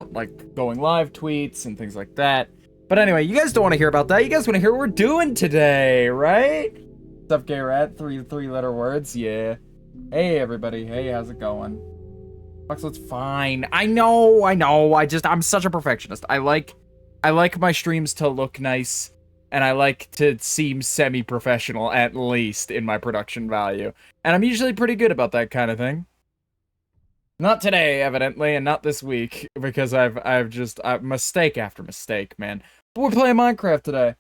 like going live tweets and things like that. But anyway, you guys don't want to hear about that. You guys want to hear what we're doing today, right? What's up, gay rat? Three-letter words, yeah. Hey, everybody. Hey, how's it going? It's fine. I know. I'm such a perfectionist. I like my streams to look nice, and I like to seem semi-professional, at least, in my production value. And I'm usually pretty good about that kind of thing. Not today, evidently, and not this week, because I've just mistake after mistake, man. But we're playing Minecraft today.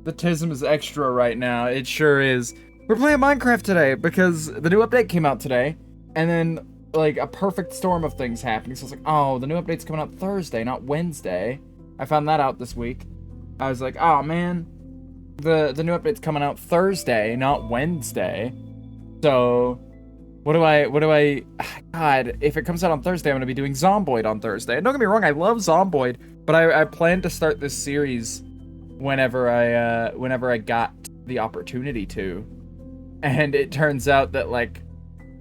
The tism is extra right now. It sure is. We're playing Minecraft today because the new update came out today, and then like a perfect storm of things happening. So I was like, oh, the new update's coming out Thursday, not Wednesday. I found that out this week. I was like, oh man, the new update's coming out Thursday, not Wednesday. So what do I, God, if it comes out on Thursday, I'm going to be doing Zomboid on Thursday. And don't get me wrong, I love Zomboid, but I plan to start this series whenever I got the opportunity to. And it turns out that, like,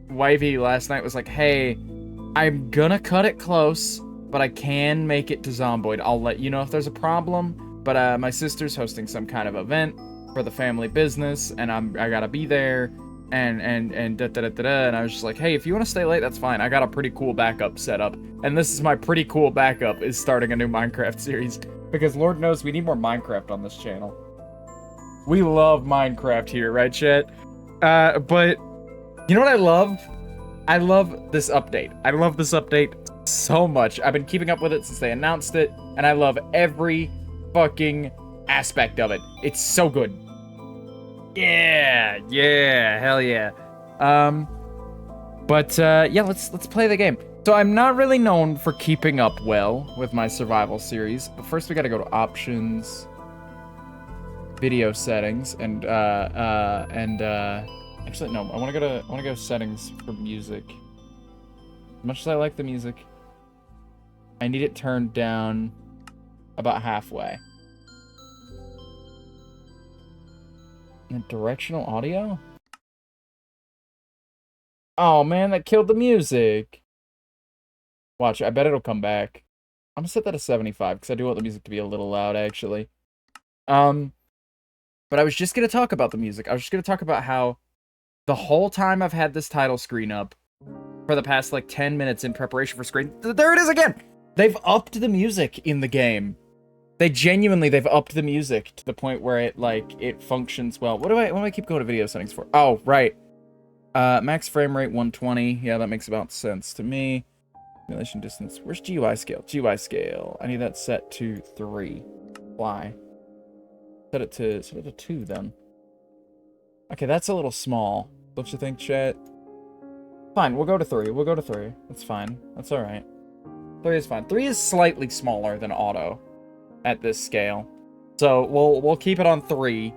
Wivey last night was like, hey, I'm gonna cut it close, but I can make it to Zomboid. I'll let you know if there's a problem, but my sister's hosting some kind of event for the family business, and I gotta be there. And da-da-da-da-da, and I was just like, hey, if you want to stay late, that's fine. I got a pretty cool backup set up, and this is my pretty cool backup, is starting a new Minecraft series, because Lord knows we need more Minecraft on this channel. We love Minecraft here, right, chat? But you know what I love? I love this update. I love this update so much. I've been keeping up with it since they announced it, and I love every fucking aspect of it. It's so good. Yeah, hell yeah. Yeah, let's play the game. So I'm not really known for keeping up well with my survival series, but first we gotta go to options, video settings, and actually no, I wanna go settings for music. As much as I like the music, I need it turned down about halfway. And directional audio? Oh man, that killed the music. Watch, I bet it'll come back. I'm gonna set that to 75 because I do want the music to be a little loud, actually. But I was just gonna talk about the music. I was just gonna talk about how the whole time I've had this title screen up for the past like 10 minutes in preparation for screen. There it is again! They've upped the music in the game. They've upped the music to the point where it functions well. What do I keep going to video settings for? Oh, right. Max frame rate 120. Yeah, that makes about sense to me. Simulation distance. Where's GUI scale? GUI scale. I need that set to 3. Why? Set it to 2 then. Okay, that's a little small. Don't you think, chat? Fine, we'll go to 3. We'll go to 3. That's fine. That's alright. 3 is fine. 3 is slightly smaller than auto at this scale. So we'll keep it on 3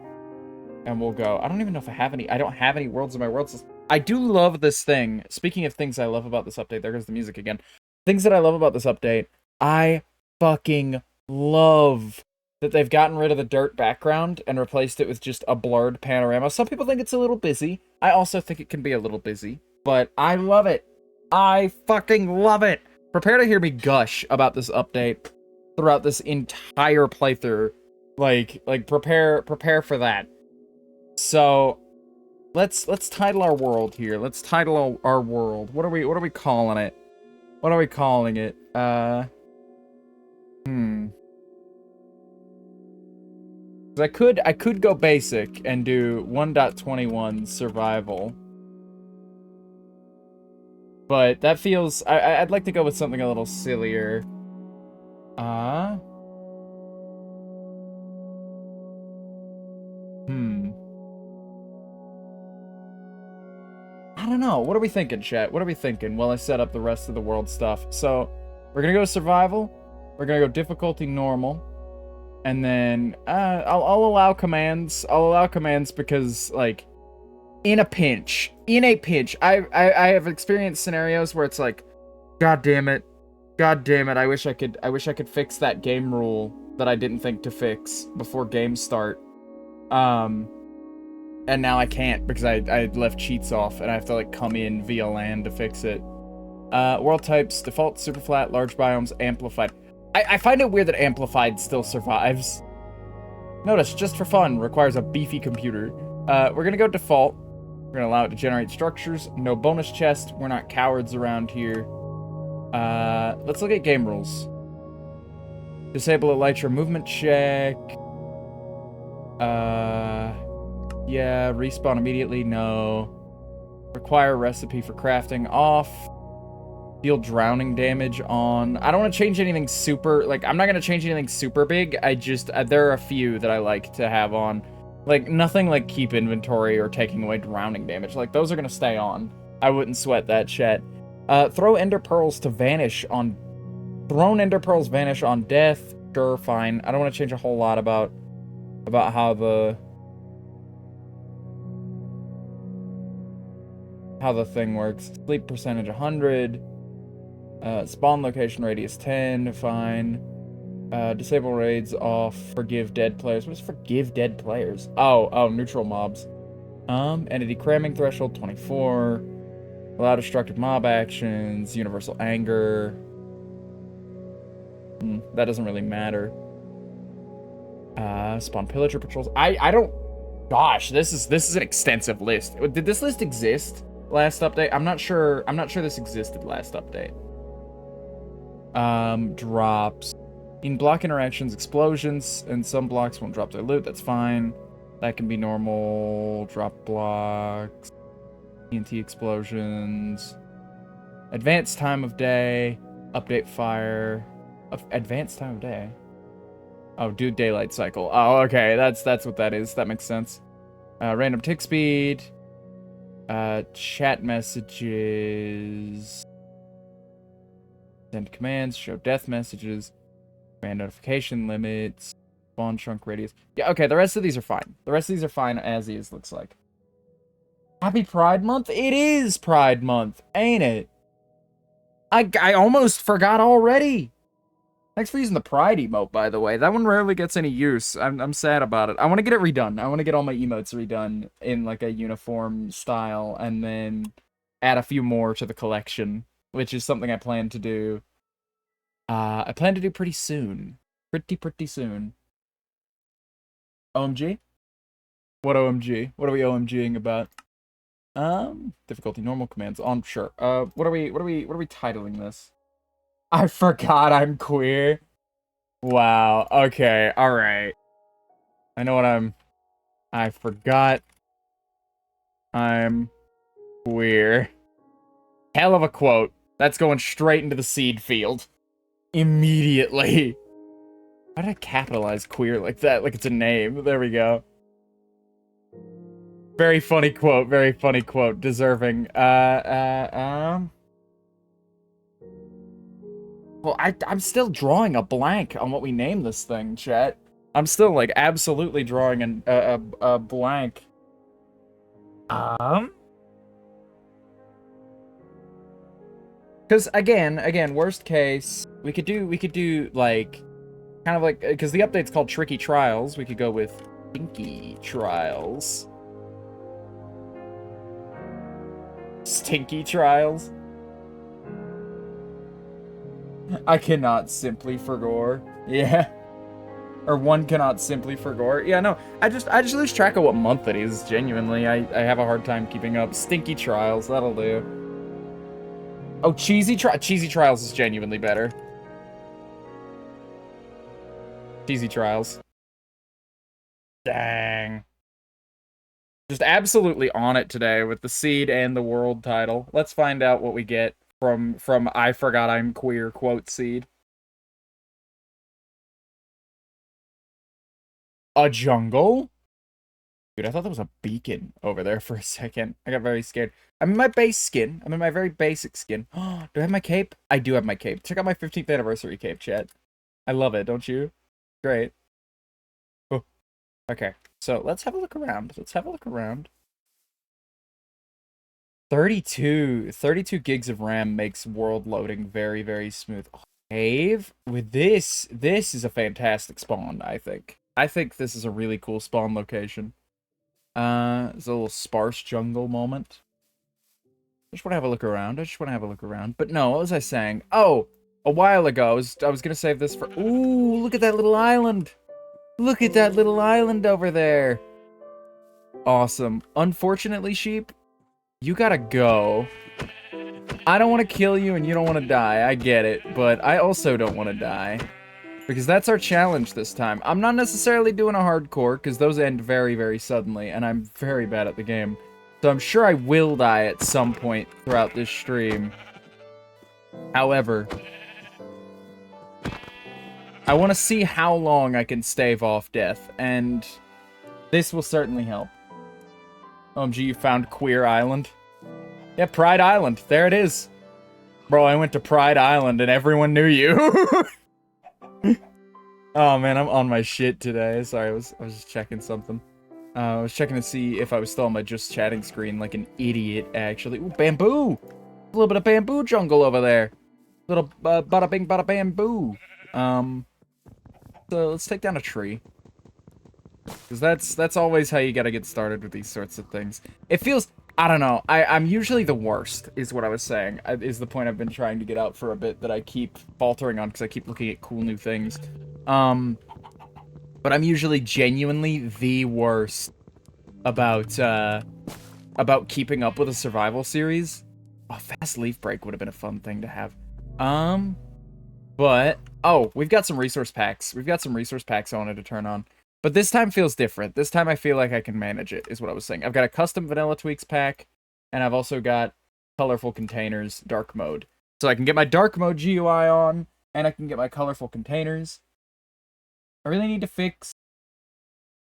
and we'll go. I don't even know if I don't have any worlds in my worlds. I do love this thing. Speaking of things I love about this update, there goes the music again. Things that I love about this update, I fucking love that they've gotten rid of the dirt background and replaced it with just a blurred panorama. Some people think it's a little busy. I also think it can be a little busy, but I love it. I fucking love it. Prepare to hear me gush about this update throughout this entire playthrough. Like prepare for that. So let's title our world here. Let's title our world. What are we calling it? What are we calling it? I could go basic and do 1.21 survival. But that feels I'd like to go with something a little sillier. I don't know. What are we thinking, chat? What are we thinking while I set up the rest of the world stuff? So, we're gonna go survival. We're gonna go difficulty normal. And then, I'll allow commands. I'll allow commands because, like, in a pinch, I have experienced scenarios where it's like, God damn it, I wish I could fix that game rule that I didn't think to fix before games start. And now I can't because I left cheats off and I have to like come in via LAN to fix it. World types, default, super flat, large biomes, amplified. I find it weird that amplified still survives. Notice, just for fun, requires a beefy computer. We're gonna go default. We're gonna allow it to generate structures. No bonus chest. We're not cowards around here. Let's look at game rules. Disable Elytra movement check. Yeah, respawn immediately, no. Require recipe for crafting, off. Deal drowning damage on. I don't want to change anything super, like, I'm not going to change anything super big. I just, there are a few that I like to have on. Like, nothing like keep inventory or taking away drowning damage. Like, those are going to stay on. I wouldn't sweat that shit. Throw ender pearls to vanish on... Thrown ender pearls vanish on death. Sure, fine. I don't want to change a whole lot about how the thing works. Sleep percentage 100. Spawn location radius 10, fine. Disable raids off. Forgive dead players. What is forgive dead players? Oh, neutral mobs. Entity cramming threshold 24. Allow destructive mob actions. Universal anger. That doesn't really matter. Spawn pillager patrols. I don't. Gosh, this is an extensive list. Did this list exist last update? I'm not sure this existed last update. Drops. In block interactions, explosions, and some blocks won't drop their loot. That's fine. That can be normal. Drop blocks. TNT explosions. Advanced time of day. Update fire. Advanced time of day. Oh, do daylight cycle. Oh, okay. That's what that is. That makes sense. Random tick speed. Chat messages. Send commands. Show death messages. Command notification limits. Spawn chunk radius. Yeah, okay. The rest of these are fine. The rest of these are fine as is, looks like. Happy Pride Month? It is Pride Month, ain't it? I almost forgot already. Thanks for using the Pride emote, by the way. That one rarely gets any use. I'm sad about it. I want to get it redone. I want to get all my emotes redone in, like, a uniform style, and then add a few more to the collection, which is something I plan to do. I plan to do pretty soon. Pretty soon. OMG? What OMG? What are we OMGing about? Difficulty normal commands on, sure. What are we titling this? I forgot I'm queer. Wow. Okay. All right. I know what I forgot I'm queer. Hell of a quote. That's going straight into the seed field. Immediately. Why did I capitalize queer like that? Like it's a name. There we go. Very funny quote. Very funny quote. Deserving. Well, I'm still drawing a blank on what we name this thing, chat. I'm still, like, absolutely drawing a blank. Because, again, worst case, we could do, like, kind of like, because the update's called Tricky Trials, we could go with Stinky Trials. Stinky Trials? I cannot simply forgore. Yeah. Or one cannot simply forgore. Yeah, no. I just lose track of what month it is, genuinely. I have a hard time keeping up. Stinky Trials, that'll do. Oh, Cheesy Trials is genuinely better. Cheesy Trials. Dang. Just absolutely on it today with the seed and the world title. Let's find out what we get from I forgot I'm queer quote seed. A jungle? Dude, I thought that was a beacon over there for a second. I got very scared. I'm in my base skin. I'm in my very basic skin. Do I have my cape? I do have my cape. Check out my 15th anniversary cape, chat. I love it, don't you? Great. Oh. Okay, so let's have a look around. 32 gigs of RAM makes world loading very, very smooth. Cave? With this is a fantastic spawn, I think. I think this is a really cool spawn location. It's a little sparse jungle moment. just want to have a look around. I just want to have a look around. But no, what was I saying? Oh, a while ago, I was gonna save this for... Ooh, look at that little island. Look at that little island over there. Awesome. Unfortunately, sheep, you gotta go. I don't want to kill you and you don't want to die. I get it, but I also don't want to die. Because that's our challenge this time. I'm not necessarily doing a hardcore, because those end very, very suddenly, and I'm very bad at the game. So I'm sure I will die at some point throughout this stream. However, I want to see how long I can stave off death, and this will certainly help. OMG, you found Queer Island? Yeah, Pride Island. There it is. Bro, I went to Pride Island and everyone knew you. Oh man, I'm on my shit today. Sorry, I was just checking something. I was checking to see if I was still on my just chatting screen like an idiot, actually. Ooh, bamboo! A little bit of bamboo jungle over there. Little bada bing bada bamboo. So let's take down a tree. Because that's always how you gotta get started with these sorts of things. It feels... I don't know. I'm usually the worst, is what I was saying. Is the point I've been trying to get out for a bit that I keep faltering on because I keep looking at cool new things. But I'm usually genuinely the worst about keeping up with a survival series. Oh, Fast Leaf Break would have been a fun thing to have. But... Oh, we've got some resource packs. We've got some resource packs I wanted to turn on. But this time feels different. This time I feel like I can manage it, is what I was saying. I've got a custom Vanilla Tweaks pack, and I've also got Colorful Containers Dark Mode. So I can get my Dark Mode GUI on, and I can get my Colorful Containers. I really need to fix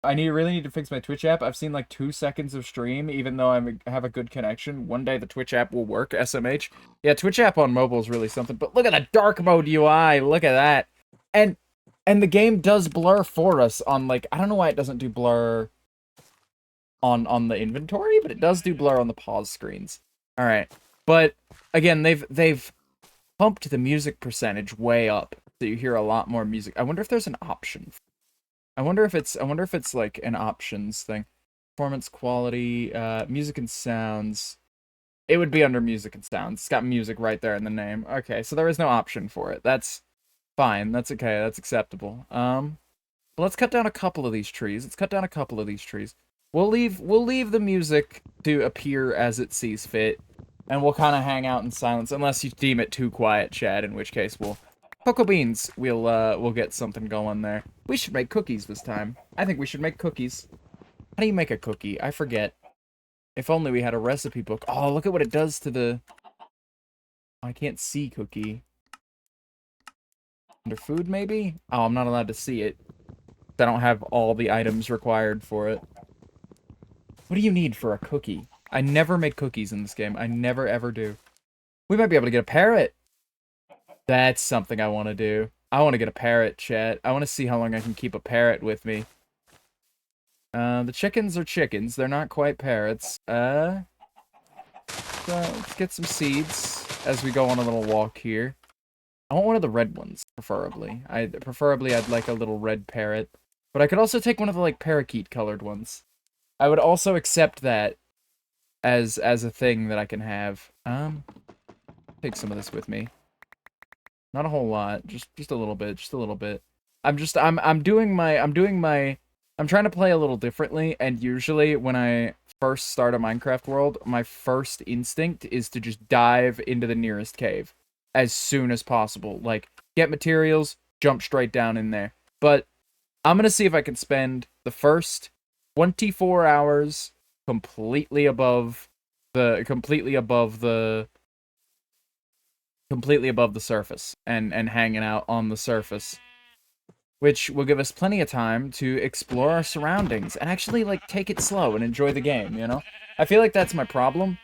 my Twitch app. I've seen like 2 seconds of stream, even though I have a good connection. One day the Twitch app will work, SMH. Yeah, Twitch app on mobile is really something, but look at the Dark Mode UI, look at that. And the game does blur for us on, like, I don't know why it doesn't do blur on the inventory, but it does do blur on the pause screens. Alright, but, again, they've pumped the music percentage way up, so you hear a lot more music. I wonder if there's an option. I wonder if it's, like, an options thing. Performance quality, music and sounds. It would be under music and sounds. It's got music right there in the name. Okay, so there is no option for it. That's... fine, that's okay, that's acceptable. But let's cut down a couple of these trees. We'll leave the music to appear as it sees fit, and we'll kind of hang out in silence, unless you deem it too quiet, Chad, in which case cocoa beans, we'll get something going there. We should make cookies this time. I think we should make cookies. How do you make a cookie? I forget. If only we had a recipe book. Oh, look at what it does to the... I can't see cookie. Under food, maybe? Oh, I'm not allowed to see it. I don't have all the items required for it. What do you need for a cookie? I never make cookies in this game. I never, ever do. We might be able to get a parrot. That's something I want to do. I want to get a parrot, chat. I want to see how long I can keep a parrot with me. The chickens are chickens. They're not quite parrots. So let's get some seeds as we go on a little walk here. I want one of the red ones, preferably. I'd like a little red parrot. But I could also take one of the, like, parakeet-colored ones. I would also accept that as a thing that I can have. Take some of this with me. Not a whole lot, just a little bit, I'm trying to play a little differently, and usually when I first start a Minecraft world, my first instinct is to just dive into the nearest cave as soon as possible. Like, get materials, jump straight down in there. But I'm gonna see if I can spend the first 24 hours completely above the surface and hanging out on the surface, which will give us plenty of time to explore our surroundings and actually, like, take it slow and enjoy the game, you know? I feel like that's my problem.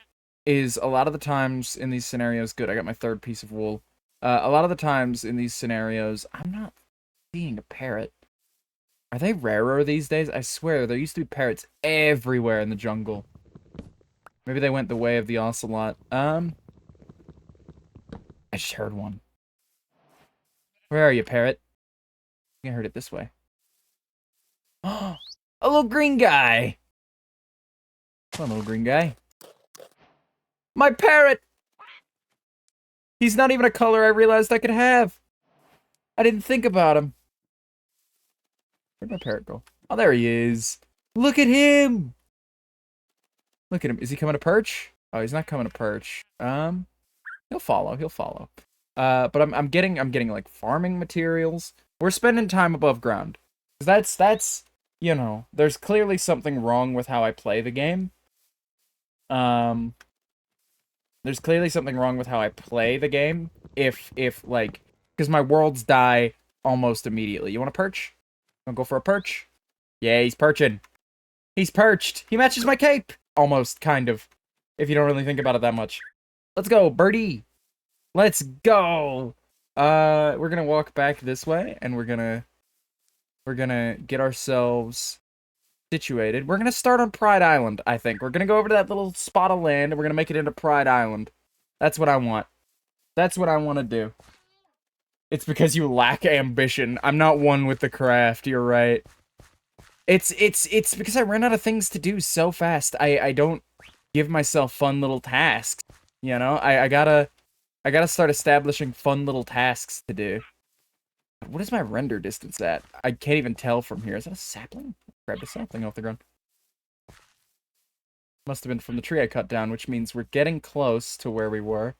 Is a lot of the times in these scenarios... Good, I got my third piece of wool. A lot of the times in these scenarios, I'm not seeing a parrot. Are they rarer these days? I swear, there used to be parrots everywhere in the jungle. Maybe they went the way of the ocelot. I just heard one. Where are you, parrot? I think I heard it this way. Oh, a little green guy! Come on, little green guy. My parrot! He's not even a color I realized I could have. I didn't think about him. Where'd my parrot go? Oh, there he is. Look at him! Look at him. Is he coming to perch? Oh, he's not coming to perch. He'll follow. He'll follow. But I'm getting like farming materials. We're spending time above ground. 'Cause that's you know, there's clearly something wrong with how I play the game. Um, there's clearly something wrong with how I play the game. If like, because my worlds die almost immediately. You want to perch? Want to go for a perch? Yeah, he's perching. He's perched. He matches my cape. Almost, kind of. If you don't really think about it that much. Let's go, birdie. Let's go. We're gonna walk back this way, and we're gonna get ourselves situated. We're gonna start on Pride Island, I think. We're gonna go over to that little spot of land, and we're gonna make it into Pride Island. That's what I want. That's what I want to do. It's because you lack ambition. I'm not one with the craft, you're right. It's because I ran out of things to do so fast. I don't give myself fun little tasks. You know? I gotta start establishing fun little tasks to do. What is my render distance at? I can't even tell from here. Is that a sapling? Grab a sapling off the ground. Must have been from the tree I cut down, which means we're getting close to where we were.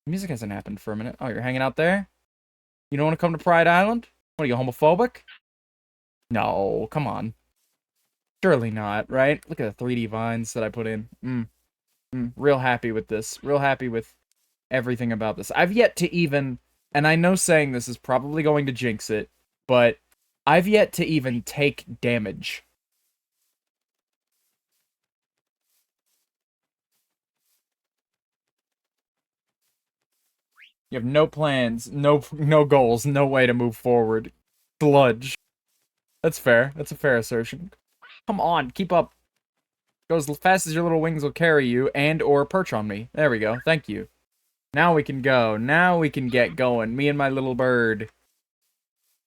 Music hasn't happened for a minute. Oh, you're hanging out there? You don't want to come to Pride Island? What, are you homophobic? No, come on. Surely not, right? Look at the 3D vines that I put in. Real happy with this. Real happy with everything about this. I've yet to even, and I know saying this is probably going to jinx it, but I've yet to even take damage. You have no plans, no goals, no way to move forward. Sludge. That's fair. That's a fair assertion. Come on, keep up. Go as fast as your little wings will carry you, and or perch on me. There we go. Thank you. Now we can go. Now we can get going. Me and my little bird.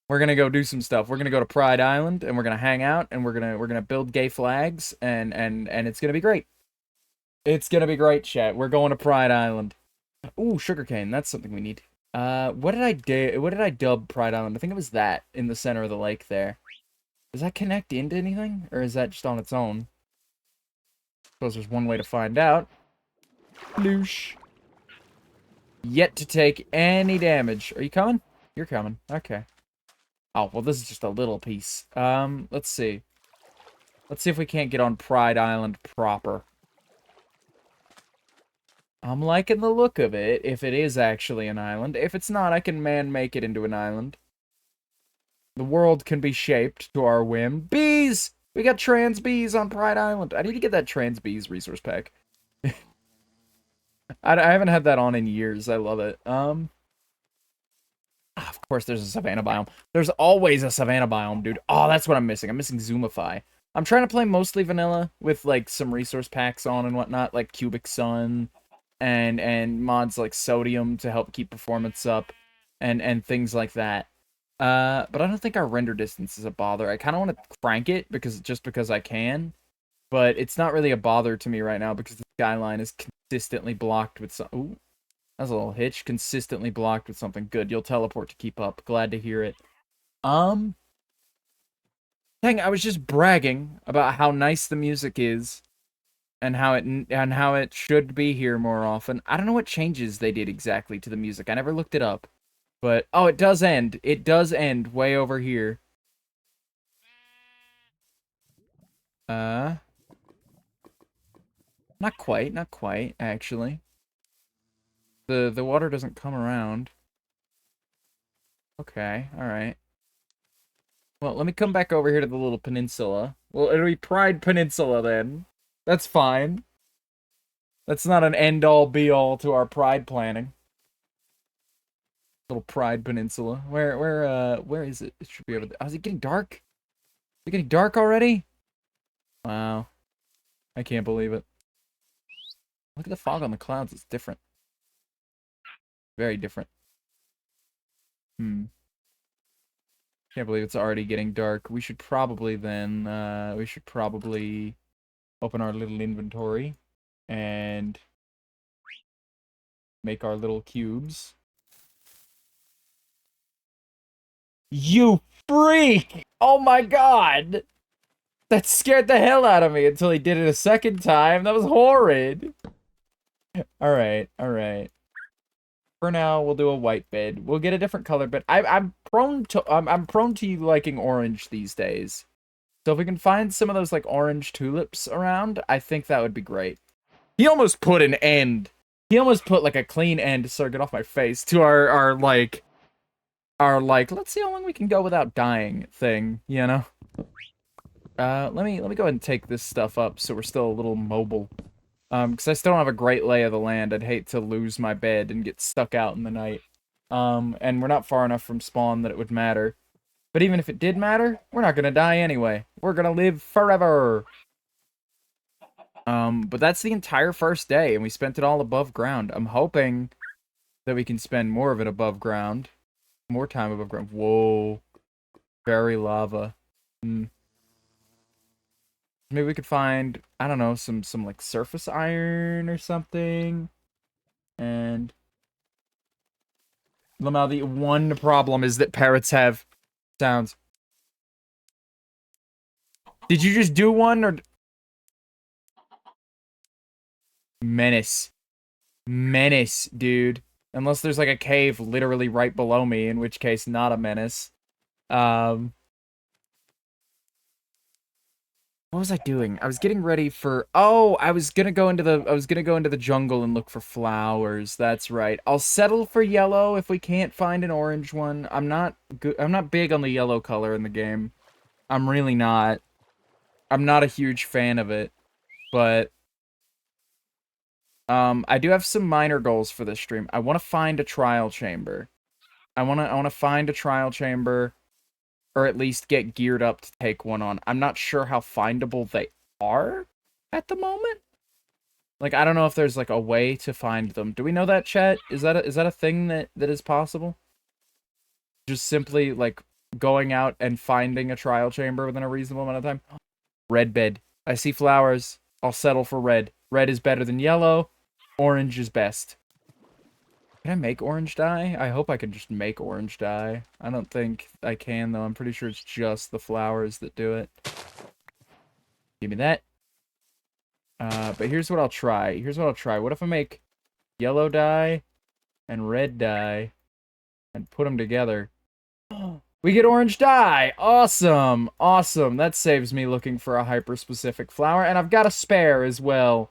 We're gonna go do some stuff. We're gonna go to Pride Island, and we're gonna hang out, and we're gonna build gay flags, and it's gonna be great. It's gonna be great, chat. We're going to Pride Island. Ooh, sugarcane. That's something we need. What did I do? What did I dub Pride Island? I think it was that in the center of the lake there. Does that connect into anything, or is that just on its own? Suppose there's one way to find out. Loosh. Yet to take any damage. Are you coming? You're coming. Okay. Oh, well, this is just a little piece. Let's see. Let's see if we can't get on Pride Island proper. I'm liking the look of it, if it is actually an island. If it's not, I can make it into an island. The world can be shaped to our whim. Bees! We got trans bees on Pride Island. I need to get that trans bees resource pack. I haven't had that on in years. I love it. Of course there's a savanna biome. There's always a savanna biome, dude. Oh, that's what I'm missing. I'm missing Zoomify. I'm trying to play mostly vanilla with, like, some resource packs on and whatnot, like Cubic Sun and mods like Sodium to help keep performance up and things like that. But I don't think our render distance is a bother. I kind of want to crank it because I can, but it's not really a bother to me right now because the skyline is consistently blocked with some. Ooh, that's a little hitch. Consistently blocked with something good. You'll teleport to keep up. Glad to hear it. Dang, I was just bragging about how nice the music is and how it should be here more often. I don't know what changes they did exactly to the music. I never looked it up. But oh, it does end. It does end way over here. Not quite, not quite, actually. The water doesn't come around. Okay, alright. Well, let me come back over here to the little peninsula. Well, it'll be Pride Peninsula then. That's fine. That's not an end-all be-all to our pride planning. Little Pride Peninsula. Where is it? It should be over there. Oh, is it getting dark? Is it getting dark already? Wow. I can't believe it. Look at the fog on the clouds. It's different. Very different. Can't believe it's already getting dark. We should probably then, open our little inventory and make our little cubes. You freak! Oh my god! That scared the hell out of me until he did it a second time. That was horrid. Alright, alright. For now, we'll do a white bed. We'll get a different color, but I'm prone to you liking orange these days. So if we can find some of those like orange tulips around, I think that would be great. He almost put an end. He almost put like a clean end, so get off my face, to our let's see how long we can go without dying thing, you know? Let me go ahead and take this stuff up so we're still a little mobile. Because I still don't have a great lay of the land. I'd hate to lose my bed and get stuck out in the night. And we're not far enough from spawn that it would matter. But even if it did matter, we're not gonna die anyway. We're gonna live forever! But that's the entire first day, and we spent it all above ground. I'm hoping that we can spend more of it above ground. More time above ground. Whoa. Very lava. Maybe we could find, I don't know, some like surface iron or something. And Lamau, the one problem is that parrots have sounds. Did you just do one or menace? Menace, dude. Unless there's like a cave literally right below me, in which case not a menace. What was I doing? I was getting ready for... Oh, I was gonna go into the jungle and look for flowers. That's right. I'll settle for yellow if we can't find an orange one. I'm not big on the yellow color in the game. I'm really not. I'm not a huge fan of it. But I do have some minor goals for this stream. I want to find a trial chamber. I want to find a trial chamber, or at least get geared up to take one on. I'm not sure how findable they are at the moment. Like, I don't know if there's like a way to find them. Do we know that, chat? Is that a thing that is possible? Just simply like going out and finding a trial chamber within a reasonable amount of time. Red bed. I see flowers. I'll settle for red. Red is better than yellow. Orange is best. Can I make orange dye? I hope I can just make orange dye. I don't think I can, though. I'm pretty sure it's just the flowers that do it. Give me that. But here's what I'll try. What if I make yellow dye and red dye and put them together? We get orange dye! Awesome! Awesome. That saves me looking for a hyper-specific flower, and I've got a spare as well.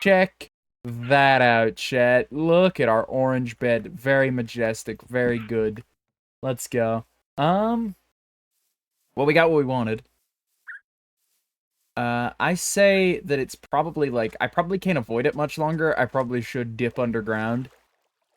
Check that out, chat. Look at our orange bed. Very majestic. Very good. Let's go. Well, we got what we wanted. I say that it's probably like, I probably can't avoid it much longer. I probably should dip underground.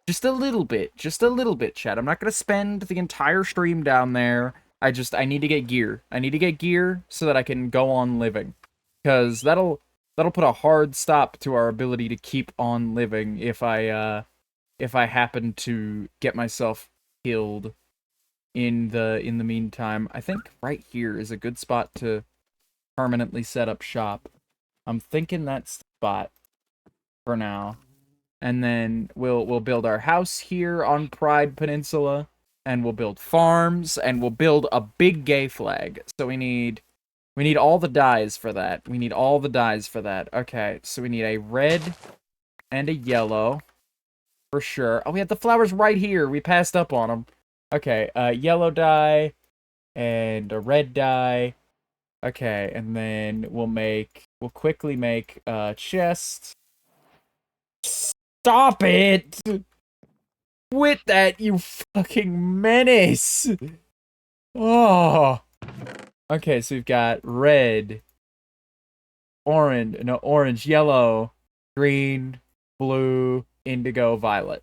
Just a little bit, chat. I'm not gonna spend the entire stream down there. I need to get gear. I need to get gear so that I can go on living. Because that'll put a hard stop to our ability to keep on living if I happen to get myself killed in the meantime. I think right here is a good spot to permanently set up shop. I'm thinking that's the spot for now. And then we'll build our house here on Pride Peninsula, and we'll build farms, and we'll build a big gay flag. So we need all the dyes for that. Okay, so we need a red and a yellow for sure. Oh, we have the flowers right here. We passed up on them. Okay, yellow dye and a red dye. Okay, and then we'll quickly make a chest. Stop it! Quit that, you fucking menace! Oh. Okay, so we've got red, orange, yellow, green, blue, indigo, violet.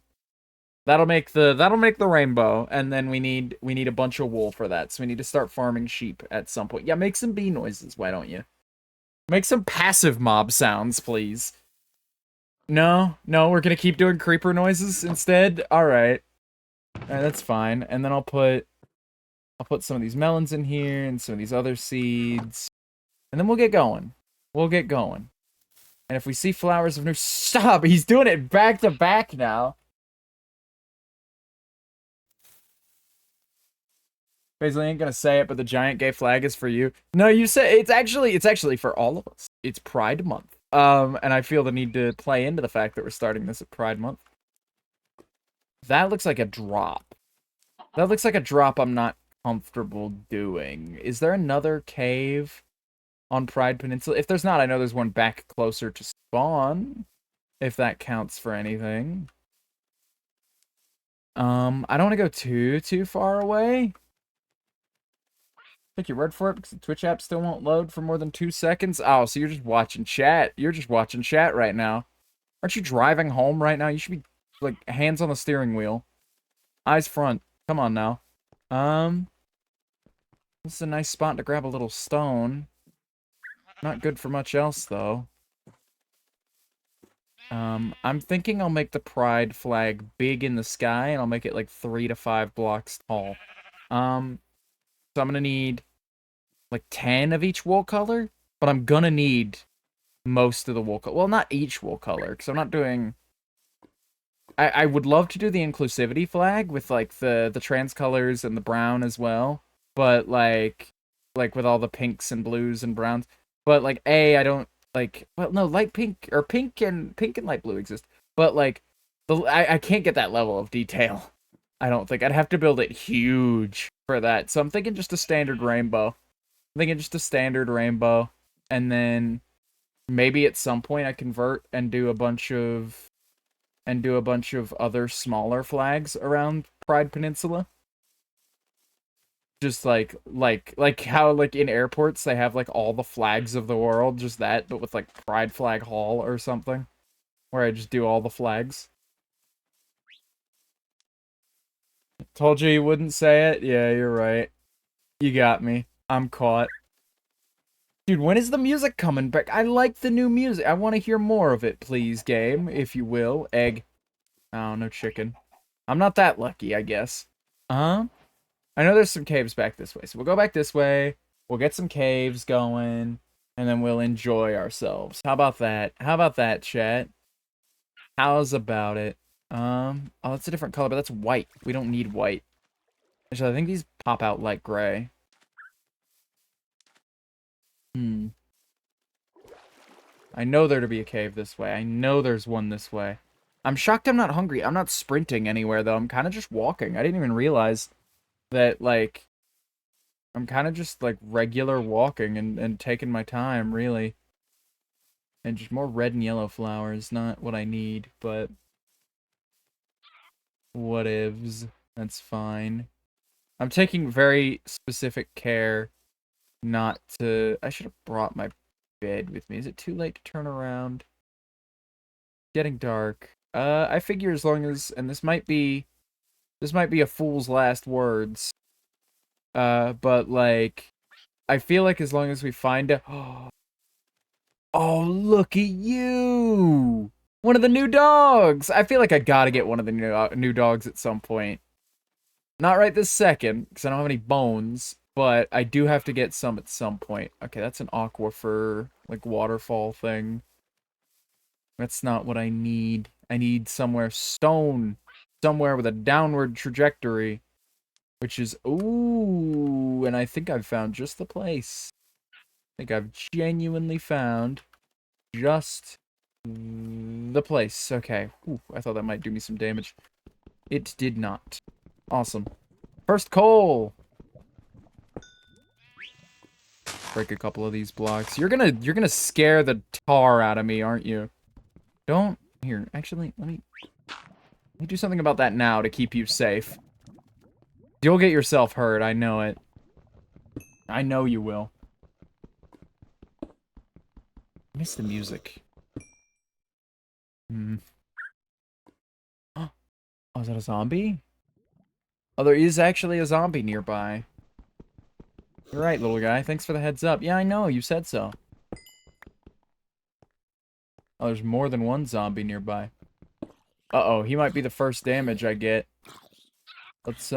That'll make the rainbow, and then we need a bunch of wool for that. So we need to start farming sheep at some point. Yeah, make some bee noises, why don't you? Make some passive mob sounds, please. No, we're gonna keep doing creeper noises instead? Alright. Alright, that's fine. And then I'll put some of these melons in here and some of these other seeds. And then we'll get going. And if we see flowers of new... Stop! He's doing it back to back now. Basically, ain't gonna say it, but the giant gay flag is for you. No, you say it's actually for all of us. It's Pride Month. And I feel the need to play into the fact that we're starting this at Pride Month. That looks like a drop. That looks like a drop I'm not comfortable doing. Is there another cave on Pride Peninsula? If there's not, I know there's one back closer to spawn. If that counts for anything. I don't want to go too far away. Take your word for it because the Twitch app still won't load for more than 2 seconds. Oh, so you're just watching chat. You're just watching chat right now. Aren't you driving home right now? You should be, like, hands on the steering wheel. Eyes front. Come on now. This is a nice spot to grab a little stone. Not good for much else, though. I'm thinking I'll make the pride flag big in the sky, and I'll make it, like, 3 to 5 blocks tall. So I'm gonna need, like, 10 of each wool color, but I'm gonna need most of the wool color. Well, not each wool color, because I'm not doing... I would love to do the inclusivity flag with, like, the trans colors and the brown as well, but, like with all the pinks and blues and browns. But, like, I don't, like... Well, no, light pink, or pink and light blue exist. But, like, I can't get that level of detail. I don't think. I'd have to build it huge for that. So I'm thinking just a standard rainbow. And then maybe at some point I convert and do a bunch of other smaller flags around Pride Peninsula. Just like how, like, in airports they have, like, all the flags of the world, just that, but with, like, Pride Flag Hall or something, where I just do all the flags. Told you wouldn't say it? Yeah, you're right. You got me. I'm caught. Dude, when is the music coming back? I like the new music. I want to hear more of it, please, game, if you will. Egg. Oh, no chicken. I'm not that lucky, I guess. I know there's some caves back this way, so we'll go back this way. We'll get some caves going, and then we'll enjoy ourselves. How about that? How about that, chat? How's about it? Oh, that's a different color, but that's white. We don't need white. Actually, I think these pop out like gray. I know there to be a cave this way. I know there's one this way. I'm shocked I'm not hungry. I'm not sprinting anywhere, though. I'm kind of just walking. I didn't even realize that, like, I'm kind of just, like, regular walking and taking my time, really. And just more red and yellow flowers. Not what I need, but... whatevs. That's fine. I'm taking very specific care not to... I should have brought my bed with me. Is it too late to turn around? Getting dark. I figure as long as... and this might be a fool's last words. But, like... I feel like as long as we find a... Oh, look at you! One of the new dogs! I feel like I gotta get one of the new dogs at some point. Not right this second, because I don't have any bones, but I do have to get some at some point. Okay, that's an aquifer, like, waterfall thing. That's not what I need. I need somewhere stone. Somewhere with a downward trajectory. Which is... ooh, and I think I've found just the place. I think I've genuinely found just the place. Okay. Ooh, I thought that might do me some damage. It did not. Awesome. First coal! Break a couple of these blocks. You're gonna scare the tar out of me, aren't you? Don't... Here, actually, let me do something about that now to keep you safe. You'll get yourself hurt, I know it. I know you will. I miss the music. Oh, is that a zombie? Oh, there is actually a zombie nearby. You're right, little guy. Thanks for the heads up. Yeah, I know, you said so. Oh, there's more than one zombie nearby. Uh-oh, he might be the first damage I get. Let's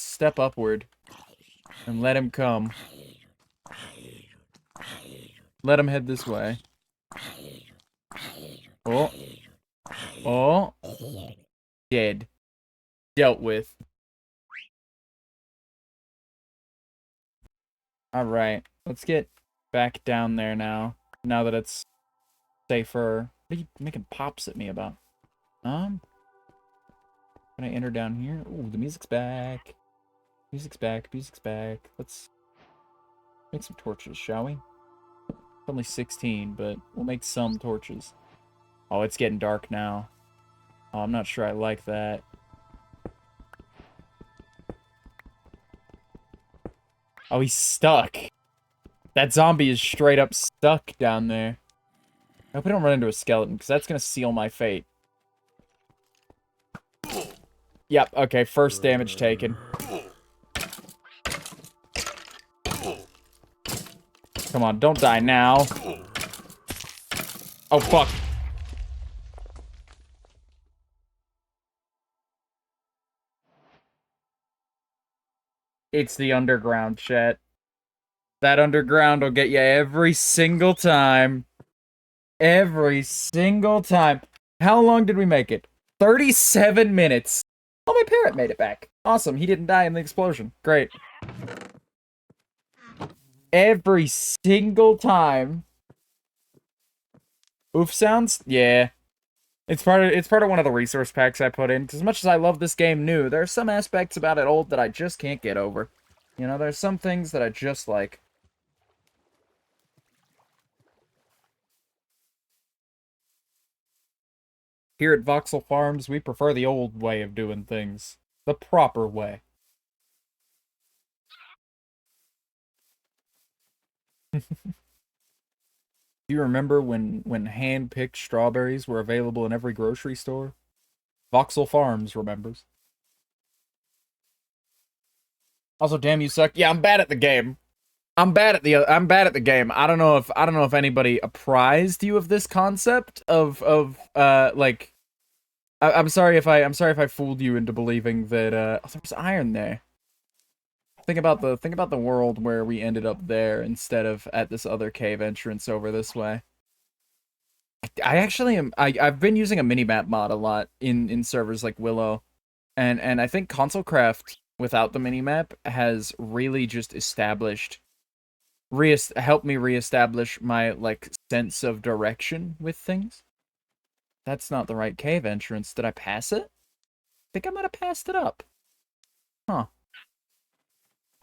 step upward. And let him come. Let him head this way. Oh. Oh. Dead. Dealt with. Alright. Let's get back down there now. Now that it's safer. What are you making pops at me about? Can I enter down here? Ooh, the music's back. Music's back. Music's back. Let's make some torches, shall we? It's only 16, but we'll make some torches. Oh, it's getting dark now. Oh, I'm not sure I like that. Oh, he's stuck. That zombie is straight up stuck down there. I hope I don't run into a skeleton, because that's going to seal my fate. Yep, okay, first damage taken. Come on, don't die now. Oh, fuck. It's the underground, chat. That underground will get you every single time. Every single time. How long did we make it? 37 minutes. Oh, my parrot made it back. Awesome, he didn't die in the explosion. Great. Every single time. Oof sounds? Yeah. It's part of one of the resource packs I put in. 'Cause as much as I love this game new, there are some aspects about it old that I just can't get over. You know, there's some things that I just like. Here at Voxel Farms, we prefer the old way of doing things. The proper way. Do you remember when hand-picked strawberries were available in every grocery store? Voxel Farms remembers. Also, damn, you suck. Yeah, I'm bad at the game. I'm bad at the game. I don't know if anybody apprised you of this concept of like I'm sorry if I fooled you into believing that oh, there was iron there. Think about the world where we ended up there instead of at this other cave entrance over this way. I actually am I've been using a minimap mod a lot in servers like Willow, and I think ConsoleCraft without the minimap has really just helped me reestablish my like sense of direction with things. That's not the right cave entrance. Did I pass it? I think I might have passed it up. Huh.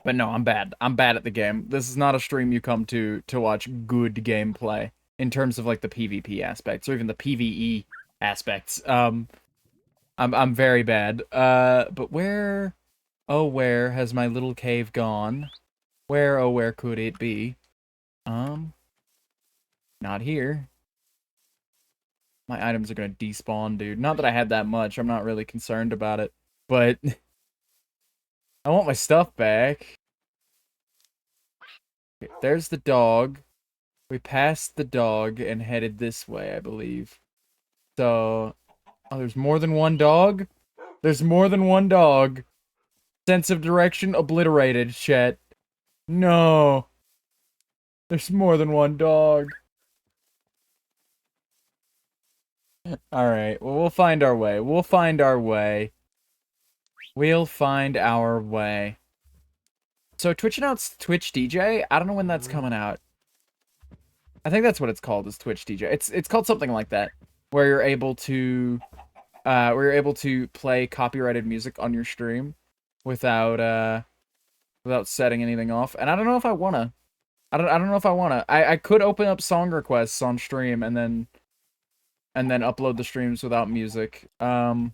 But no, I'm bad. I'm bad at the game. This is not a stream you come to watch good gameplay in terms of like the PvP aspects or even the PvE aspects. I'm very bad. But where, oh where has my little cave gone? Where, oh where could it be? Not here. My items are gonna despawn, dude. Not that I had that much. I'm not really concerned about it. But I want my stuff back. Okay, there's the dog. We passed the dog and headed this way, I believe. So, oh, there's more than one dog? There's more than one dog. Sense of direction obliterated, chat. No. There's more than one dog. Alright, well, we'll find our way. We'll find our way. We'll find our way. So, Twitch announced Twitch DJ? I don't know when that's coming out. I think that's what it's called, is Twitch DJ. It's called something like that, where you're able to play copyrighted music on your stream without setting anything off. And I don't know if I wanna. I don't know if I wanna. I could open up song requests on stream and then upload the streams without music. But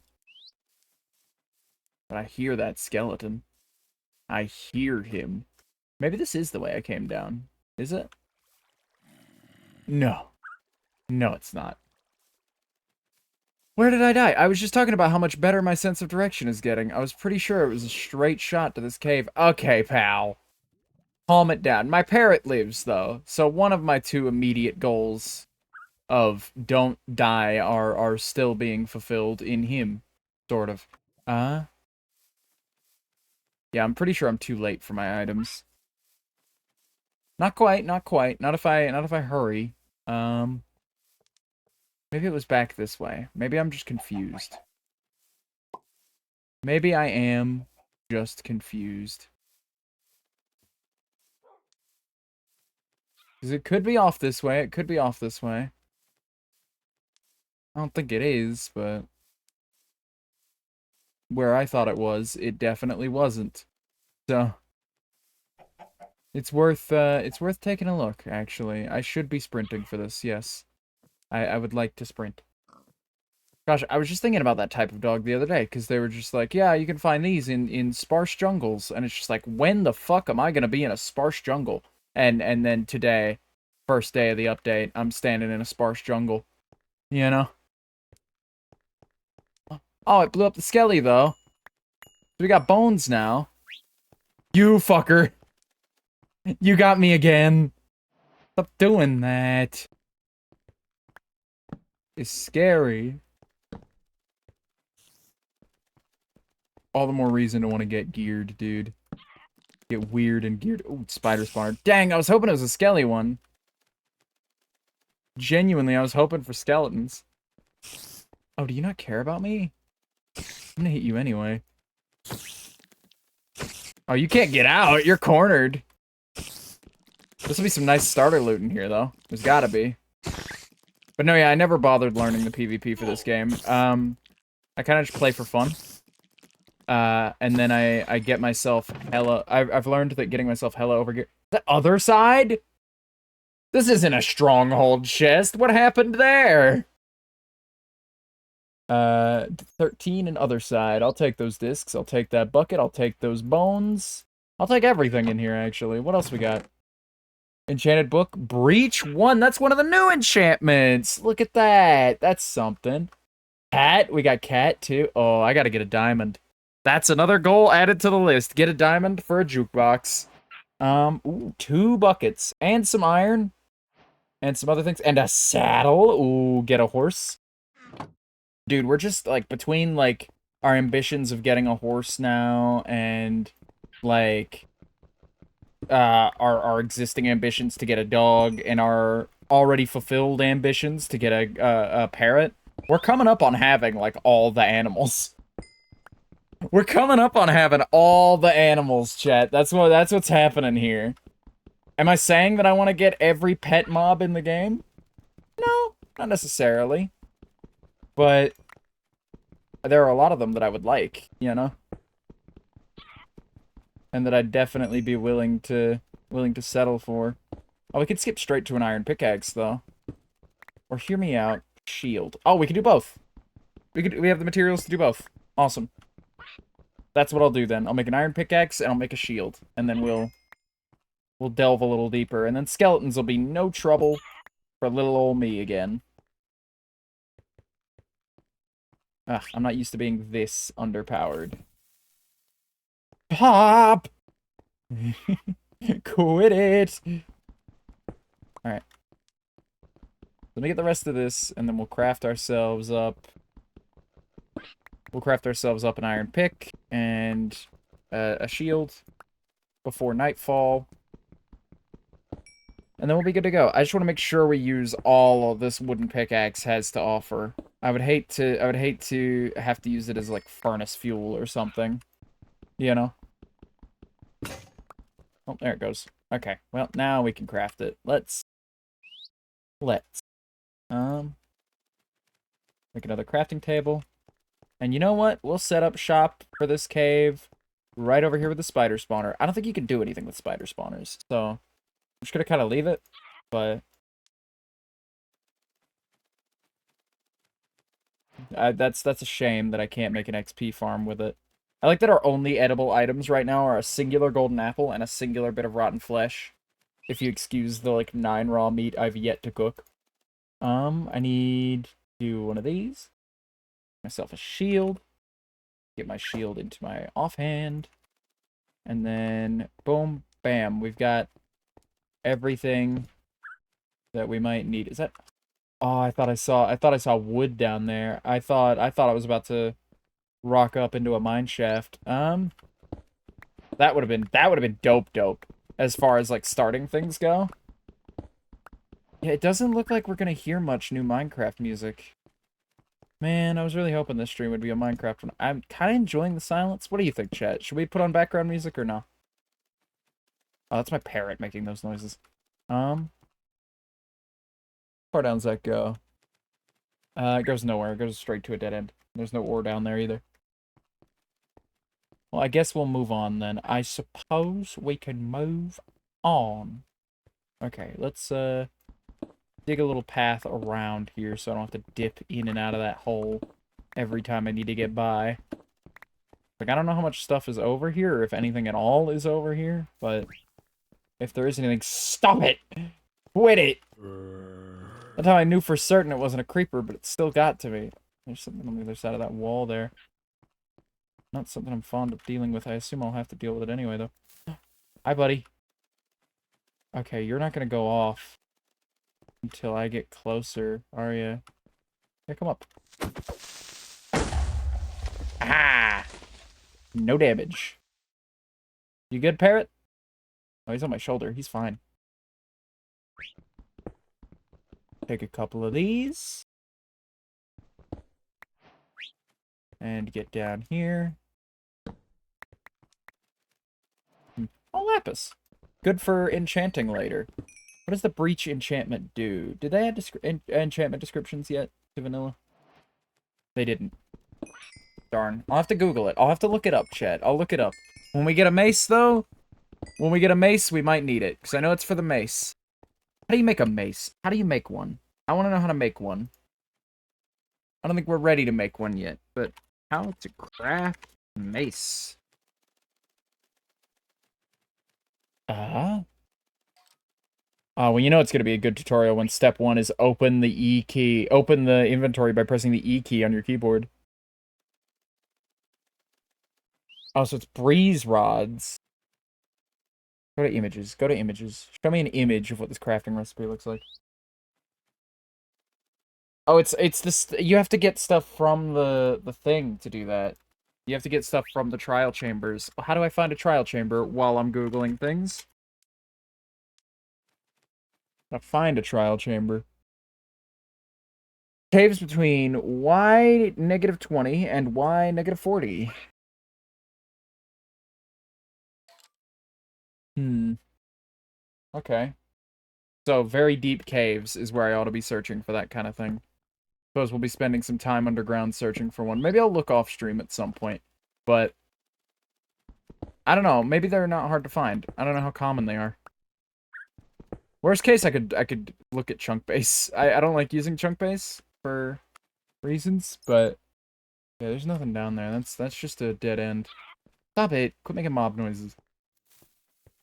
I hear that skeleton. I hear him. Maybe this is the way I came down. Is it? No. No, it's not. Where did I die? I was just talking about how much better my sense of direction is getting. I was pretty sure it was a straight shot to this cave. Okay, pal. Calm it down. My parrot lives, though. So one of my two immediate goals of don't die are still being fulfilled in him. Sort of. Yeah, I'm pretty sure I'm too late for my items. Not quite, not quite. Not if I hurry. Maybe it was back this way. Maybe I'm just confused. Maybe I am just confused. Because it could be off this way. It could be off this way. I don't think it is, but where I thought it was, it definitely wasn't. So it's worth taking a look, actually. I should be sprinting for this, yes. I would like to sprint. Gosh, I was just thinking about that type of dog the other day, because they were just like, yeah, you can find these in sparse jungles. And it's just like, when the fuck am I gonna be in a sparse jungle? And then today, first day of the update, I'm standing in a sparse jungle. You know? Oh, it blew up the skelly, though. So we got bones now. You fucker. You got me again. Stop doing that. It's scary. All the more reason to want to get geared, dude. Get weird and geared. Ooh, spider spawner. Dang, I was hoping it was a skelly one. Genuinely, I was hoping for skeletons. Oh, do you not care about me? I'm gonna hit you anyway. Oh, you can't get out. You're cornered. This will be some nice starter loot in here, though. There's gotta be. But no, yeah, I never bothered learning the PvP for this game. I kind of just play for fun. And then I get myself hella... I've learned that getting myself hella over... The other side? This isn't a stronghold chest. What happened there? 13 and other side. I'll take those discs. I'll take that bucket. I'll take those bones. I'll take everything in here, actually. What else we got? Enchanted book. Breach 1. That's one of the new enchantments. Look at that. That's something. Cat. We got cat, too. Oh, I gotta get a diamond. That's another goal added to the list. Get a diamond for a jukebox. Ooh, 2 buckets. And some iron. And some other things. And a saddle. Ooh, get a horse. Dude, we're just, like, between, like, our ambitions of getting a horse now and, like, our existing ambitions to get a dog and our already fulfilled ambitions to get a parrot, we're coming up on having, like, all the animals. We're coming up on having all the animals, chat. That's what's happening here. Am I saying that I want to get every pet mob in the game? No, not necessarily. But there are a lot of them that I would like, you know? And that I'd definitely be willing to settle for. Oh, we could skip straight to an iron pickaxe, though. Or hear me out. Shield. Oh, we can do both. We have the materials to do both. Awesome. That's what I'll do then. I'll make an iron pickaxe and I'll make a shield. And then we'll delve a little deeper. And then skeletons will be no trouble for little old me again. Ugh, I'm not used to being this underpowered. Pop! Quit it! Alright. Let me get the rest of this, and then we'll craft ourselves up. We'll craft ourselves up an iron pick, and a shield before nightfall. And then we'll be good to go. I just want to make sure we use all of this wooden pickaxe has to offer. I would hate to have to use it as, like, furnace fuel or something. You know? Oh, there it goes. Okay, well, now we can craft it. Let's make another crafting table. And you know what? We'll set up shop for this cave right over here with the spider spawner. I don't think you can do anything with spider spawners, so I'm just gonna kind of leave it, but that's a shame that I can't make an XP farm with it. I like that our only edible items right now are a singular golden apple and a singular bit of rotten flesh. If you excuse the, like, 9 raw meat I've yet to cook. I need to do one of these. Myself a shield. Get my shield into my offhand. And then, boom, bam. We've got everything that we might need. Is that... Oh, I thought I saw wood down there. I thought I was about to rock up into a mine shaft. That would have been dope as far as, like, starting things go. Yeah, it doesn't look like we're gonna hear much new Minecraft music. Man, I was really hoping this stream would be a Minecraft one. I'm kind of enjoying the silence. What do you think, chat? Should we put on background music or no? Oh, that's my parrot making those noises. How far down does that go? It goes nowhere. It goes straight to a dead end. There's no ore down there either. Well, I guess we'll move on then. I suppose we can move on. Okay, let's dig a little path around here so I don't have to dip in and out of that hole every time I need to get by. Like, I don't know how much stuff is over here, or if anything at all is over here, but if there is anything, stop it! Quit it! That's how I knew for certain it wasn't a creeper, but it still got to me. There's something on the other side of that wall there. Not something I'm fond of dealing with. I assume I'll have to deal with it anyway, though. Hi, buddy. Okay, you're not gonna go off until I get closer, are you? Here, come up. Ah! No damage. You good, parrot? Oh, he's on my shoulder. He's fine. Take a couple of these. And get down here. Oh, lapis. Good for enchanting later. What does the breach enchantment do? Did they add enchantment descriptions yet to vanilla? They didn't. Darn. I'll have to Google it. I'll have to look it up, chat. I'll look it up. When we get a mace, though, when we get a mace, we might need it. Because I know it's for the mace. How do you make a mace? How do you make one? I want to know how to make one. I don't think we're ready to make one yet, but how to craft mace. Well, you know it's going to be a good tutorial when step 1 is open the E key. Open the inventory by pressing the E key on your keyboard. Oh, so it's breeze rods. Go to images. Go to images. Show me an image of what this crafting recipe looks like. Oh, it's this. You have to get stuff from the thing to do that. You have to get stuff from the trial chambers. How do I find a trial chamber while I'm Googling things? Gotta find a trial chamber. Caves between Y -20 and Y -40. Okay. So, very deep caves is where I ought to be searching for that kind of thing. Suppose we'll be spending some time underground searching for one. Maybe I'll look off stream at some point. But I don't know. Maybe they're not hard to find. I don't know how common they are. Worst case, I could look at chunk base. I don't like using chunk base for reasons, but yeah, there's nothing down there. That's just a dead end. Stop it! Quit making mob noises.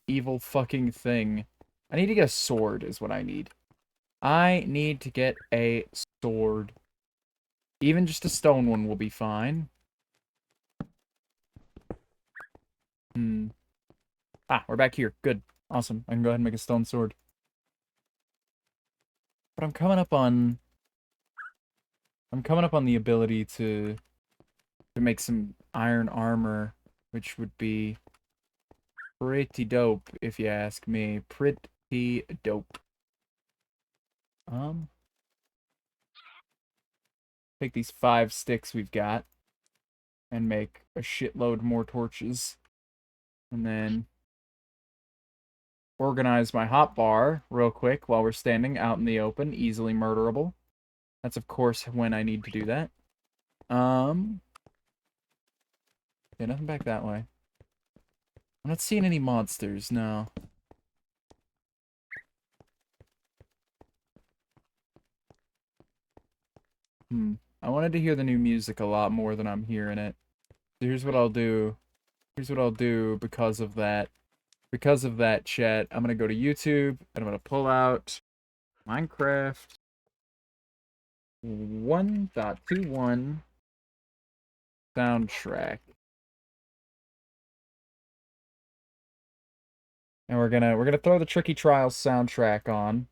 Evil fucking thing. I need to get a sword, is what I need. I need to get a sword. Even just a stone one will be fine. Ah, we're back here. Good. Awesome. I can go ahead and make a stone sword. But I'm coming up on the ability to make some iron armor, which would be pretty dope, if you ask me. Pretty dope. Take these 5 sticks we've got and make a shitload more torches. And then organize my hotbar real quick while we're standing out in the open, easily murderable. That's, of course, when I need to do that. Yeah, nothing back that way. I'm not seeing any monsters, no. I wanted to hear the new music a lot more than I'm hearing it. So here's what I'll do. Here's what I'll do because of that. Because of that, chat, I'm gonna go to YouTube, and I'm gonna pull out Minecraft 1.21 soundtrack. And we're gonna throw the Tricky Trials soundtrack on.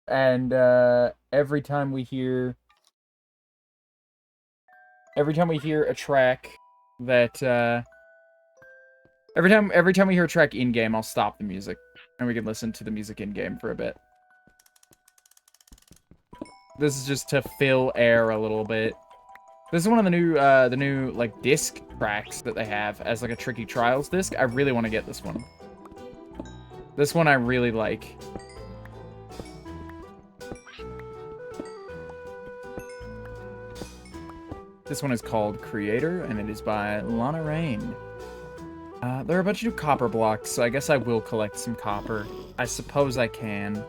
And every time we hear a track that Every time we hear a track in-game, I'll stop the music. And we can listen to the music in-game for a bit. This is just to fill air a little bit. This is one of the new, like, disc tracks that they have as, like, a Tricky Trials disc. I really want to get this one. This one I really like. This one is called Creator, and it is by Lana Rain. There are a bunch of new copper blocks, so I guess I will collect some copper. I suppose I can.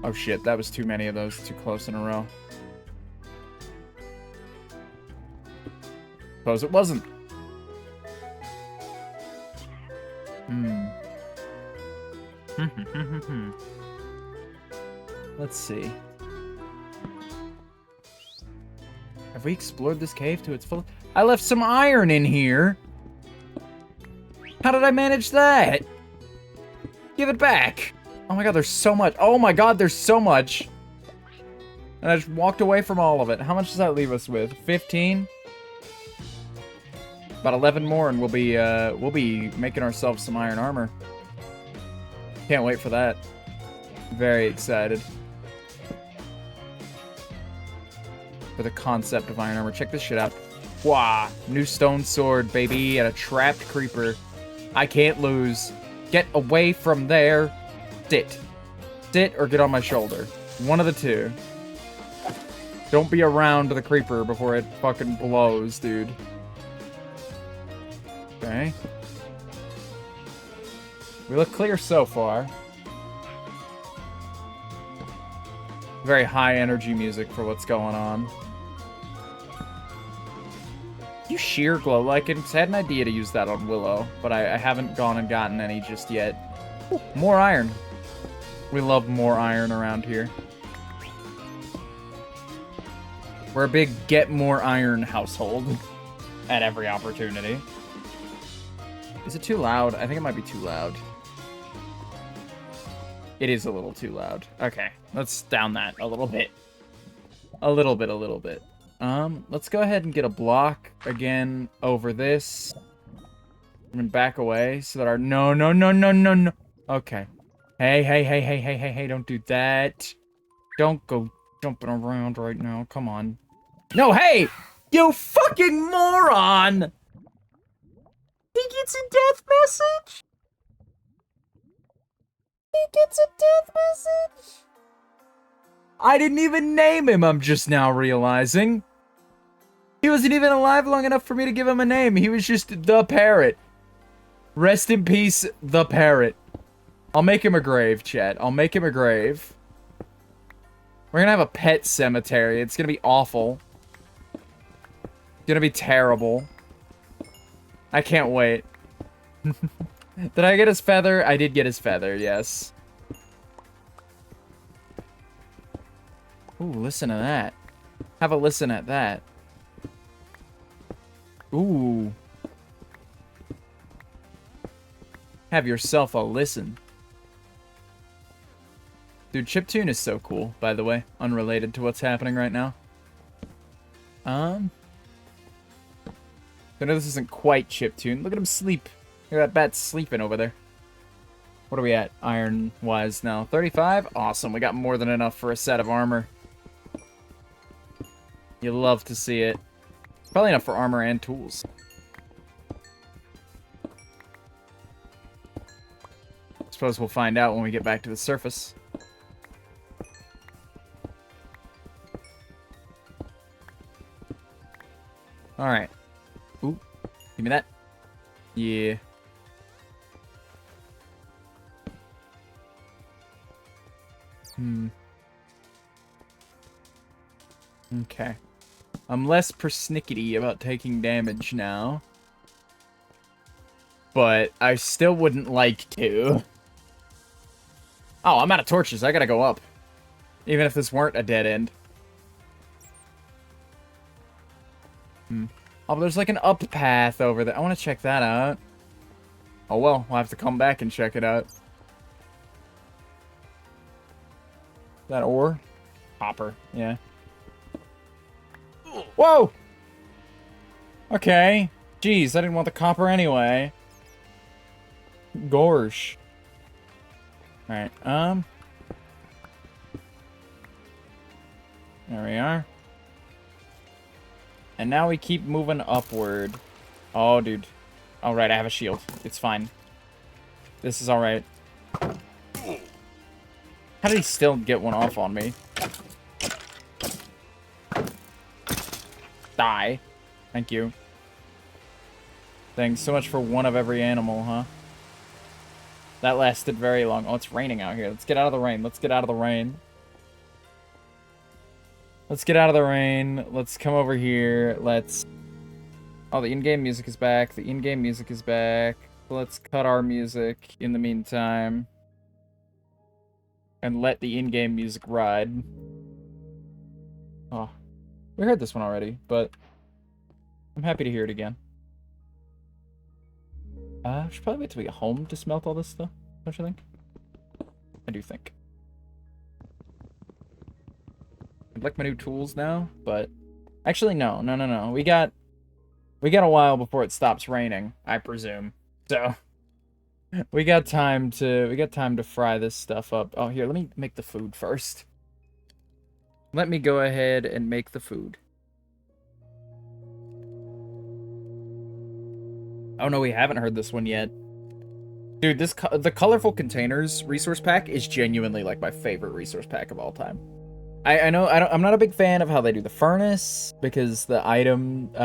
Oh shit, that was too many of those, too close in a row. Suppose it wasn't. Let's see. Have we explored this cave to its full? I left some iron in here. How did I manage that? Give it back. Oh my god, there's so much. Oh my god, there's so much. And I just walked away from all of it. How much does that leave us with? 15? About 11 more and we'll be making ourselves some iron armor. Can't wait for that. Very excited. For the concept of iron armor. Check this shit out. Wow, new stone sword, baby, and a trapped creeper. I can't lose. Get away from there. Sit. Sit or get on my shoulder. One of the two. Don't be around the creeper before it fucking blows, dude. Okay. We look clear so far. Very high energy music for what's going on. You sheer glow lichens. I had an idea to use that on Willow, but I haven't gone and gotten any just yet. Ooh, more iron. We love more iron around here. We're a big get more iron household at every opportunity. Is it too loud? I think it might be too loud. It is a little too loud. Okay, let's down that a little bit. A little bit. Let's go ahead and get a block again over this. And back away so that our... No. Okay. Hey, don't do that. Don't go jumping around right now. Come on. No, hey! You fucking moron! He gets a death message? He gets a death message? I didn't even name him, I'm just now realizing. He wasn't even alive long enough for me to give him a name. He was just the parrot. Rest in peace, the parrot. I'll make him a grave, chat. I'll make him a grave. We're gonna have a pet cemetery. It's gonna be awful. It's gonna be terrible. I can't wait. Did I get his feather? I did get his feather, yes. Ooh, listen to that. Have a listen at that. Ooh. Have yourself a listen. Dude, chiptune is so cool, by the way. Unrelated to what's happening right now. I know this isn't quite chiptune. Look at him sleep. Look at that bat sleeping over there. What are we at, iron-wise now? 35? Awesome, we got more than enough for a set of armor. You love to see it. Probably enough for armor and tools. Suppose we'll find out when we get back to the surface. Alright. Ooh, give me that. Yeah. Okay. I'm less persnickety about taking damage now. But I still wouldn't like to. Oh, I'm out of torches. I gotta go up. Even if this weren't a dead end. Oh, but there's like an up path over there. I want to check that out. Oh well, we'll have to come back and check it out. That ore? Hopper, yeah. Whoa! Okay. Jeez, I didn't want the copper anyway. Gorsh. Alright, there we are. And now we keep moving upward. Oh, dude. Alright, I have a shield. It's fine. This is alright. How did he still get one off on me? Die. Thank you. Thanks so much for one of every animal, huh? That lasted very long. Oh, it's raining out here. Let's get out of the rain. Let's get out of the rain. Let's get out of the rain. Let's come over here. Let's... Oh, the in-game music is back. The in-game music is back. Let's cut our music in the meantime. And let the in-game music ride. Oh. We heard this one already, but... I'm happy to hear it again. I should probably wait till we get home to smelt all this stuff, don't you think? I do think. I'd like my new tools now, but... Actually, no. We got a while before it stops raining, I presume. So... We got time to fry this stuff up. Oh, here, let me make the food first. Let me go ahead and make the food. Oh no, we haven't heard this one yet. Dude, the Colorful Containers resource pack is genuinely like my favorite resource pack of all time. I'm not a big fan of how they do the furnace because the items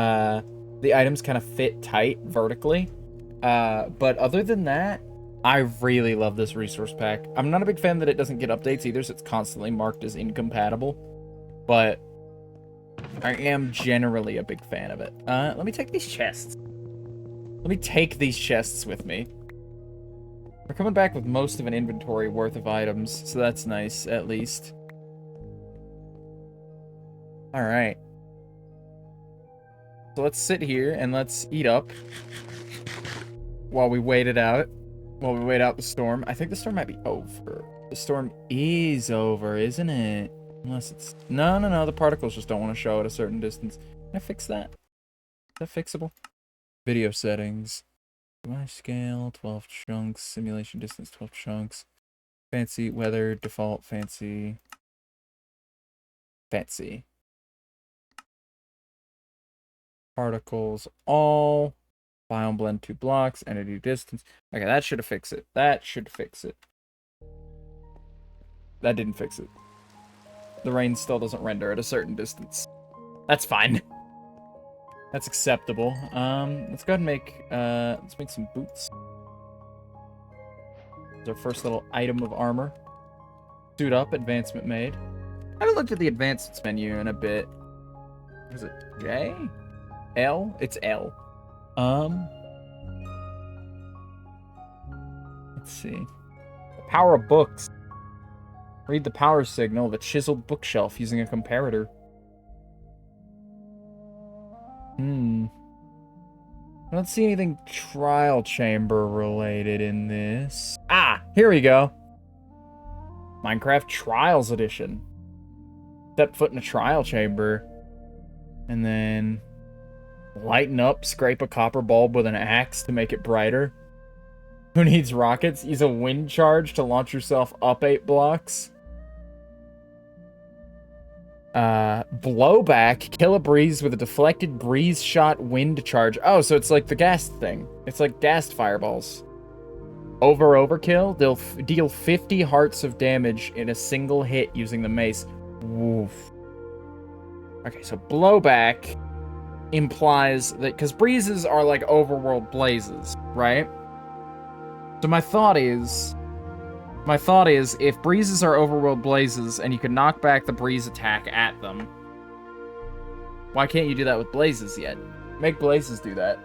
kind of fit tight vertically. But other than that, I really love this resource pack. I'm not a big fan that it doesn't get updates either, so it's constantly marked as incompatible. But I am generally a big fan of it. Let me take these chests. Let me take these chests with me. We're coming back with most of an inventory worth of items, so that's nice, at least. Alright. So let's sit here and let's eat up while we wait it out. While we wait out the storm. I think the storm might be over. The storm is over, isn't it? Unless it's... No. The particles just don't want to show at a certain distance. Can I fix that? Is that fixable? Video settings. My scale, 12 chunks. Simulation distance, 12 chunks. Fancy, weather, default, fancy. Fancy. Particles, all. Biome blend 2 blocks. Entity distance. Okay, that should have fixed it. That should fix it. That didn't fix it. The rain still doesn't render at a certain distance. That's fine. That's acceptable. Let's go ahead and make, let's make some boots. It's our first little item of armor. Suit up, advancement made. I haven't looked at the advancements menu in a bit. Is it J? L? It's L. Let's see. The power of books. Read the power signal of a chiseled bookshelf using a comparator. I don't see anything trial chamber related in this. Ah, here we go. Minecraft Trials Edition. Step foot in a trial chamber. And then lighten up, scrape a copper bulb with an axe to make it brighter. Who needs rockets? Use a wind charge to launch yourself up 8 blocks. Blowback, kill a breeze with a deflected breeze shot wind charge. Oh, so it's like the ghast thing. It's like ghast fireballs. Overkill, deal 50 hearts of damage in a single hit using the mace. Woof. Okay, so blowback implies that, because breezes are like overworld blazes, right? So my thought is, if breezes are overworld blazes and you can knock back the breeze attack at them, why can't you do that with blazes yet? Make blazes do that.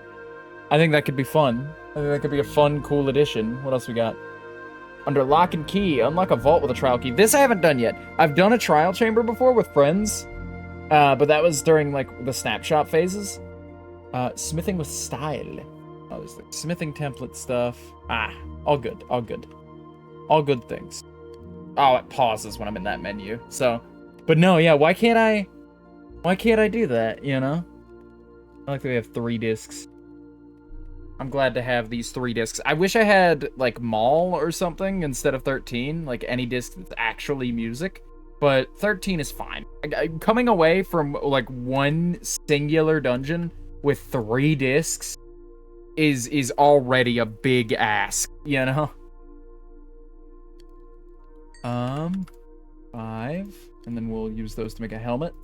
I think that could be fun. I think that could be a fun, cool addition. What else we got? Under lock and key, unlock a vault with a trial key. This I haven't done yet. I've done a trial chamber before with friends, but that was during like the snapshot phases. Smithing with style. Oh, there's like smithing template stuff. Ah, all good, all good. All good things. Oh, it pauses when I'm in that menu. So, but no, yeah, why can't I do that, you know? I like that we have 3 discs. I'm glad to have these 3 discs. I wish I had, like, Mall or something instead of 13. Like, any disc that's actually music. But 13 is fine. Coming away from, like, 1 singular dungeon with 3 discs is already a big ask, you know? 5. And then we'll use those to make a helmet.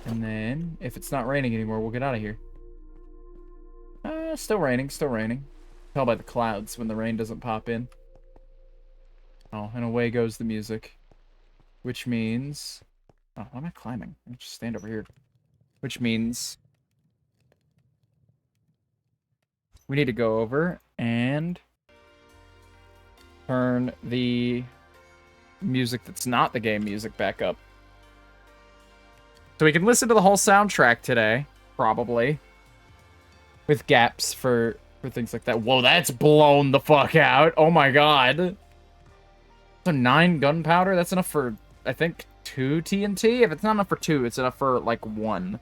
And then, if it's not raining anymore, we'll get out of here. Still raining, still raining. Tell by the clouds when the rain doesn't pop in. Oh, and away goes the music. Which means... Oh, why am I climbing? Let me just stand over here. Which means... we need to go over and... turn the music that's not the game music back up. So we can listen to the whole soundtrack today, probably. With gaps for things like that. Whoa, that's blown the fuck out. Oh my god. So 9 gunpowder? That's enough for, I think, 2 TNT? If it's not enough for 2, it's enough for, like, 1.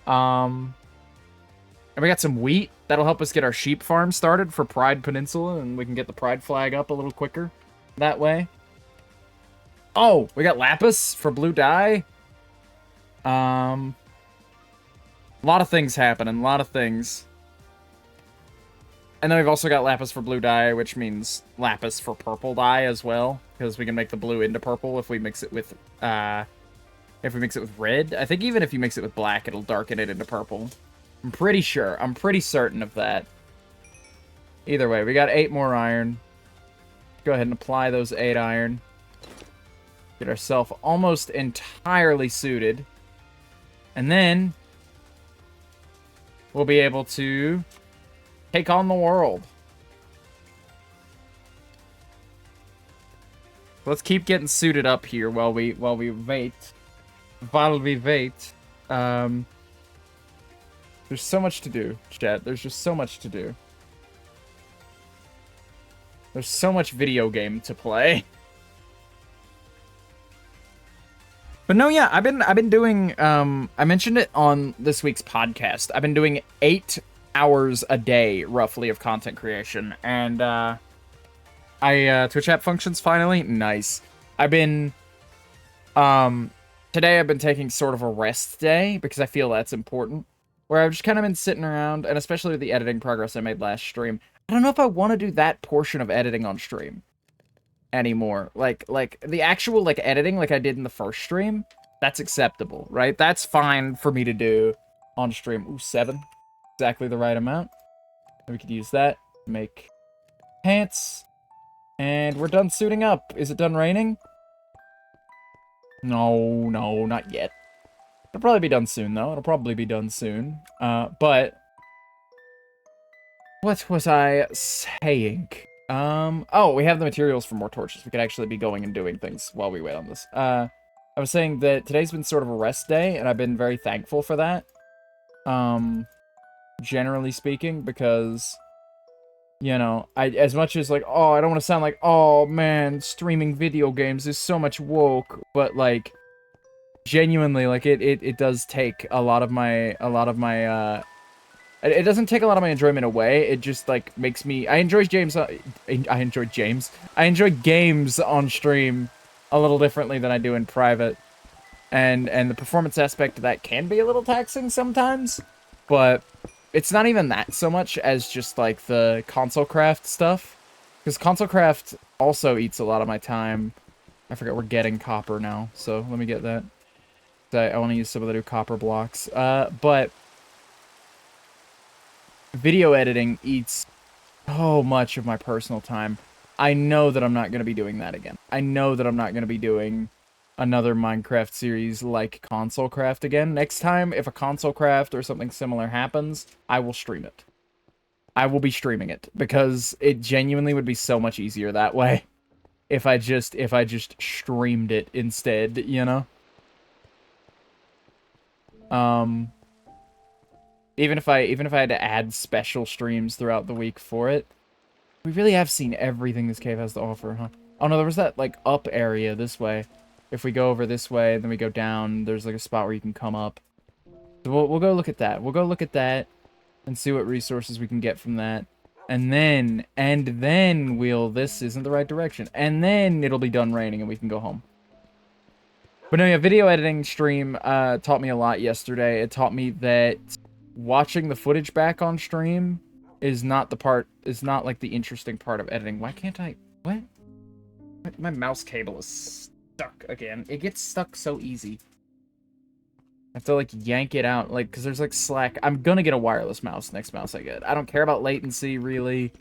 And we got some wheat. That'll help us get our sheep farm started for Pride Peninsula, and we can get the Pride flag up a little quicker that way. Oh, we got lapis for blue dye. A lot of things happening, a lot of things. And then we've also got lapis for blue dye, which means lapis for purple dye as well, because we can make the blue into purple if we mix it with red. I think even if you mix it with black, it'll darken it into purple. I'm pretty sure. I'm pretty certain of that. Either way, we got 8 more iron. Go ahead and apply those 8 iron. Get ourselves almost entirely suited. And then we'll be able to take on the world. Let's keep getting suited up here while we wait. While we wait. There's so much to do, chat. There's just so much to do. There's so much video game to play. But no, yeah, I've been doing, I mentioned it on this week's podcast. I've been doing 8 hours a day, roughly, of content creation. And, Twitch app functions finally? Nice. I've been, today I've been taking sort of a rest day, because I feel that's important. Where I've just kind of been sitting around, and especially with the editing progress I made last stream, I don't know if I want to do that portion of editing on stream anymore. Like the actual, like, editing like I did in the first stream, that's acceptable, right? That's fine for me to do on stream. Ooh, 7. Exactly the right amount. We could use that. Make pants. And we're done suiting up. Is it done raining? No, not yet. It'll probably be done soon, though. It'll probably be done soon. But... what was I saying? Oh, we have the materials for more torches. We could actually be going and doing things while we wait on this. I was saying that today's been sort of a rest day, and I've been very thankful for that. Generally speaking, because... you know, as much as, like, oh, I don't want to sound like, oh, man, streaming video games is so much woke, but, like... genuinely, like, it does take a lot of my, it doesn't take a lot of my enjoyment away, it just, like, makes me, I enjoy games on stream a little differently than I do in private, and the performance aspect of that can be a little taxing sometimes, but it's not even that so much as just, like, the console craft stuff, because console craft also eats a lot of my time. I forget, we're getting copper now, so let me get that. I want to use some of the new copper blocks. But video editing eats so much of my personal time. I know that I'm not going to be doing that again. I know that I'm not going to be doing another Minecraft series like Console Craft again. Next time, if a Console Craft or something similar happens, I will stream it. I will be streaming it, because it genuinely would be so much easier that way. If I just streamed it instead, you know? Even if I had to add special streams throughout the week for it, we really have seen everything this cave has to offer, huh? Oh no, there was that, like, up area this way. If we go over this way, and then we go down, there's, like, a spot where you can come up. So we'll go look at that. We'll go look at that. and see what resources we can get from that. And then we'll, this isn't the right direction. And then it'll be done raining and we can go home. But no, yeah, video editing stream taught me a lot yesterday. It taught me that watching the footage back on stream is not like the interesting part of editing. Why can't I, what? My mouse cable is stuck again. It gets stuck so easy. I have to, like, yank it out, like, because there's, like, slack. I'm gonna get a wireless mouse next mouse I get. I don't care about latency, really.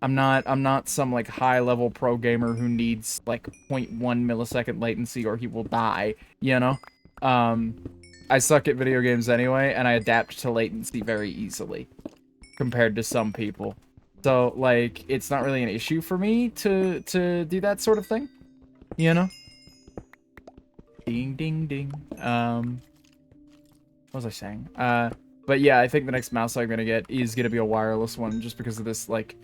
I'm not some, like, high-level pro gamer who needs, like, 0.1 millisecond latency or he will die, you know? I suck at video games anyway, and I adapt to latency very easily compared to some people. So, like, it's not really an issue for me to do that sort of thing, you know? Ding, ding, ding. What was I saying? But yeah, I think the next mouse I'm gonna get is gonna be a wireless one, just because of this, like,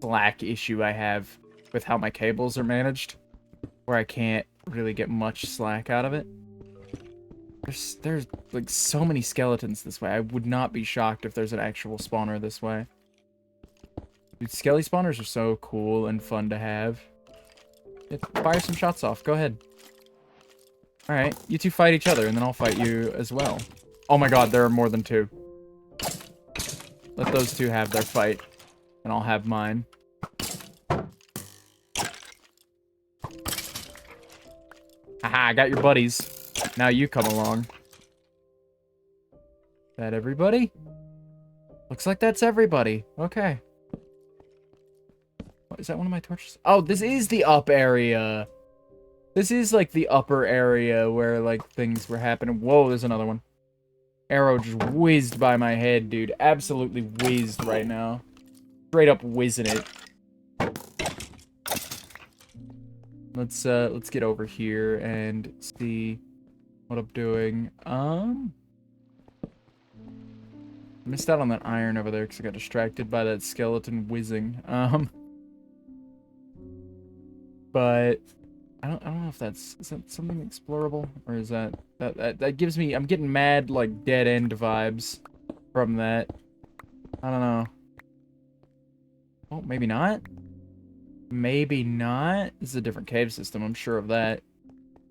slack issue I have with how my cables are managed, where I can't really get much slack out of it. There's like so many skeletons this way. I would not be shocked if there's an actual spawner this way. Dude, skelly spawners are so cool and fun to have. Fire some shots off. Go ahead. Alright, you two fight each other, and then I'll fight you as well. Oh my god, there are more than two. Let those two have their fight, and I'll have mine. Haha, I got your buddies. Now you come along. That everybody? Looks like that's everybody. Okay. What, is that one of my torches? Oh, this is the up area. This is like the upper area where like things were happening. Whoa, there's another one. Arrow just whizzed by my head, dude. Absolutely whizzed right now. Straight up whizzing it. Let's get over here and see what I'm doing. Missed out on that iron over there because I got distracted by that skeleton whizzing. But I don't know if is that something explorable, or is that gives me, I'm getting mad like dead end vibes from that. I don't know. Oh, maybe not. Maybe not. This is a different cave system, I'm sure of that.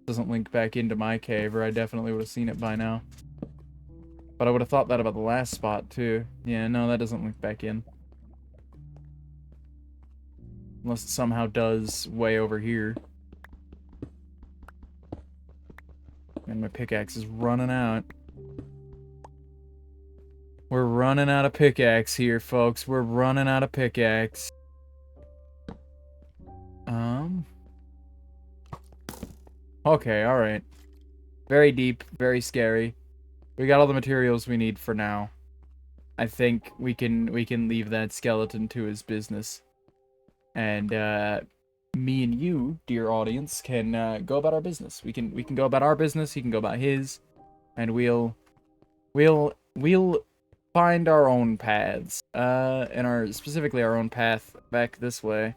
Doesn't link back into my cave, or I definitely would have seen it by now. But I would have thought that about the last spot, too. Yeah, no, that doesn't link back in. Unless it somehow does way over here. And my pickaxe is running out. We're running out of pickaxe here, folks. We're running out of pickaxe. Okay, alright. Very deep, very scary. We got all the materials we need for now. I think we can leave that skeleton to his business. And me and you, dear audience, can go about our business. We can go about our business, he can go about his, and we'll find our own paths. And specifically our own path back this way.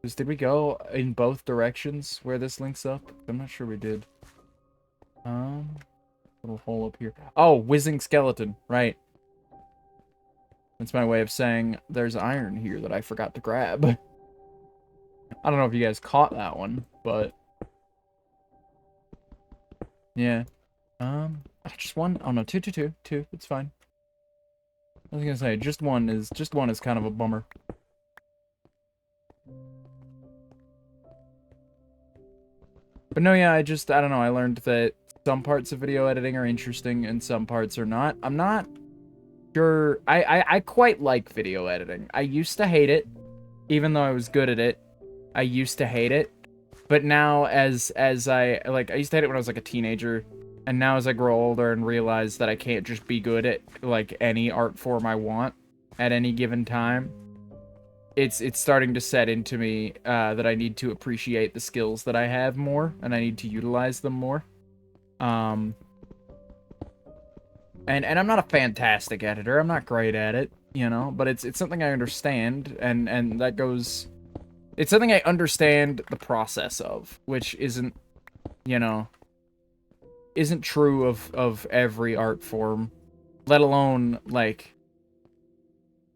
Did we go in both directions where this links up? I'm not sure we did. Little hole up here. Oh, whizzing skeleton, right. That's my way of saying there's iron here that I forgot to grab. I don't know if you guys caught that one, but yeah. Just one? Oh no, two, it's fine. I was gonna say, just one is kind of a bummer. But no, yeah, I don't know, I learned that some parts of video editing are interesting and some parts are not. I'm not sure. I quite like video editing. I used to hate it, even though I was good at it. I used to hate it. But now as I used to hate it when I was like a teenager, and now as I grow older and realize that I can't just be good at like any art form I want at any given time, it's starting to set into me that I need to appreciate the skills that I have more, and I need to utilize them more. And I'm not a fantastic editor. I'm not great at it, you know, but it's something I understand, and that goes. It's something I understand the process of, which isn't, you know, isn't true of every art form, let alone like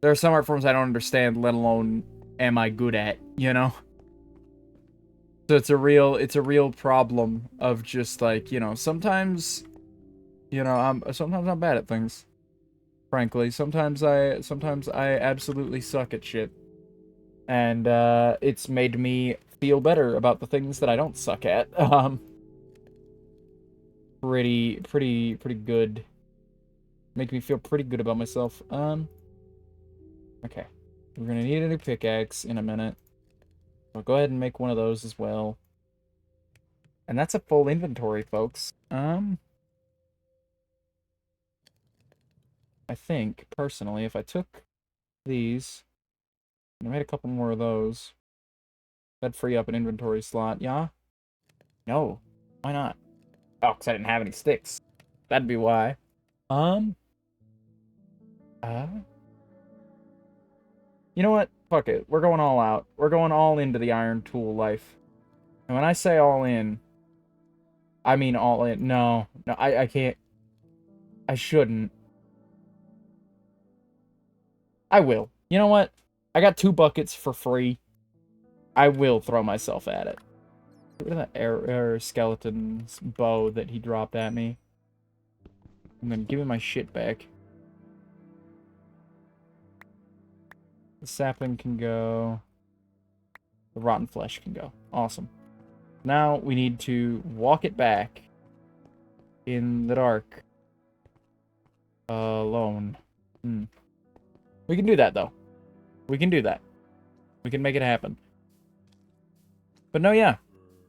There are some art forms I don't understand, let alone am I good at, you know? So it's a real problem of just like, you know, sometimes, you know, sometimes I'm bad at things. Frankly, sometimes I absolutely suck at shit. And it's made me feel better about the things that I don't suck at. Pretty good. Make me feel pretty good about myself. Okay. We're gonna need a new pickaxe in a minute. I'll go ahead and make one of those as well. And that's a full inventory, folks. I think, personally, if I took these, and I made a couple more of those, that'd free up an inventory slot, yeah? No. Why not? Oh, because I didn't have any sticks. That'd be why. You know what? Fuck it. We're going all out. We're going all into the iron tool life. And when I say all in, I mean all in. No, I can't. I shouldn't. I will. You know what? I got 2 buckets for free. I will throw myself at it. Get rid of that air skeleton's bow that he dropped at me. I'm gonna give him my shit back. The sapling can go. The rotten flesh can go. Awesome. Now we need to walk it back in the dark. Alone. We can do that, though. We can do that. We can make it happen. But no, yeah.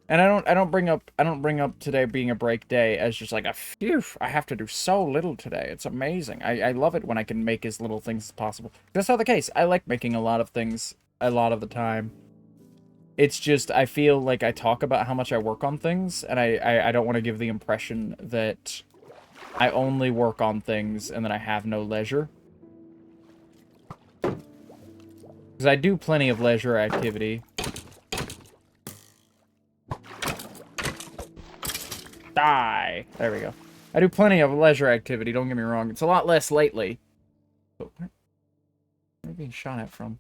And I don't bring up today being a break day as just like a phew, I have to do so little today. It's amazing. I love it when I can make as little things as possible. That's not the case. I like making a lot of things a lot of the time. It's just I feel like I talk about how much I work on things, and I don't want to give the impression that I only work on things and that I have no leisure. Because I do plenty of leisure activity. Die! There we go. I do plenty of leisure activity, don't get me wrong. It's a lot less lately. But where are you being shot at from?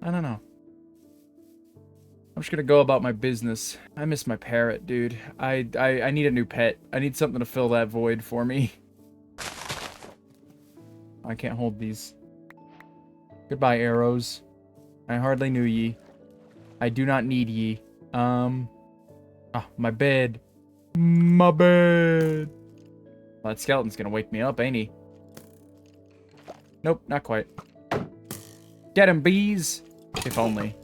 I don't know. I'm just gonna go about my business. I miss my parrot, dude. I need a new pet. I need something to fill that void for me. I can't hold these. Goodbye, arrows. I hardly knew ye. I do not need ye. My bed. My bed. Well, that skeleton's gonna wake me up, ain't he? Nope, not quite. Get him, bees! If only.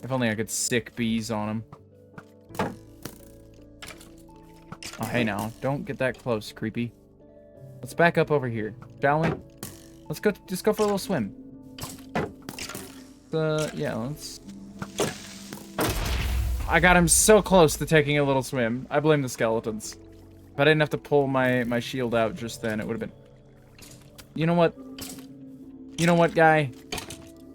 If only I could stick bees on him. Oh, hey now. Don't get that close, creepy. Let's back up over here, shall we? Let's go, just go for a little swim. Yeah, let's... I got him so close to taking a little swim. I blame the skeletons. If I didn't have to pull my shield out just then, it would have been... You know what? You know what, guy?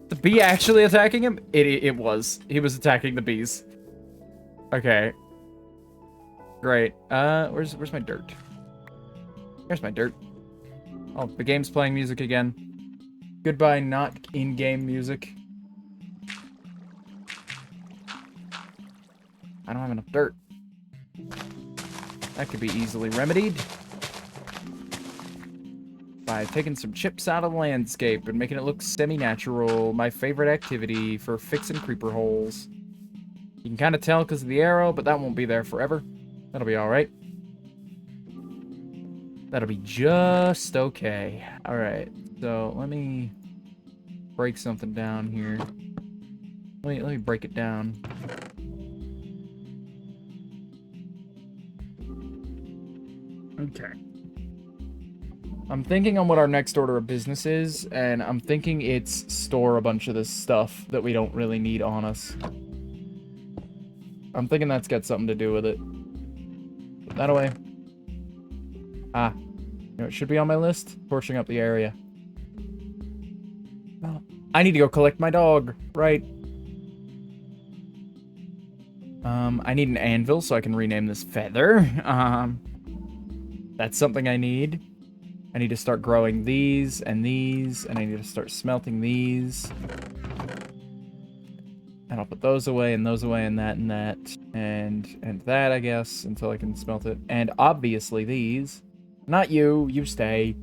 The bee actually attacking him? It was. He was attacking the bees. Okay. Great. Where's my dirt? There's my dirt. Oh, the game's playing music again. Goodbye, not in-game music. I don't have enough dirt. That could be easily remedied by taking some chips out of the landscape and making it look semi-natural. My favorite activity for fixing creeper holes. You can kind of tell because of the arrow, but that won't be there forever. That'll be alright. That'll be just okay. Alright, so let me break something down here. Let me break it down. Okay. I'm thinking on what our next order of business is, and I'm thinking it's store a bunch of this stuff that we don't really need on us. I'm thinking that's got something to do with it. Put that away. Ah. You know, it should be on my list. Torching up the area. Oh, I need to go collect my dog. Right. I need an anvil so I can rename this Feather. That's something I need. I need to start growing these, and I need to start smelting these. And I'll put those away, and that, and that, I guess, until I can smelt it. And obviously these. Not you, you stay.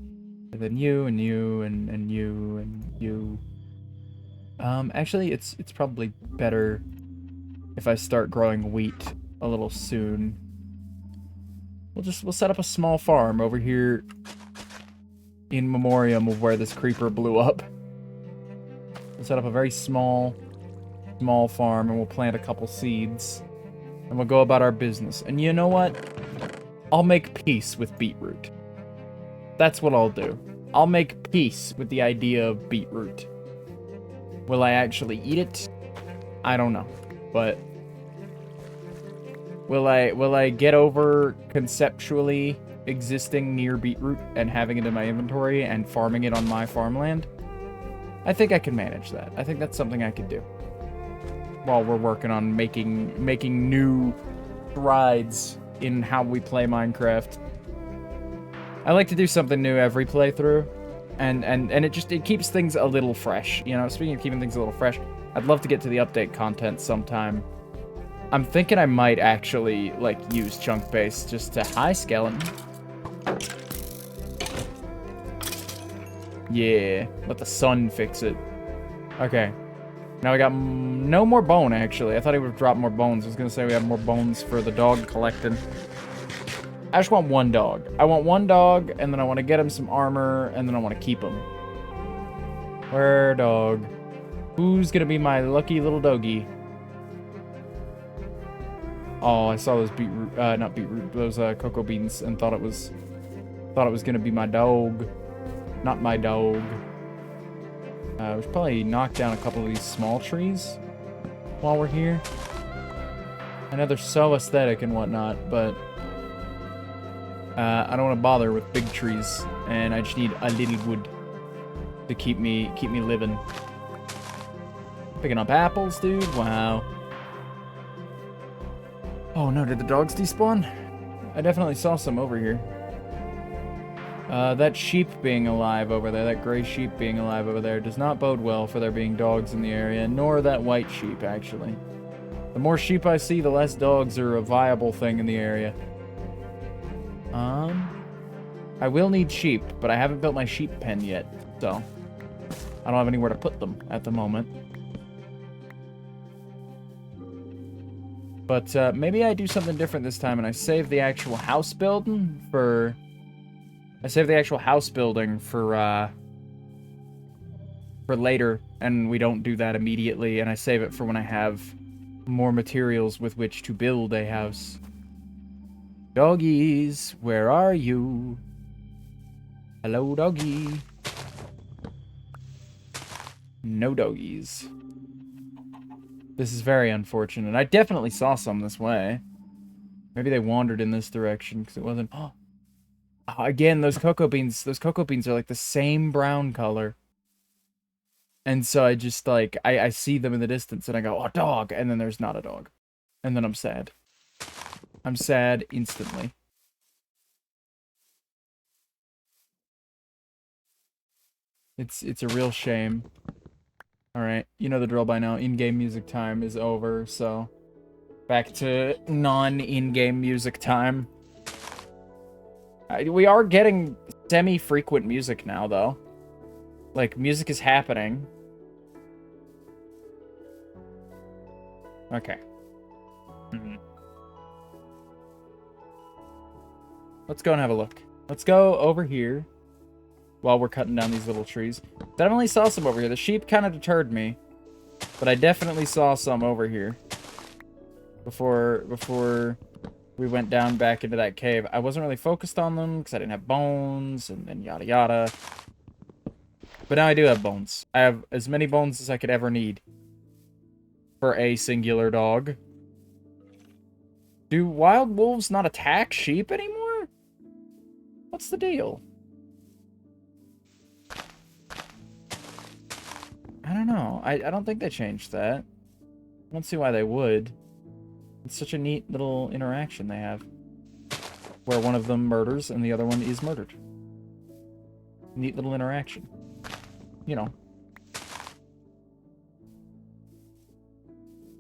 And then you, and you, and you, and you. Actually, it's probably better if I start growing wheat a little soon. We'll set up a small farm over here in memoriam of where this creeper blew up. We'll set up a very small farm, and we'll plant a couple seeds. And we'll go about our business. And you know what? I'll make peace with beetroot. That's what I'll do. I'll make peace with the idea of beetroot. Will I actually eat it? I don't know. But will I get over conceptually existing near beetroot and having it in my inventory and farming it on my farmland? I think I can manage that. I think that's something I could do. While we're working on making new strides in how we play Minecraft. I like to do something new every playthrough, and it keeps things a little fresh. You know, speaking of keeping things a little fresh, I'd love to get to the update content sometime. I'm thinking I might actually, like, use chunk base just to... Hi, skeleton. Yeah, let the sun fix it. Okay. Now we got no more bone, actually. I thought he would have dropped more bones. I was going to say we have more bones for the dog collecting. I just want one dog. I want one dog, and then I want to get him some armor, and then I want to keep him. Where dog? Who's going to be my lucky little doggy? Oh, I saw those beetroot, not beetroot, those cocoa beans, and thought it was going to be my dog. Not my dog. We should probably knock down a couple of these small trees while we're here. I know they're so aesthetic and whatnot, but I don't want to bother with big trees, and I just need a little wood to keep me living. Picking up apples, dude. Wow. Oh no, did the dogs despawn? I definitely saw some over here. That sheep being alive over there, that gray sheep being alive over there, does not bode well for there being dogs in the area, nor that white sheep, actually. The more sheep I see, the less dogs are a viable thing in the area. I will need sheep, but I haven't built my sheep pen yet, so I don't have anywhere to put them at the moment. But maybe I do something different this time, and I save the actual house building for... for later, and we don't do that immediately, and I save it for when I have more materials with which to build a house. Doggies, where are you? Hello, doggy. No doggies. This is very unfortunate. I definitely saw some this way. Maybe they wandered in this direction, because it wasn't... Oh, again, those cocoa beans are like the same brown color. And so I just, like, I see them in the distance, and I go, oh, dog! And then there's not a dog. And then I'm sad. I'm sad instantly. It's a real shame. Alright, you know the drill by now. In-game music time is over, so... Back to non-in-game music time. We are getting semi-frequent music now, though. Like, music is happening. Okay. Let's go and have a look. Let's go over here while we're cutting down these little trees. Definitely saw some over here. The sheep kind of deterred me, but I definitely saw some over here before we went down back into that cave. I wasn't really focused on them because I didn't have bones and yada yada. But now I do have bones. I have as many bones as I could ever need for a singular dog. Do wild wolves not attack sheep anymore? What's the deal? I don't know. I don't think they changed that. I don't see why they would. It's such a neat little interaction they have. Where one of them murders and the other one is murdered. Neat little interaction. You know.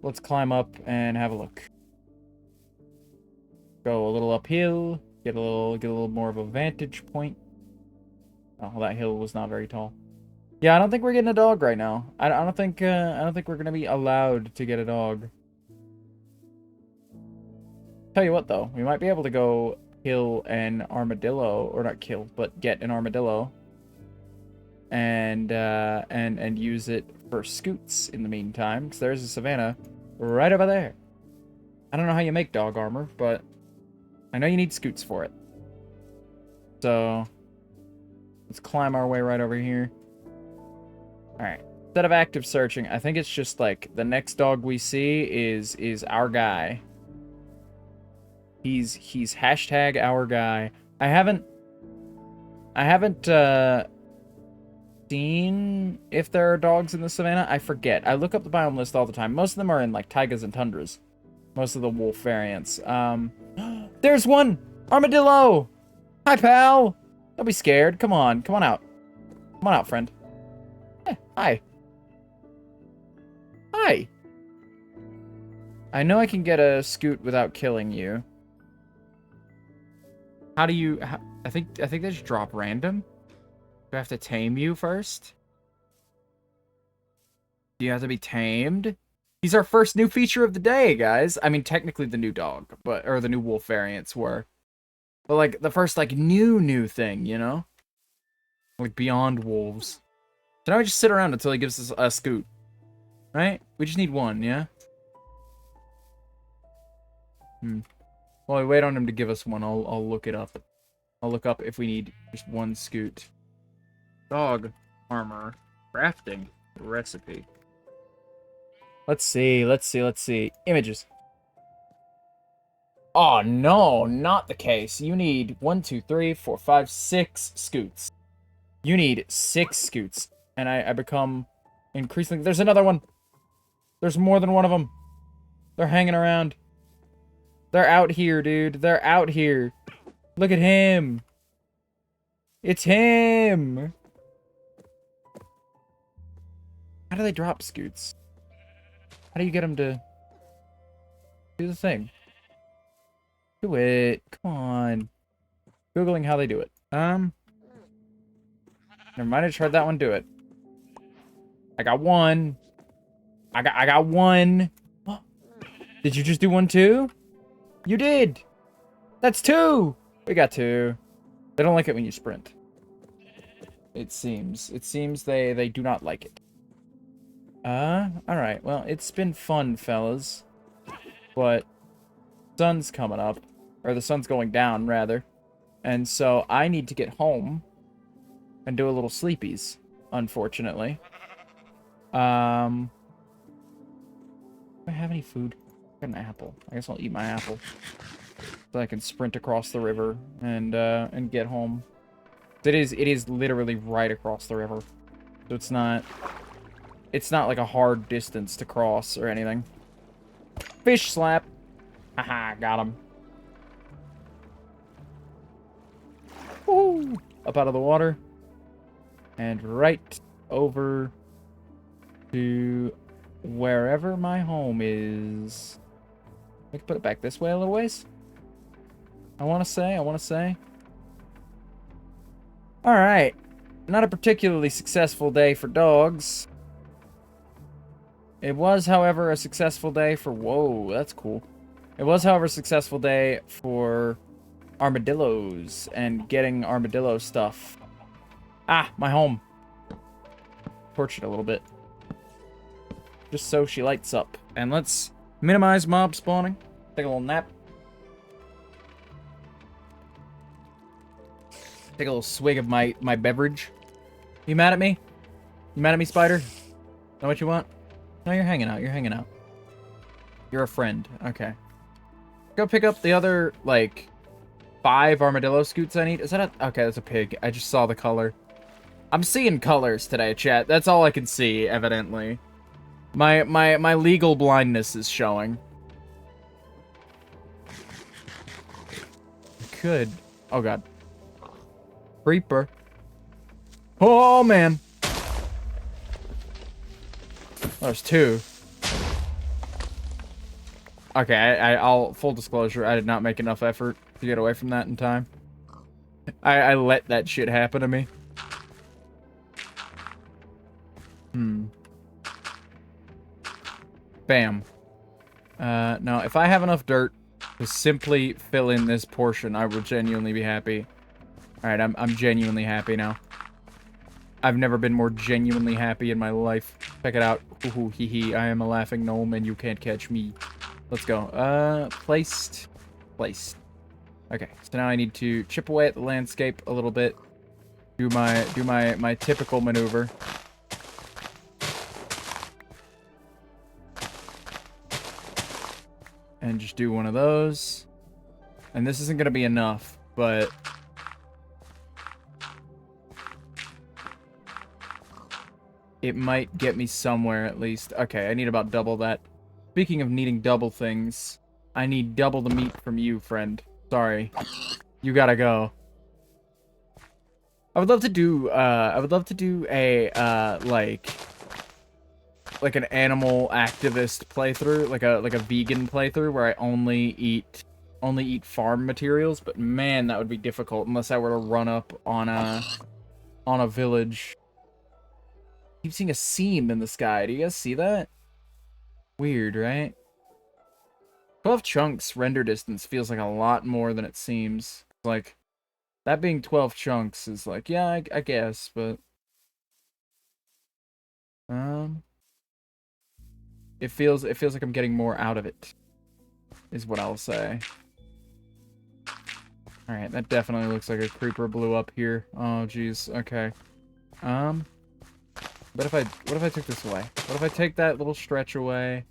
Let's climb up and have a look. Go a little uphill, get a little more of a vantage point. Oh, that hill was not very tall. Yeah, I don't think we're getting a dog right now. I don't think we're gonna be allowed to get a dog. Tell you what though, we might be able to go kill an armadillo, or not kill, but get an armadillo, and use it for scoots in the meantime, because there's a savannah right over there. I don't know how you make dog armor, but I know you need scoots for it. So let's climb our way right over here. Alright. Instead of active searching, I think it's just like the next dog we see is our guy. He's hashtag our guy. I haven't seen if there are dogs in the savannah. I forget. I look up the biome list all the time. Most of them are in like taigas and tundras. Most of the wolf variants. There's one! Armadillo! Hi, pal! Don't be scared. Come on. Come on out. Come on out, friend. Hi. Hi. I know I can get a scoot without killing you. How do you... I think they just drop random. Do I have to tame you first? Do you have to be tamed? He's our first new feature of the day, guys. I mean, technically the new dog, or the new wolf variants were. But, like, the first, like, new thing, you know? Like, beyond wolves. So now we just sit around until he gives us a scoot. Right? We just need one, yeah? While we wait on him to give us one, I'll look it up. I'll look up if we need just one scoot. Dog armor crafting recipe. Let's see. Images. Oh no, not the case. You need 1, 2, 3, 4, 5, 6 scoots. You need 6 scoots. And I become increasingly... There's another one! There's more than one of them. They're hanging around. They're out here, dude. They're out here. Look at him. It's him. How do they drop scoots? How do you get them to do the thing? Do it. Come on. Googling how they do it. Never mind, I just heard that one do it. I got one. I got one. Did you just do one too? You did. That's 2. We got 2. They don't like it when you sprint. It seems they do not like it. Alright. Well, it's been fun, fellas. But sun's coming up. Or the sun's going down, rather. And so I need to get home and do a little sleepies, unfortunately. Do I have any food? I got an apple. I guess I'll eat my apple. So I can sprint across the river and get home. It is literally right across the river. So it's not like a hard distance to cross or anything. Fish slap. Haha, got him. Woo! Up out of the water. And right over to wherever my home is. I can put it back this way a little ways. I want to say. Alright. Not a particularly successful day for dogs. It was, however, a successful day for... Whoa, that's cool. It was, however, a successful day for armadillos and getting armadillo stuff. Ah, my home. Torch it a little bit. Just so she lights up. And let's minimize mob spawning. Take a little nap. Take a little swig of my beverage. You mad at me? You mad at me, Spider? Know what you want? No, you're hanging out. You're hanging out. You're a friend. Okay. Go pick up the other, like, 5 armadillo scoots I need. Is that a... Okay, that's a pig. I just saw the color. I'm seeing colors today, chat. That's all I can see, evidently. My legal blindness is showing. Could. Oh, God. Creeper. Oh, man. There's two. Okay, I'll full disclosure, I did not make enough effort to get away from that in time. I let that shit happen to me. Bam. Now, if I have enough dirt to simply fill in this portion, I will genuinely be happy. Alright, I'm genuinely happy now. I've never been more genuinely happy in my life. Check it out. Hoo hee hee. I am a laughing gnome and you can't catch me. Let's go. Placed. Placed. Okay, so now I need to chip away at the landscape a little bit. Do my typical maneuver. And just do one of those. And this isn't going to be enough, but... it might get me somewhere, at least. Okay, I need about double that. Speaking of needing double things, I need double the meat from you, friend. Sorry. You gotta go. I would love to do a, like an animal activist playthrough, like a vegan playthrough where I only eat farm materials, but man, that would be difficult unless I were to run up on a village. I keep seeing a seam in the sky. Do you guys see that? Weird, right? 12 chunks render distance feels like a lot more than it seems. Like, that being 12 chunks is like, yeah, I guess, but... It feels like I'm getting more out of it, is what I'll say. Alright, that definitely looks like a creeper blew up here. Oh, jeez. Okay. What if I took this away? What if I take that little stretch away?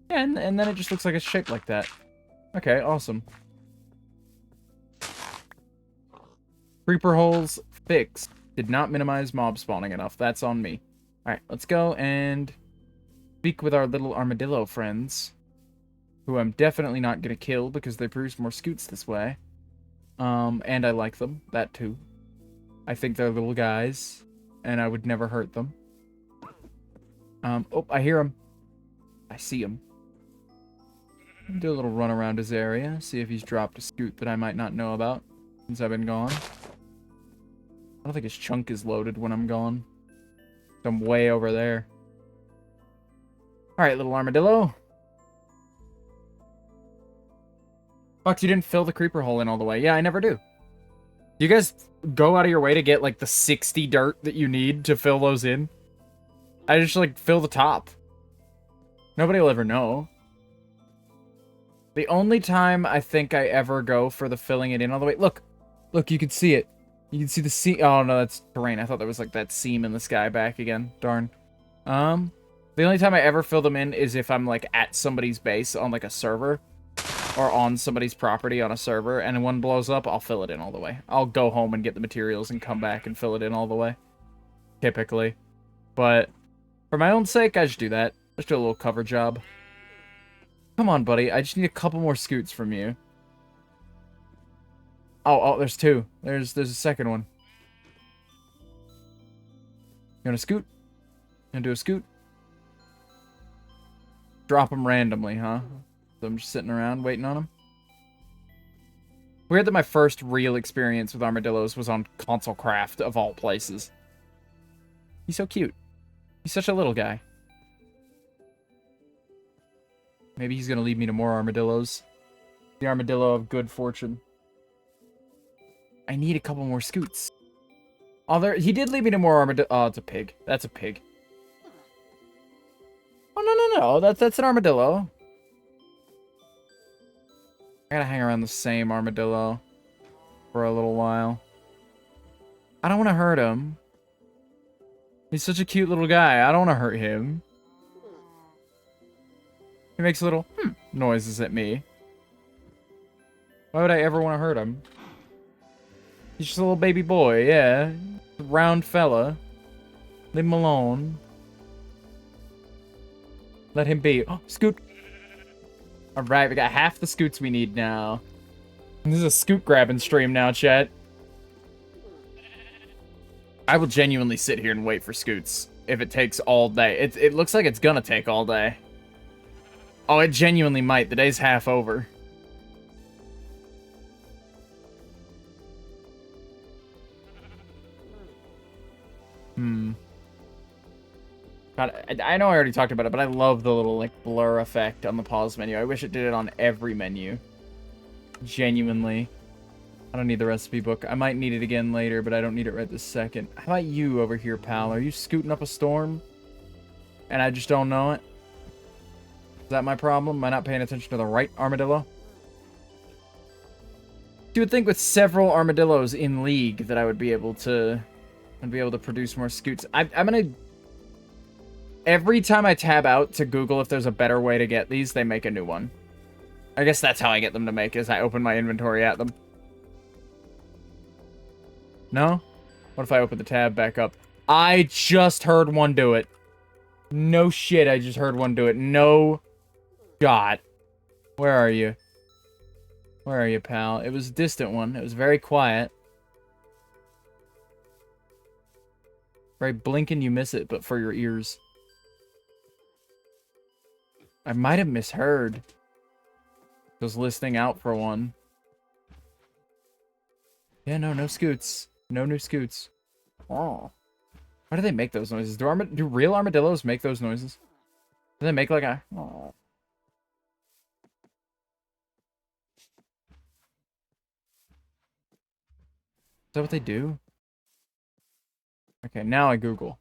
Yeah, and then it just looks like it's shaped like that. Okay, awesome. Creeper holes fixed. Did not minimize mob spawning enough. That's on me. Alright, let's go and speak with our little armadillo friends. Who I'm definitely not gonna kill because they produce more scoots this way. And I like them. That too. I think they're little guys. And I would never hurt them. Oh, I hear him. I see him. Do a little run around his area, see if he's dropped a scoot that I might not know about since I've been gone. I don't think his chunk is loaded when I'm gone. I'm way over there. Alright, little armadillo. Fox, you didn't fill the creeper hole in all the way. Yeah, I never do. You guys go out of your way to get, like, the 60 dirt that you need to fill those in? I just, like, fill the top. Nobody will ever know. The only time I think I ever go for the filling it in all the way... Look! Look, you can see it. You can see the seam... Oh, no, that's terrain. I thought there was, like, that seam in the sky back again. Darn. The only time I ever fill them in is if I'm, like, at somebody's base on, like, a server. Or on somebody's property on a server, and one blows up, I'll fill it in all the way. I'll go home and get the materials and come back and fill it in all the way. Typically. But... for my own sake, I just do that. Just do a little cover job. Come on, buddy. I just need a couple more scoots from you. Oh, there's two. There's a second one. You want a scoot? You want to do a scoot? Drop them randomly, huh? So I'm just sitting around waiting on them. Weird that my first real experience with armadillos was on Console Craft, of all places. He's so cute. He's such a little guy. Maybe he's gonna lead me to more armadillos. The armadillo of good fortune. I need a couple more scoots. Oh, he did lead me to more armadillo. Oh, it's a pig. That's a pig. Oh, no. That's an armadillo. I gotta hang around the same armadillo for a little while. I don't want to hurt him. He's such a cute little guy. I don't want to hurt him. He makes little noises at me. Why would I ever want to hurt him? He's just a little baby boy, yeah. A round fella. Leave him alone. Let him be. Oh, scoot. Alright, we got half the scoots we need now. This is a scoot grabbing stream now, chat. I will genuinely sit here and wait for Scoots if it takes all day. It looks like it's gonna take all day. Oh, it genuinely might. The day's half over. God, I know I already talked about it, but I love the little, like, blur effect on the pause menu. I wish it did it on every menu. Genuinely. I don't need the recipe book. I might need it again later, but I don't need it right this second. How about you over here, pal? Are you scooting up a storm? And I just don't know it? Is that my problem? Am I not paying attention to the right armadillo? You would think with several armadillos in League that I would be able to... produce more scoots. I'm gonna... Every time I tab out to Google if there's a better way to get these, they make a new one. I guess that's how I get them to make, is I open my inventory at them. No? What if I open the tab back up? I just heard one do it. No shit, I just heard one do it. No shot. Where are you? Where are you, pal? It was a distant one. It was very quiet. Very blink and you miss it, but for your ears. I might have misheard. I was listening out for one. Yeah, no scoots. No new scoots. Oh. Why do they make those noises? Do real armadillos make those noises? Do they make like a... Oh. Is that what they do? Okay, now I Google.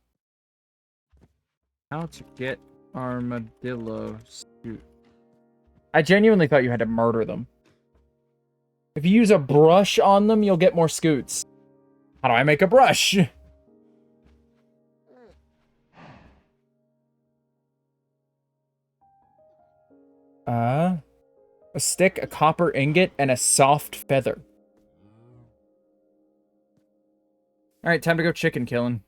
How to get armadillo scoot. I genuinely thought you had to murder them. If you use a brush on them, you'll get more scoots. How do I make a brush? A stick, a copper ingot, and a soft feather. Alright, time to go chicken killing.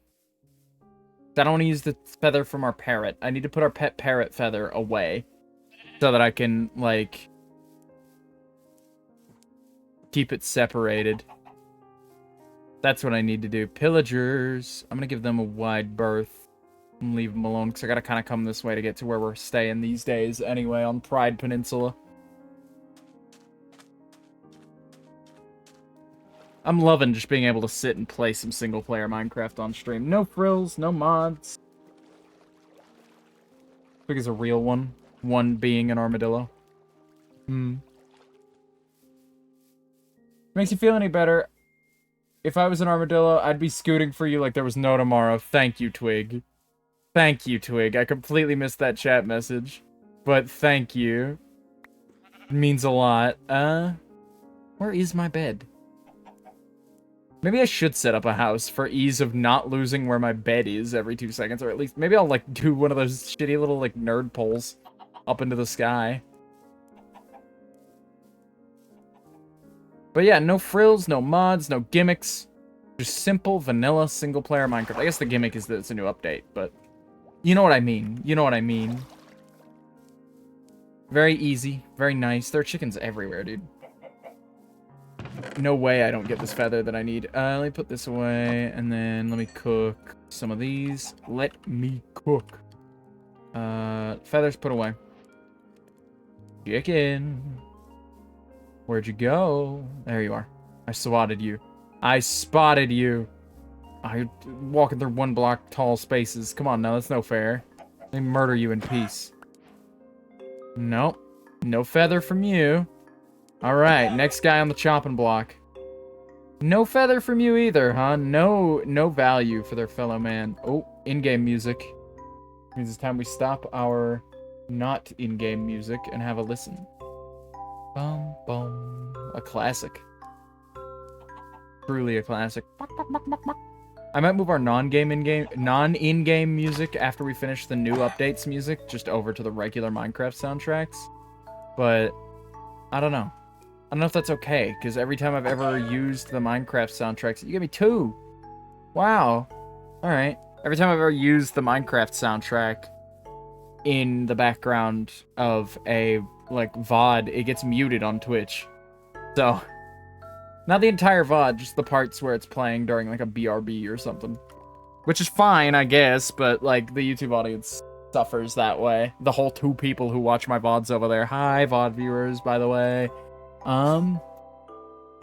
I don't want to use the feather from our parrot. I need to put our pet parrot feather away. So that I can, like... keep it separated. That's what I need to do. Pillagers. I'm gonna give them a wide berth. And leave them alone, because I gotta kind of come this way to get to where we're staying these days anyway, on Pride Peninsula. I'm loving just being able to sit and play some single-player Minecraft on stream. No frills, no mods. I think it's a real one. One being an armadillo. Makes you feel any better? If I was an armadillo, I'd be scooting for you like there was no tomorrow. Thank you, Twig. Thank you, Twig. I completely missed that chat message. But thank you. It means a lot. Where is my bed? Maybe I should set up a house for ease of not losing where my bed is every 2 seconds. Or at least, maybe I'll, like, do one of those shitty little, like, nerd poles up into the sky. But yeah, no frills, no mods, no gimmicks. Just simple, vanilla, single-player Minecraft. I guess the gimmick is that it's a new update, but... You know what I mean. You know what I mean. Very easy. Very nice. There are chickens everywhere, dude. No way I don't get this feather that I need. Let me put this away, and then let me cook some of these. Let me cook. Feathers put away. Chicken. Where'd you go? There you are. I swatted you. I spotted you. Oh, you're walking through 1 block tall spaces. Come on now, that's no fair. Let me murder you in peace. Nope. No feather from you. Alright, next guy on the chopping block. No feather from you either, huh? No value for their fellow man. Oh, in-game music. Means it's time we stop our not in-game music and have a listen. Bum, bum. A classic. Truly a classic. I might move our non-in-game music after we finish the new updates music just over to the regular Minecraft soundtracks. But I don't know. I don't know if that's okay, because every time I've ever used the Minecraft soundtracks, you give me 2. Wow. Alright. Every time I've ever used the Minecraft soundtrack in the background of a, like, VOD, it gets muted on Twitch. So, Not the entire VOD, just the parts where it's playing during like a BRB or something. Which is fine, I guess, but like the YouTube audience suffers that way. The whole 2 people who watch my VODs over there. Hi, VOD viewers, by the way.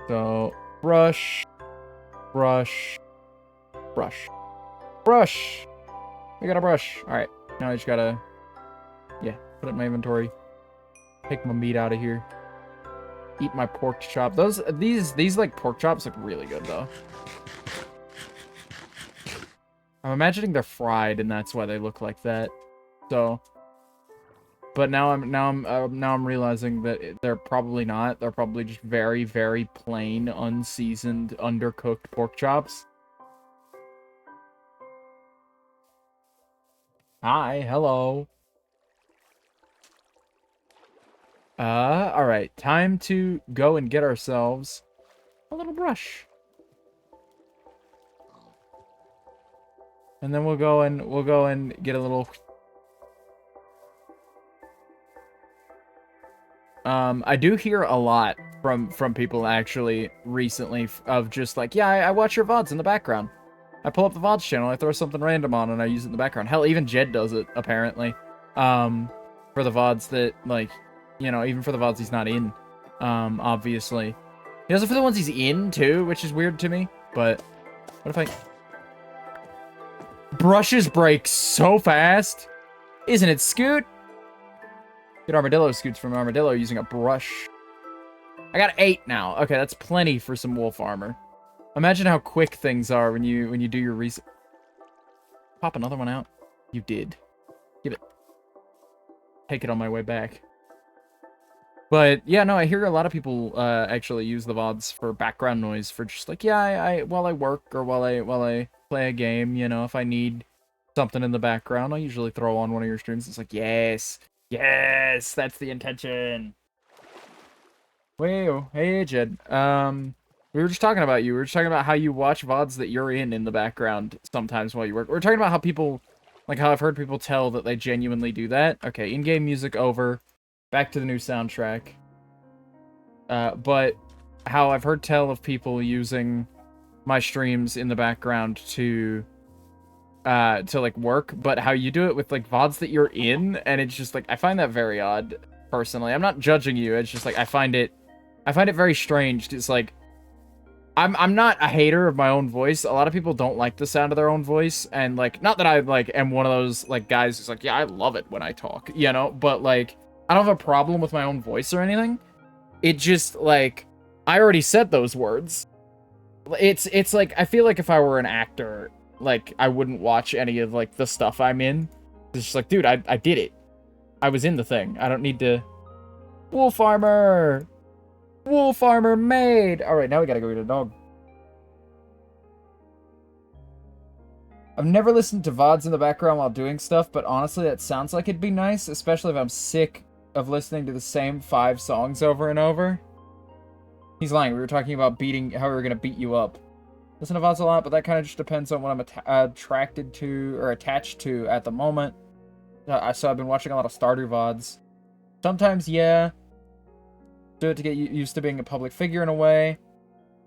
So, brush. Brush. Brush. Brush! We got a brush. Alright, now I just gotta, yeah, put it in my inventory. Take my meat out of here. Eat my pork chop. These like pork chops look really good though. I'm imagining they're fried and that's why they look like that. So, but now I'm realizing that they're probably not. They're probably just very, very plain, unseasoned, undercooked pork chops. Hi, hello. Alright. Time to go and get ourselves a little brush. And then we'll go and get a little... I do hear a lot from people actually recently of just like, yeah, I watch your VODs in the background. I pull up the VODs channel, I throw something random on, and I use it in the background. Hell, even Jed does it, apparently. For the VODs that, like, you know, even for the VODs he's not in, obviously. He does it for the ones he's in, too, which is weird to me. But, what if I... Brushes break so fast! Isn't it, Scoot? Good Armadillo scoots from Armadillo using a brush. I got 8 now. Okay, that's plenty for some wolf armor. Imagine how quick things are when you do your research. Pop another one out. You did. Give it. Take it on my way back. But yeah, no, I hear a lot of people actually use the VODs for background noise for just like, yeah, I while I work or while I play a game, you know, if I need something in the background, I'll usually throw on one of your streams. It's like, yes, yes, that's the intention. Whoa, hey Jed. We were just talking about you. We were just talking about how you watch VODs that you're in the background sometimes while you work. We're talking about how people, like how I've heard people tell that they genuinely do that. Okay, in-game music over. Back to the new soundtrack. But how I've heard tell of people using my streams in the background to like work, but how you do it with like VODs that you're in, and it's just like, I find that very odd, personally. I'm not judging you, it's just like, I find it very strange. It's like, I'm not a hater of my own voice. A lot of people don't like the sound of their own voice, and like, not that I like am one of those like guys who's like, yeah, I love it when I talk, you know, but like, I don't have a problem with my own voice or anything. It just like, I already said those words. It's like, I feel like if I were an actor, like, I wouldn't watch any of like the stuff I'm in. It's just like, dude, I did it. I was in the thing. I don't need to. Wolf armor! Wolf armor made! Alright, now we gotta go get a dog. I've never listened to VODs in the background while doing stuff, but honestly, that sounds like it'd be nice, especially if I'm sick of listening to the same 5 songs over and over. He's lying. We were talking about how we were gonna beat you up. Listen to VODs a lot, but that kind of just depends on what I'm attracted to or attached to at the moment. So I've been watching a lot of Stardew VODs. Sometimes, yeah. Do it to get used to being a public figure in a way.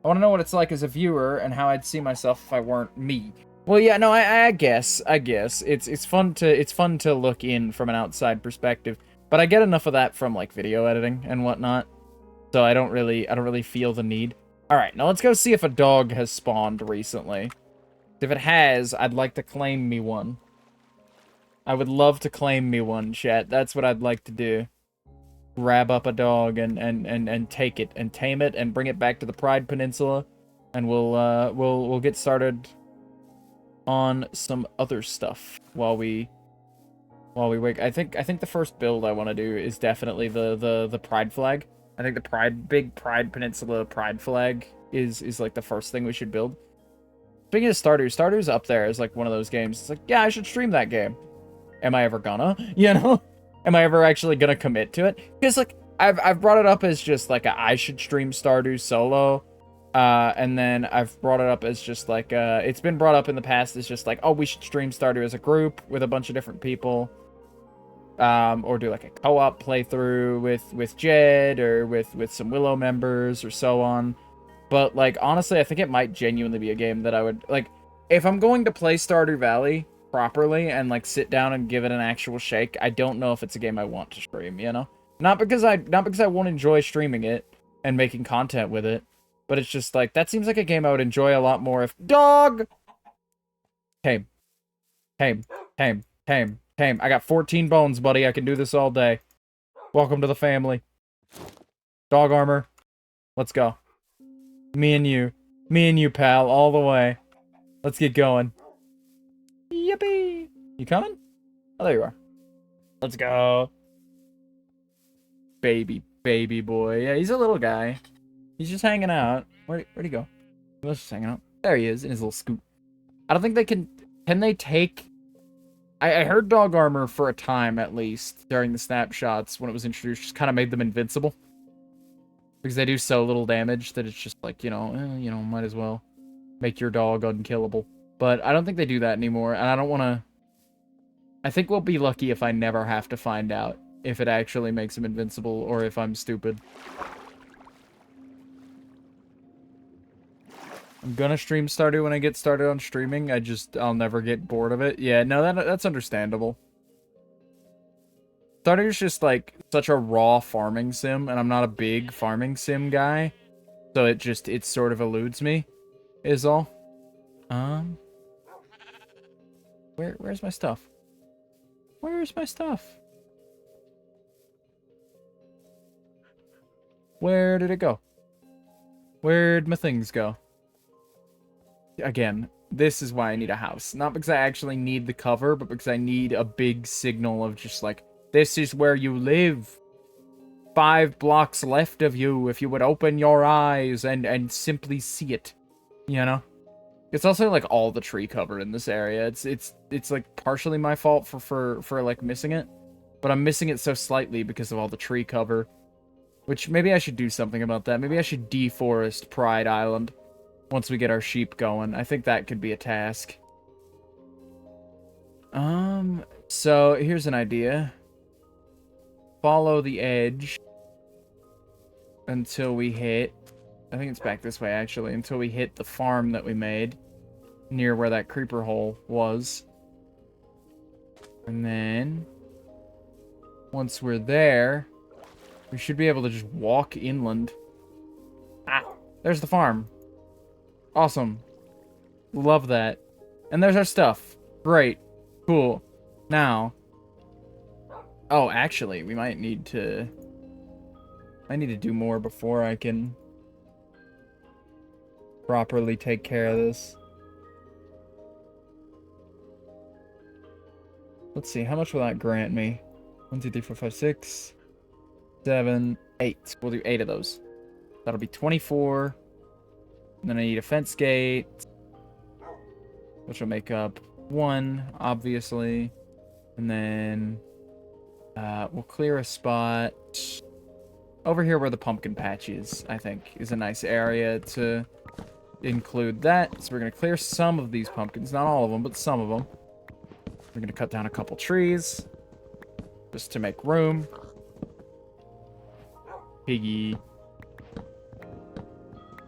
I want to know what it's like as a viewer and how I'd see myself if I weren't me. Well, yeah, no, I guess it's fun to look in from an outside perspective, but I get enough of that from like video editing and whatnot, so I don't really feel the need. All right, now let's go see if a dog has spawned recently. If it has, I'd like to claim me one. I would love to claim me one, chat. That's what I'd like to do. Grab up a dog and take it and tame it and bring it back to the Pride Peninsula, and we'll get started on some other stuff while we wait. I think the first build I want to do is definitely the Pride flag. I think the big Pride Peninsula Pride flag is like the first thing we should build. Speaking of Stardew's up there as like one of those games. It's like, yeah, I should stream that game. Am I ever gonna? You know? Am I ever actually gonna commit to it? Because like I've brought it up as just like I should stream Stardew solo. And then I've brought it up as just like, it's been brought up in the past as just like, oh, we should stream Stardew as a group with a bunch of different people. Or do like a co-op playthrough with Jed or with some Willow members or so on. But, like, honestly, I think it might genuinely be a game that I would, like, if I'm going to play Stardew Valley properly and, like, sit down and give it an actual shake, I don't know if it's a game I want to stream, you know? Not because I won't enjoy streaming it and making content with it, but it's just, like, that seems like a game I would enjoy a lot more if... Dog! Tame. Tame. Tame. Tame. Tame. I got 14 bones, buddy. I can do this all day. Welcome to the family. Dog armor. Let's go. Me and you, pal, all the way. Let's get going. Yippee! You coming? Oh, there you are. Let's go. Baby boy. Yeah, he's a little guy. He's just hanging out. Where'd he go? He was just hanging out. There he is, in his little scoop. I don't think they can... Can they take... I heard dog armor for a time, at least, during the snapshots when it was introduced. Just kind of made them invincible. Because they do so little damage that it's just like, might as well make your dog unkillable. But I don't think they do that anymore, and I don't want to... I think we'll be lucky if I never have to find out if it actually makes him invincible or if I'm stupid. I'm gonna stream Stardew when I get started on streaming. I'll never get bored of it. Yeah, no, that's understandable. Stardew's just, like, such a raw farming sim, and I'm not a big farming sim guy. So it sort of eludes me, is all. Where's my stuff? Where's my stuff? Where did it go? Where'd my things go? Again, this is why I need a house. Not because I actually need the cover, but because I need a big signal of just, like, this is where you live. 5 blocks left of you if you would open your eyes and simply see it. You know? It's also, like, all the tree cover in this area. It's like, partially my fault for like, missing it. But I'm missing it so slightly because of all the tree cover. Which, maybe I should do something about that. Maybe I should deforest Pride Island once we get our sheep going. I think that could be a task. So, here's an idea. Follow the edge until we hit... I think it's back this way, actually. Until we hit the farm that we made near where that creeper hole was. And then, once we're there, we should be able to just walk inland. Ah, there's the farm. Awesome. Love that. And there's our stuff. Great. Cool. Now... Oh, actually, we might need to... I need to do more before I can properly take care of this. Let's see, how much will that grant me? 1, 2, 3, 4, 5, 6, 7, 8. We'll do 8 of those. That'll be 24. And then I need a fence gate, which will make up 1, obviously. And then we'll clear a spot over here where the pumpkin patch is, I think, is a nice area to include that. So we're going to clear some of these pumpkins. Not all of them, but some of them. We're going to cut down a couple trees just to make room. Piggy.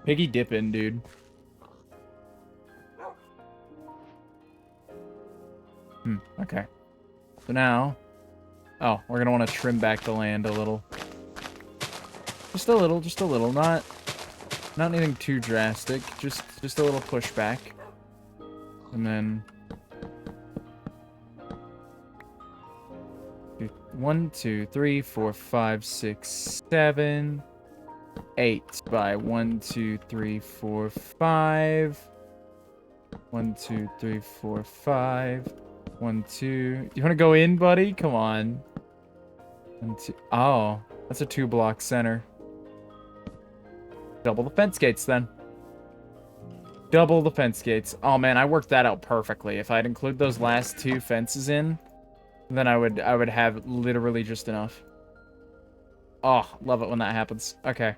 Piggy dipping, dude. Okay. So now... Oh, we're going to want to trim back the land a little. Just a little. Not anything too drastic. Just a little pushback. And then... 1, 2, 3, 4, 5, 6, 7, 8 by 1, 2, 3, 4, 5. 1, 2, 3, 4, 5. 1, 2. You want to go in, buddy? Come on. 1, 2. Oh, that's a 2-block center. Double the fence gates then. Double the fence gates. Oh man, I worked that out perfectly. If I'd include those last 2 fences in, then I would have literally just enough. Oh, love it when that happens. Okay.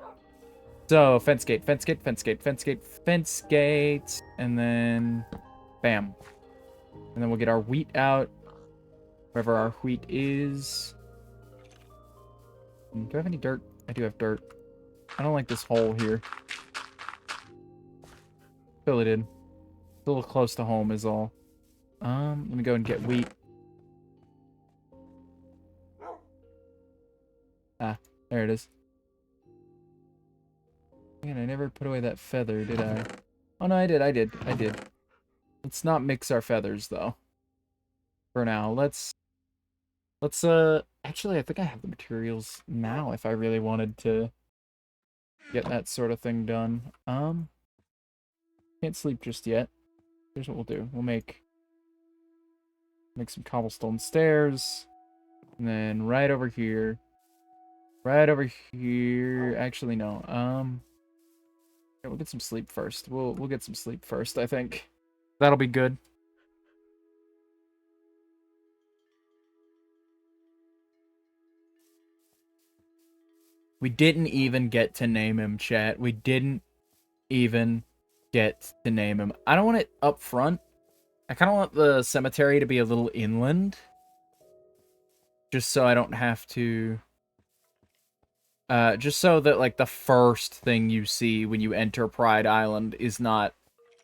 So, fence gate, fence gate, fence gate, fence gate, fence gate, and then bam. And then we'll get our wheat out. Wherever our wheat is. Do I have any dirt? I do have dirt. I don't like this hole here. Billy did. It's a little close to home is all. Let me go and get wheat. Ah, there it is. Man, I never put away that feather, did I? Oh no, I did. Let's not mix our feathers though. For now, let's actually I think I have the materials now if I really wanted to get that sort of thing done. Can't sleep just yet. Here's what we'll do. We'll make some cobblestone stairs. And then right over here. Actually no. Yeah, we'll get some sleep first. We'll get some sleep first, I think. That'll be good. We didn't even get to name him, chat. We didn't even get to name him. I don't want it up front. I kind of want the cemetery to be a little inland. Just so I don't have to... just so that, like, the first thing you see when you enter Pride Island is not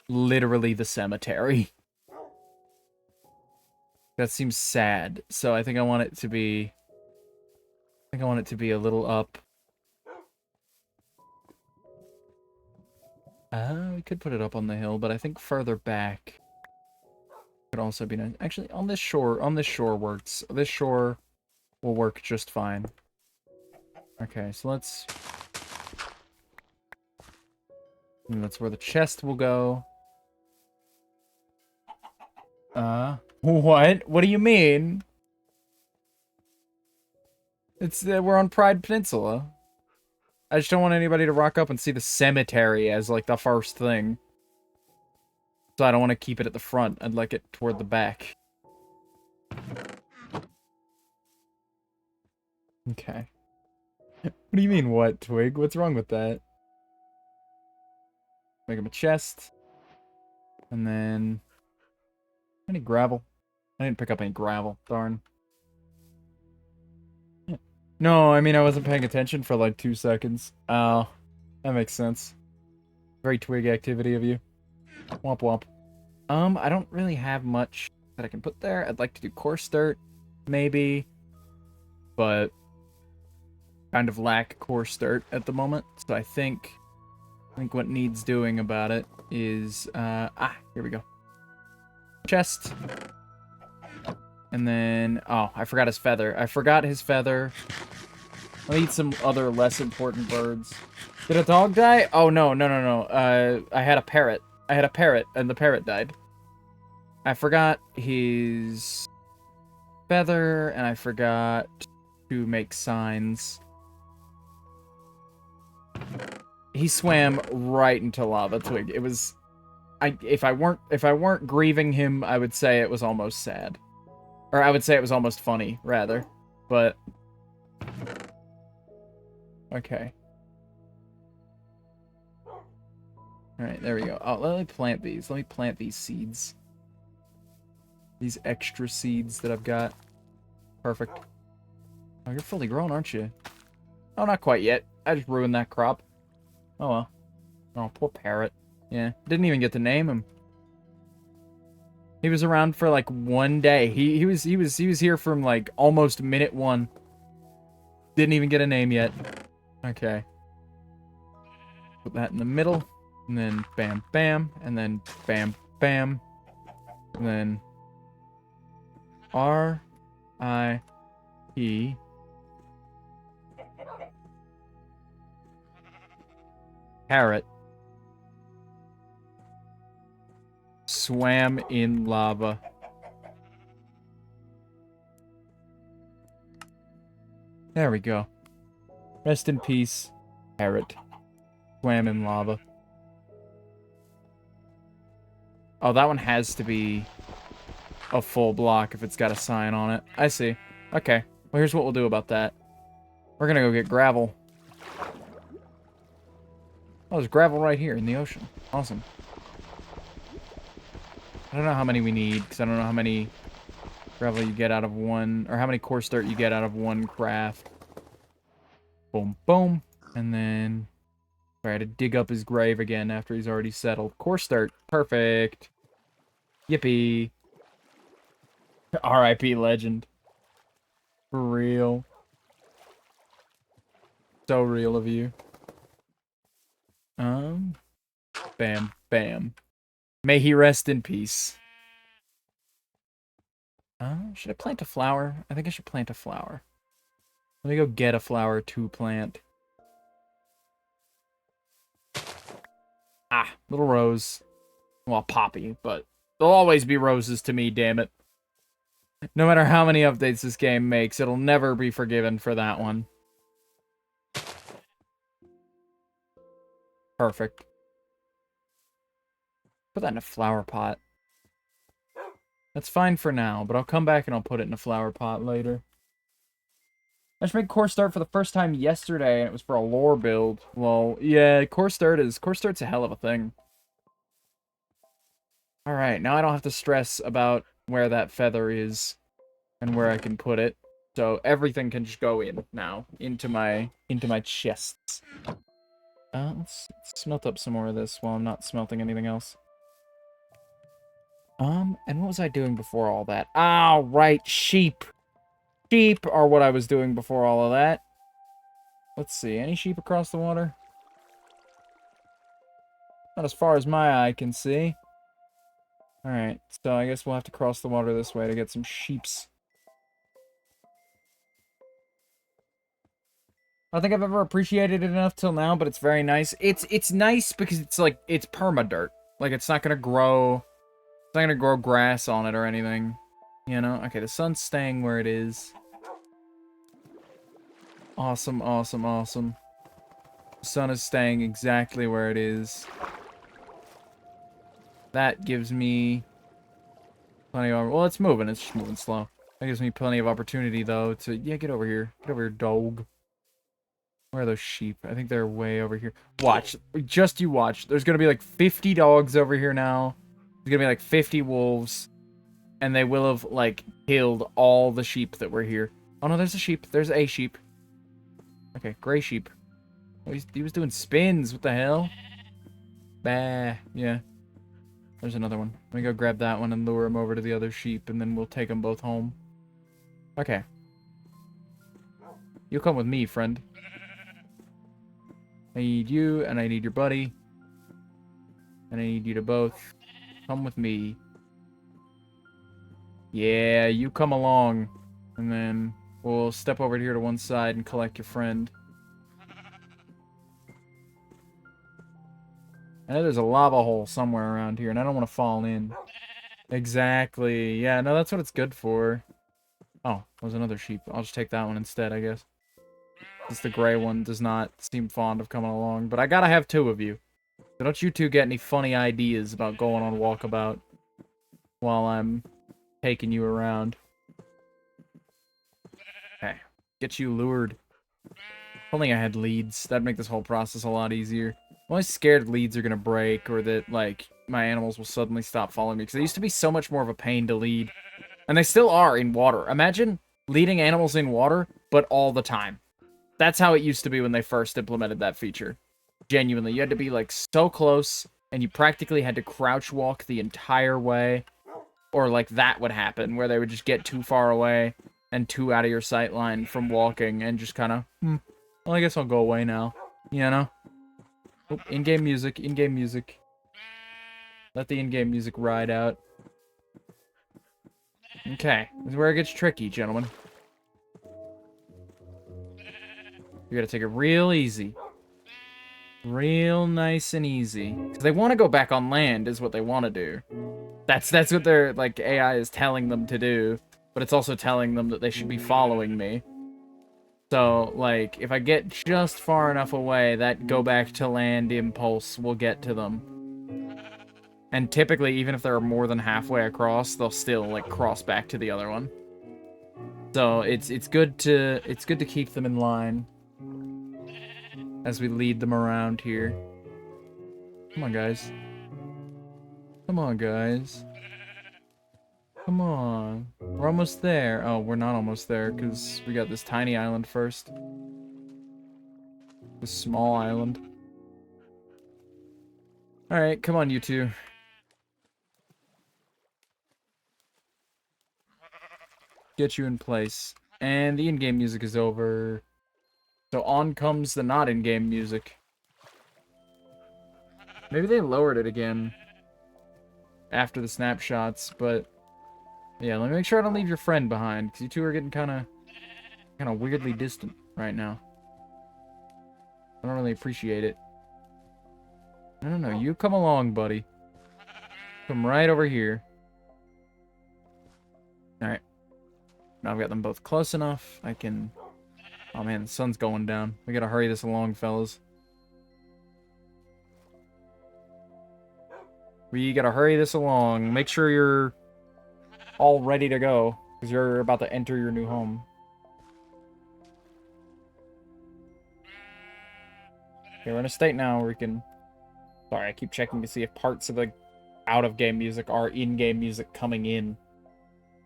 literally the cemetery. That seems sad. So I think I want it to be... a little up. We could put it up on the hill, but I think further back could also be nice. Actually, on this shore works. This shore will work just fine. Okay, so let's... And that's where the chest will go. What? What do you mean? It's, we're on Pride Peninsula. I just don't want anybody to rock up and see the cemetery as, like, the first thing. So I don't want to keep it at the front. I'd like it toward the back. Okay. What do you mean, what, Twig? What's wrong with that? Make him a chest. And then... Any gravel? I didn't pick up any gravel. Darn. No, I mean, I wasn't paying attention for like 2 seconds. Oh, that makes sense. Very Twig activity of you. Womp womp. I don't really have much that I can put there. I'd like to do coarse dirt, maybe. But kind of lack coarse dirt at the moment. So I think what needs doing about it is, here we go. Chest. And then, oh, I forgot his feather. I'll eat some other less important birds. Did a dog die? Oh, no. I had a parrot. And the parrot died. I forgot his feather, and I forgot to make signs. He swam right into lava, Twig. It was... if I weren't grieving him, I would say it was almost sad. Or I would say it was almost funny, rather. But... Okay. Alright, there we go. Oh, let me plant these. Let me plant these seeds. These extra seeds that I've got. Perfect. Oh, you're fully grown, aren't you? Oh, not quite yet. I just ruined that crop. Oh, well. Oh, poor parrot. Yeah, didn't even get to name him. He was around for like 1 day. He was here from like almost minute 1. Didn't even get a name yet. Okay. Put that in the middle. And then bam, bam. And then bam, bam. And then R-I-E. Parrot. Swam in lava. There we go. Rest in peace, parrot. Swam in lava. Oh, that one has to be a full block if it's got a sign on it. I see. Okay. Well, here's what we'll do about that. We're gonna go get gravel. Oh, there's gravel right here in the ocean. Awesome. I don't know how many we need, because I don't know how many gravel you get out of one, or how many coarse dirt you get out of one craft. Boom, boom. And then I had to dig up his grave again after he's already settled. Course start. Perfect. Yippee. R.I.P. legend. For real. So real of you. Bam. Bam. May he rest in peace. Should I plant a flower? I think I should plant a flower. Let me go get a flower to plant. Ah, little rose. Well, poppy, but there'll always be roses to me, damn it. No matter how many updates this game makes, it'll never be forgiven for that one. Perfect. Put that in a flower pot. That's fine for now, but I'll come back and I'll put it in a flower pot later. I just made Core Start for the first time yesterday, and it was for a lore build. Well, yeah, Core Start's a hell of a thing. Alright, now I don't have to stress about where that feather is and where I can put it. So everything can just go in now, into my chests. Let's smelt up some more of this while I'm not smelting anything else. And what was I doing before all that? Ah, right, sheep. Sheep are what I was doing before all of that. Let's see, any sheep across the water? Not as far as my eye can see. Alright, so I guess we'll have to cross the water this way to get some sheeps. I don't think I've ever appreciated it enough till now, but it's very nice. It's nice because it's like, it's perma-dirt. Like, it's not gonna grow grass on it or anything. You know? Okay, the sun's staying where it is. Awesome, awesome, awesome. The sun is staying exactly where it is. That gives me plenty of... Well, it's moving. It's just moving slow. That gives me plenty of opportunity, though, to... Yeah, get over here. Get over here, dog. Where are those sheep? I think they're way over here. Watch. Just you watch. There's gonna be like 50 dogs over here now. There's gonna be like 50 wolves. And they will have, like, killed all the sheep that were here. Oh, no, there's a sheep. There's a sheep. Okay, gray sheep. Oh, he was doing spins. What the hell? Bah. Yeah. There's another one. Let me go grab that one and lure him over to the other sheep, and then we'll take them both home. Okay. You come with me, friend. I need you, and I need your buddy. And I need you to both come with me. Yeah, you come along. And then we'll step over here to one side and collect your friend. I know there's a lava hole somewhere around here, and I don't want to fall in. Exactly. Yeah, no, that's what it's good for. Oh, there's another sheep. I'll just take that one instead, I guess. Since the gray one does not seem fond of coming along. But I gotta have two of you. So don't you two get any funny ideas about going on walkabout while I'm taking you around. Okay. Get you lured. If only I had leads. That'd make this whole process a lot easier. I'm always scared leads are gonna break, or that, like, my animals will suddenly stop following me, because they used to be so much more of a pain to lead. And they still are in water. Imagine leading animals in water, but all the time. That's how it used to be when they first implemented that feature. Genuinely, you had to be, like, so close, and you practically had to crouch walk the entire way. Or, like, that would happen, where they would just get too far away, and too out of your sight line from walking, and just kind of, well, I guess I'll go away now. You know? Oh, in-game music, in-game music. Let the in-game music ride out. Okay, this is where it gets tricky, gentlemen. You gotta take it real easy. Real nice and easy. Because they want to go back on land, is what they want to do. That's what their, like, AI is telling them to do. But it's also telling them that they should be following me. So, like, if I get just far enough away, that go back to land impulse will get to them. And typically, even if they're more than halfway across, they'll still, like, cross back to the other one. So, it's good to keep them in line as we lead them around here. Come on, guys. Come on, guys. Come on. We're almost there. Oh, we're not almost there, because we got this tiny island first. This small island. Alright, come on, you two. Get you in place. And the in-game music is over. So on comes the not in-game music. Maybe they lowered it again after the snapshots, but yeah, let me make sure I don't leave your friend behind, because you two are getting kind of weirdly distant right now. I don't really appreciate it. No, you come along, buddy. Come right over here. Alright. Now I've got them both close enough. I can... Oh man, the sun's going down. We gotta hurry this along, fellas. We gotta hurry this along. Make sure you're all ready to go, because you're about to enter your new home. Okay, we're in a state now where we can... Sorry, I keep checking to see if parts of the out-of-game music are in-game music coming in.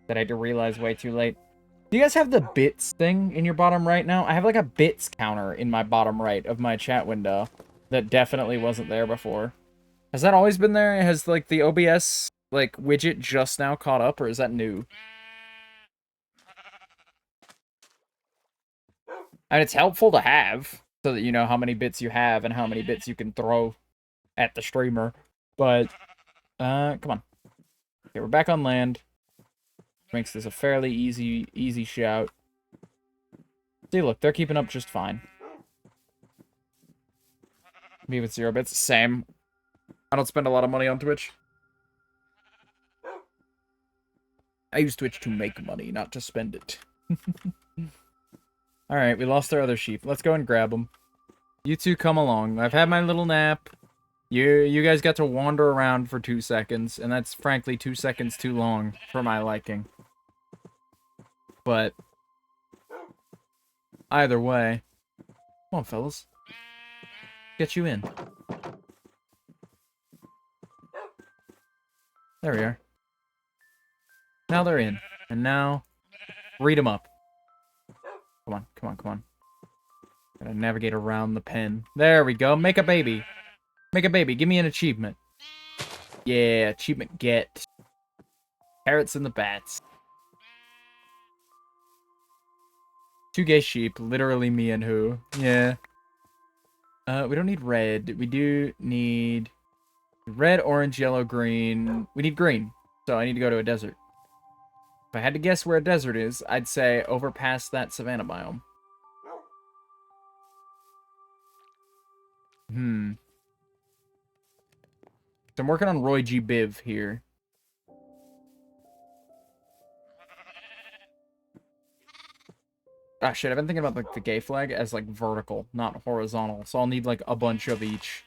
That I had to realize way too late. Do you guys have the bits thing in your bottom right now? I have like a bits counter in my bottom right of my chat window. That definitely wasn't there before. Has that always been there? Has like the OBS like widget just now caught up, or is that new? And it's helpful to have, so that you know how many bits you have and how many bits you can throw at the streamer. But, come on. Okay, we're back on land. Makes this a fairly easy shout. See, look, they're keeping up just fine. Me with 0 bits, same. I don't spend a lot of money on Twitch. I use Twitch to make money, not to spend it. Alright, we lost our other sheep. Let's go and grab them. You two come along. I've had my little nap. You guys got to wander around for 2 seconds, and that's frankly 2 seconds too long for my liking. But either way, come on, fellas. Get you in. There we are. Now they're in. And now, read them up. Come on, come on, come on. Gotta navigate around the pen. There we go. Make a baby. Make a baby. Give me an achievement. Yeah, achievement get. Parrots and the bats. 2 gay sheep. Literally me and who. Yeah. We don't need red. We do need red, orange, yellow, green. We need green. So I need to go to a desert. If I had to guess where a desert is, I'd say over past that savanna biome. So I'm working on Roy G. Biv here. Ah, shit, I've been thinking about like the gay flag as like vertical, not horizontal. So I'll need like a bunch of each.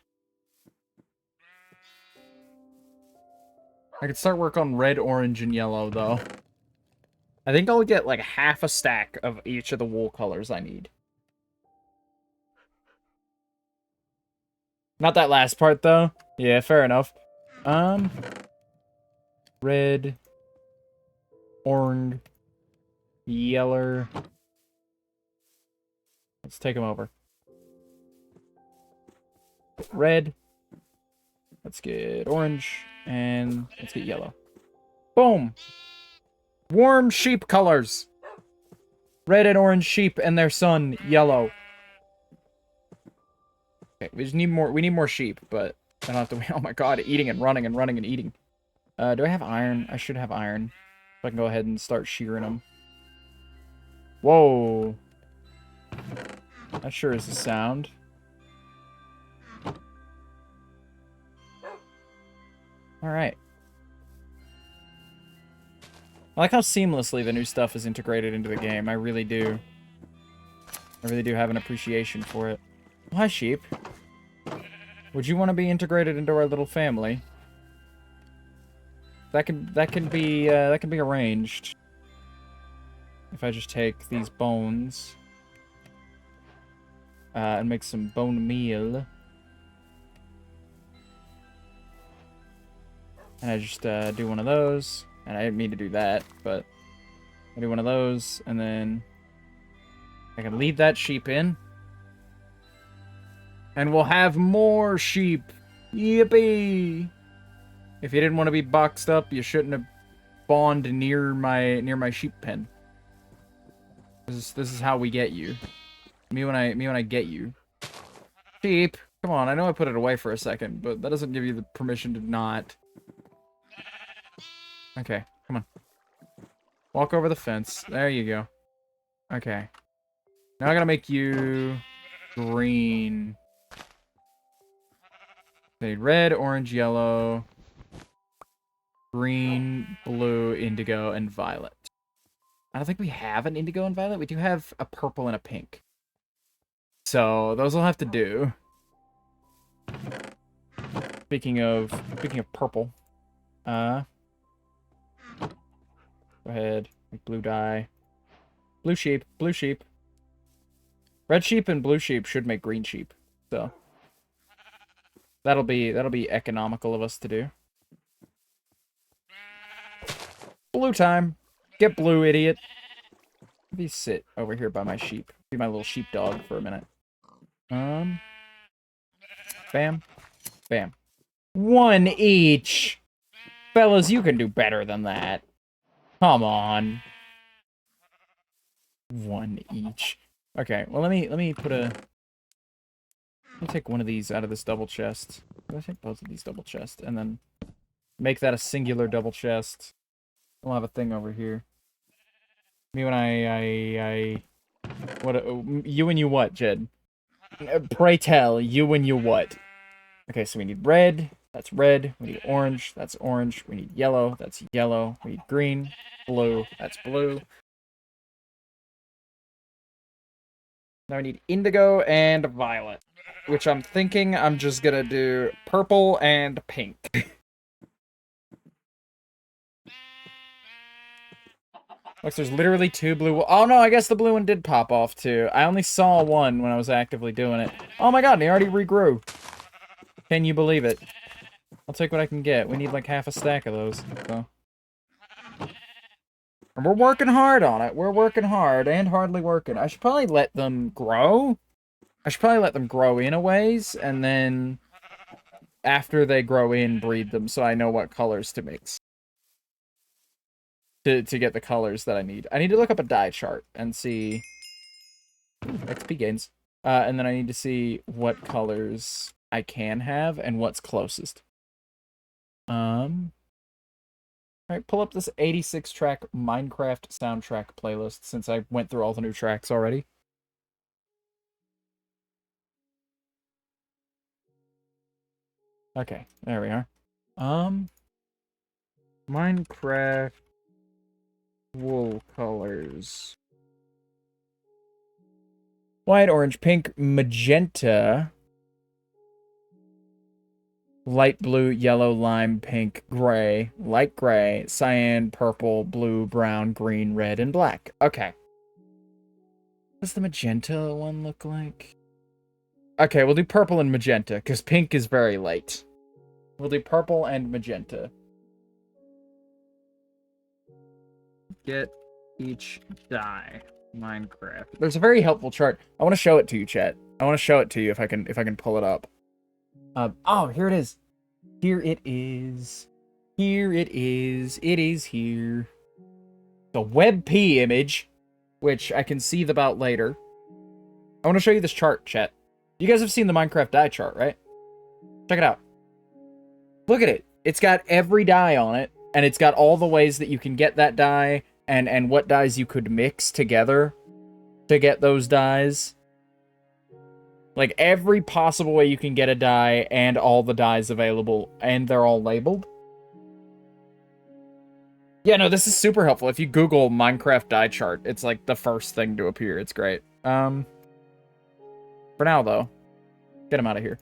I could start work on red, orange, and yellow, though. I think I'll get like half a stack of each of the wool colors I need. Not that last part, though. Yeah, fair enough. Red, orange, yellow. Let's take them over. Red. Let's get orange. And let's get yellow. Boom! Warm sheep colors. Red and orange sheep and their son, yellow. Okay, we just need more. We need more sheep, but I don't have to. Oh my god, eating and running and running and eating. Do I have iron? I should have iron. So I can go ahead and start shearing them. Whoa. That sure is a sound. Alright. I like how seamlessly the new stuff is integrated into the game. I really do. I really do have an appreciation for it. Oh, hi, sheep. Would you want to be integrated into our little family? That can be arranged. If I just take these bones and make some bone meal. And I just do one of those. And I didn't mean to do that, but I do one of those, and then I can lead that sheep in. And we'll have more sheep Yippee! If you didn't want to be boxed up, you shouldn't have spawned near my sheep pen. This is how we get you. Me when I get you. Sheep, come on! I know I put it away for a second, but that doesn't give you the permission to not. Okay, come on. Walk over the fence. There you go. Okay. Now I gotta make you green. They need red, orange, yellow, green, blue, indigo, and violet. I don't think we have an indigo and violet. We do have a purple and a pink. So those will have to do. Speaking of purple, go ahead, make blue dye. Blue sheep, blue sheep. Red sheep and blue sheep should make green sheep. So that'll be economical of us to do. Blue time. Get blue, idiot. Maybe sit over here by my sheep. Be my little sheepdog for a minute. Bam. Bam. One each. Fellas, you can do better than that. Come on. One each. Okay, well let me put a... Let me take one of these out of this double chest. I take both of these double chests, and then make that a singular double chest. We'll have a thing over here. Me when what? You and you what, Jed? Pray tell, you and you what? Okay, so we need red. That's red. We need orange. That's orange. We need yellow. That's yellow. We need green. Blue. That's blue. Now I need indigo and violet, which I'm thinking I'm just gonna do purple and pink. Looks there's literally two blue. Oh no, I guess the blue one did pop off too. I only saw one when I was actively doing it. Oh my god, and he already regrew. Can you believe it? I'll take what I can get. We need like half a stack of those. So. And we're working hard on it. We're working hard and hardly working. I should probably let them grow. I should probably let them grow in a ways, and then after they grow in, breed them so I know what colors to mix. To get the colors that I need. I need to look up a dye chart and see... XP gains. And then I need to see what colors I can have and what's closest. Alright, pull up this 86-track Minecraft soundtrack playlist since I went through all the new tracks already. Okay, there we are. Minecraft wool colors. White, orange, pink, magenta, light blue, yellow, lime, pink, gray, light gray, cyan, purple, blue, brown, green, red, and black. Okay. What does the magenta one look like? Okay, we'll do purple and magenta, because pink is very light. We'll do purple and magenta. Get each dye. Minecraft. There's a very helpful chart. I want to show it to you, chat. I want to show it to you if I can pull it up. Oh, here it is. Here it is. Here it is. It is here. The WebP image, which I can see about later. I want to show you this chart, chat. You guys have seen the Minecraft dye chart, right? Check it out. Look at it. It's got every dye on it, and it's got all the ways that you can get that dye, and what dyes you could mix together to get those dyes. Like, every possible way you can get a dye, and all the dyes available, and they're all labeled. Yeah, no, this is super helpful. If you Google Minecraft dye chart, it's like the first thing to appear. It's great. For now, though, get them out of here.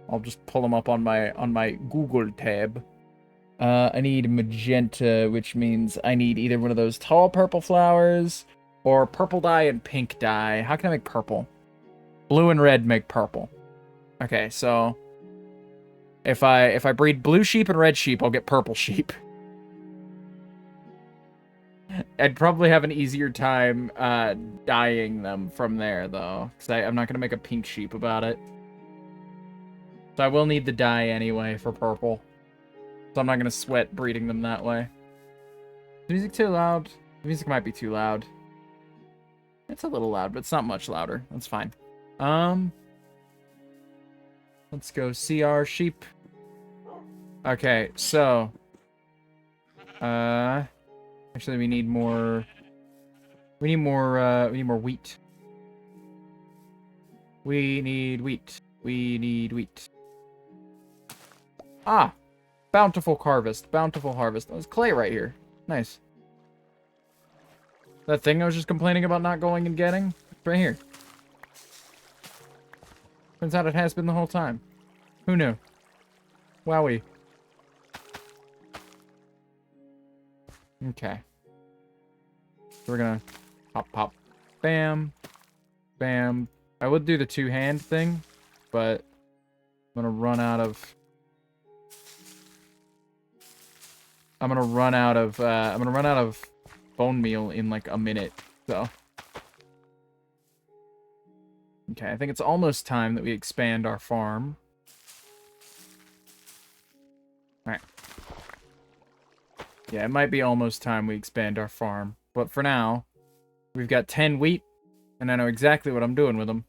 I'll just pull them up on my Google tab. I need magenta, which means I need either one of those tall purple flowers or purple dye and pink dye. How can I make purple? Blue and red make purple. Okay, so if I breed blue sheep and red sheep, I'll get purple sheep. I'd probably have an easier time dyeing them from there, though, because I'm not going to make a pink sheep about it. So I will need the dye anyway for purple. So I'm not going to sweat breeding them that way. Is the music too loud? The music might be too loud. It's a little loud, but it's not much louder. That's fine. Let's go see our sheep. Okay, so... Actually, we need more... We need more wheat. We need wheat. We need wheat. Ah! Bountiful harvest. Bountiful harvest. There's clay right here. Nice. That thing I was just complaining about not going and getting? It's right here. Turns out it has been the whole time. Who knew? Wowie. Okay. So we're gonna pop, pop, bam, bam. I would do the two-hand thing, but I'm gonna run out of... I'm gonna run out of bone meal in like a minute, so. Okay, I think it's almost time that we expand our farm. Alright. Yeah, it might be almost time we expand our farm. But for now, we've got 10 wheat, and I know exactly what I'm doing with them.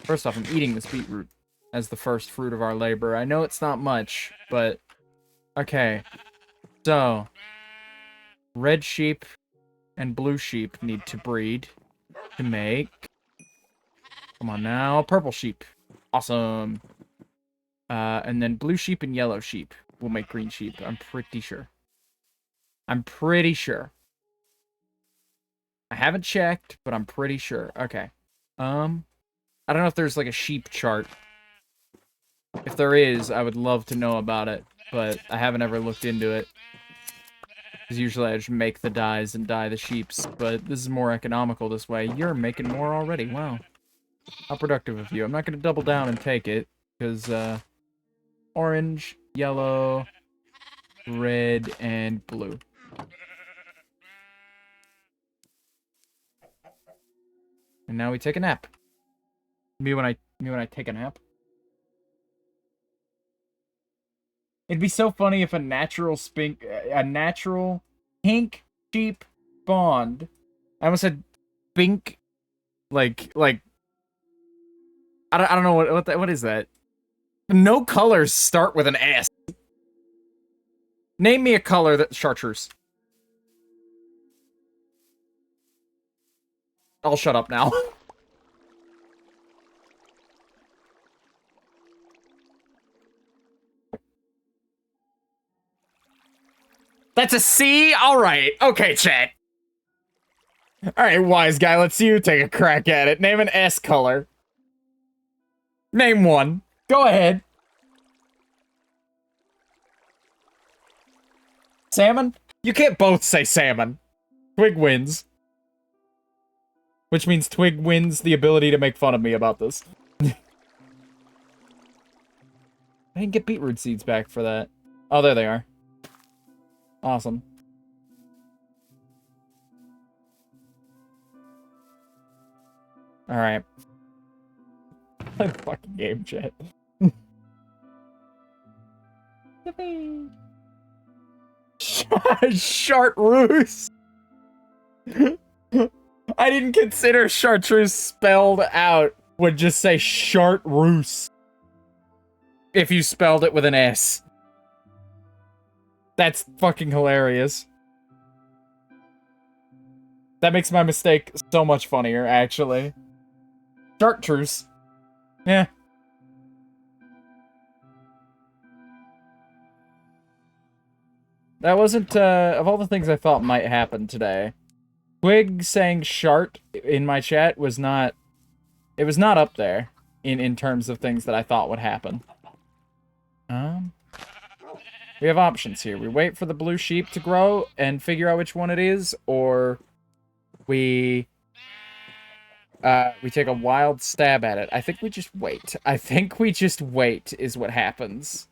First off, I'm eating this beetroot as the first fruit of our labor. I know it's not much, but... Okay. So, red sheep and blue sheep need to breed to make... Come on now, purple sheep. Awesome. And then blue sheep and yellow sheep will make green sheep, I'm pretty sure. I'm pretty sure. I haven't checked, but I'm pretty sure. Okay. I don't know if there's like a sheep chart. If there is, I would love to know about it, but I haven't ever looked into it. Because usually I just make the dyes and dye the sheeps, but this is more economical this way. You're making more already. Wow. How productive of you. I'm not going to double down and take it, because, orange, yellow, red, and blue. And now we take a nap. Me when I take a nap. It'd be so funny if a natural pink sheep spawned. I almost said pink, like I don't know what is that? No colors start with an S. Name me a color that chartreuse. I'll shut up now. That's a C? Alright. Okay, chat. Alright, wise guy, let's see you take a crack at it. Name an S color. Name one. Go ahead. Salmon? You can't both say salmon. Twig wins. Which means Twig wins the ability to make fun of me about this. I didn't get beetroot seeds back for that. Oh, there they are. Awesome. Alright. Play the fucking game, chat. Chartreuse! I didn't consider chartreuse spelled out. Would just say chartreuse. If you spelled it with an S. That's fucking hilarious. That makes my mistake so much funnier, actually. Chartreuse. Yeah. That wasn't, of all the things I thought might happen today, Twig saying shart in my chat was not, it was not up there in terms of things that I thought would happen. We have options here. We wait for the blue sheep to grow and figure out which one it is, or we take a wild stab at it. I think we just wait. I think we just wait is what happens.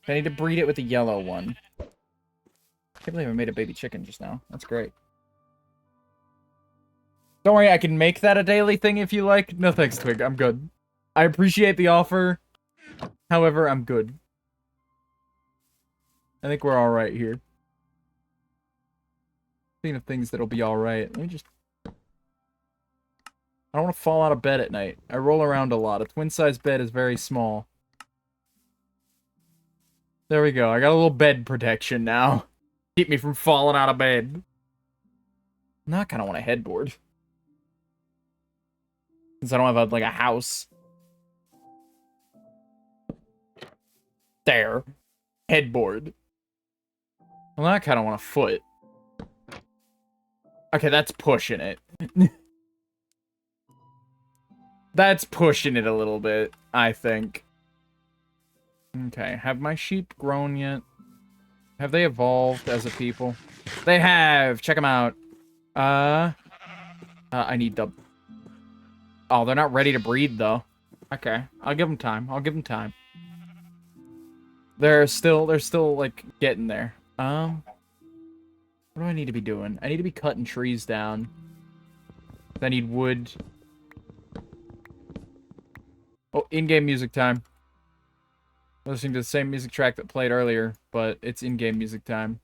I need to breed it with the yellow one. I can't believe I made a baby chicken just now. That's great. Don't worry, I can make that a daily thing if you like. No thanks, Twig. I'm good. I appreciate the offer, However, I'm good. I think we're alright here. Speaking of things that'll be alright, let me just... I don't want to fall out of bed at night. I roll around a lot. A twin-size bed is very small. There we go. I got a little bed protection now. Keep me from falling out of bed. Now I kind of want a headboard. Since I don't have, like, a house. There. Headboard. Well, I kind of want a foot. Okay, that's pushing it. That's pushing it a little bit, I think. Okay, have my sheep grown yet? Have they evolved as a people? They have! Check them out. I need the... Oh, they're not ready to breed, though. Okay, I'll give them time. I'll give them time. They're still, like, getting there. What do I need to be doing? I need to be cutting trees down. I need wood. Oh, in-game music time. Listening to the same music track that played earlier, but it's in-game music time.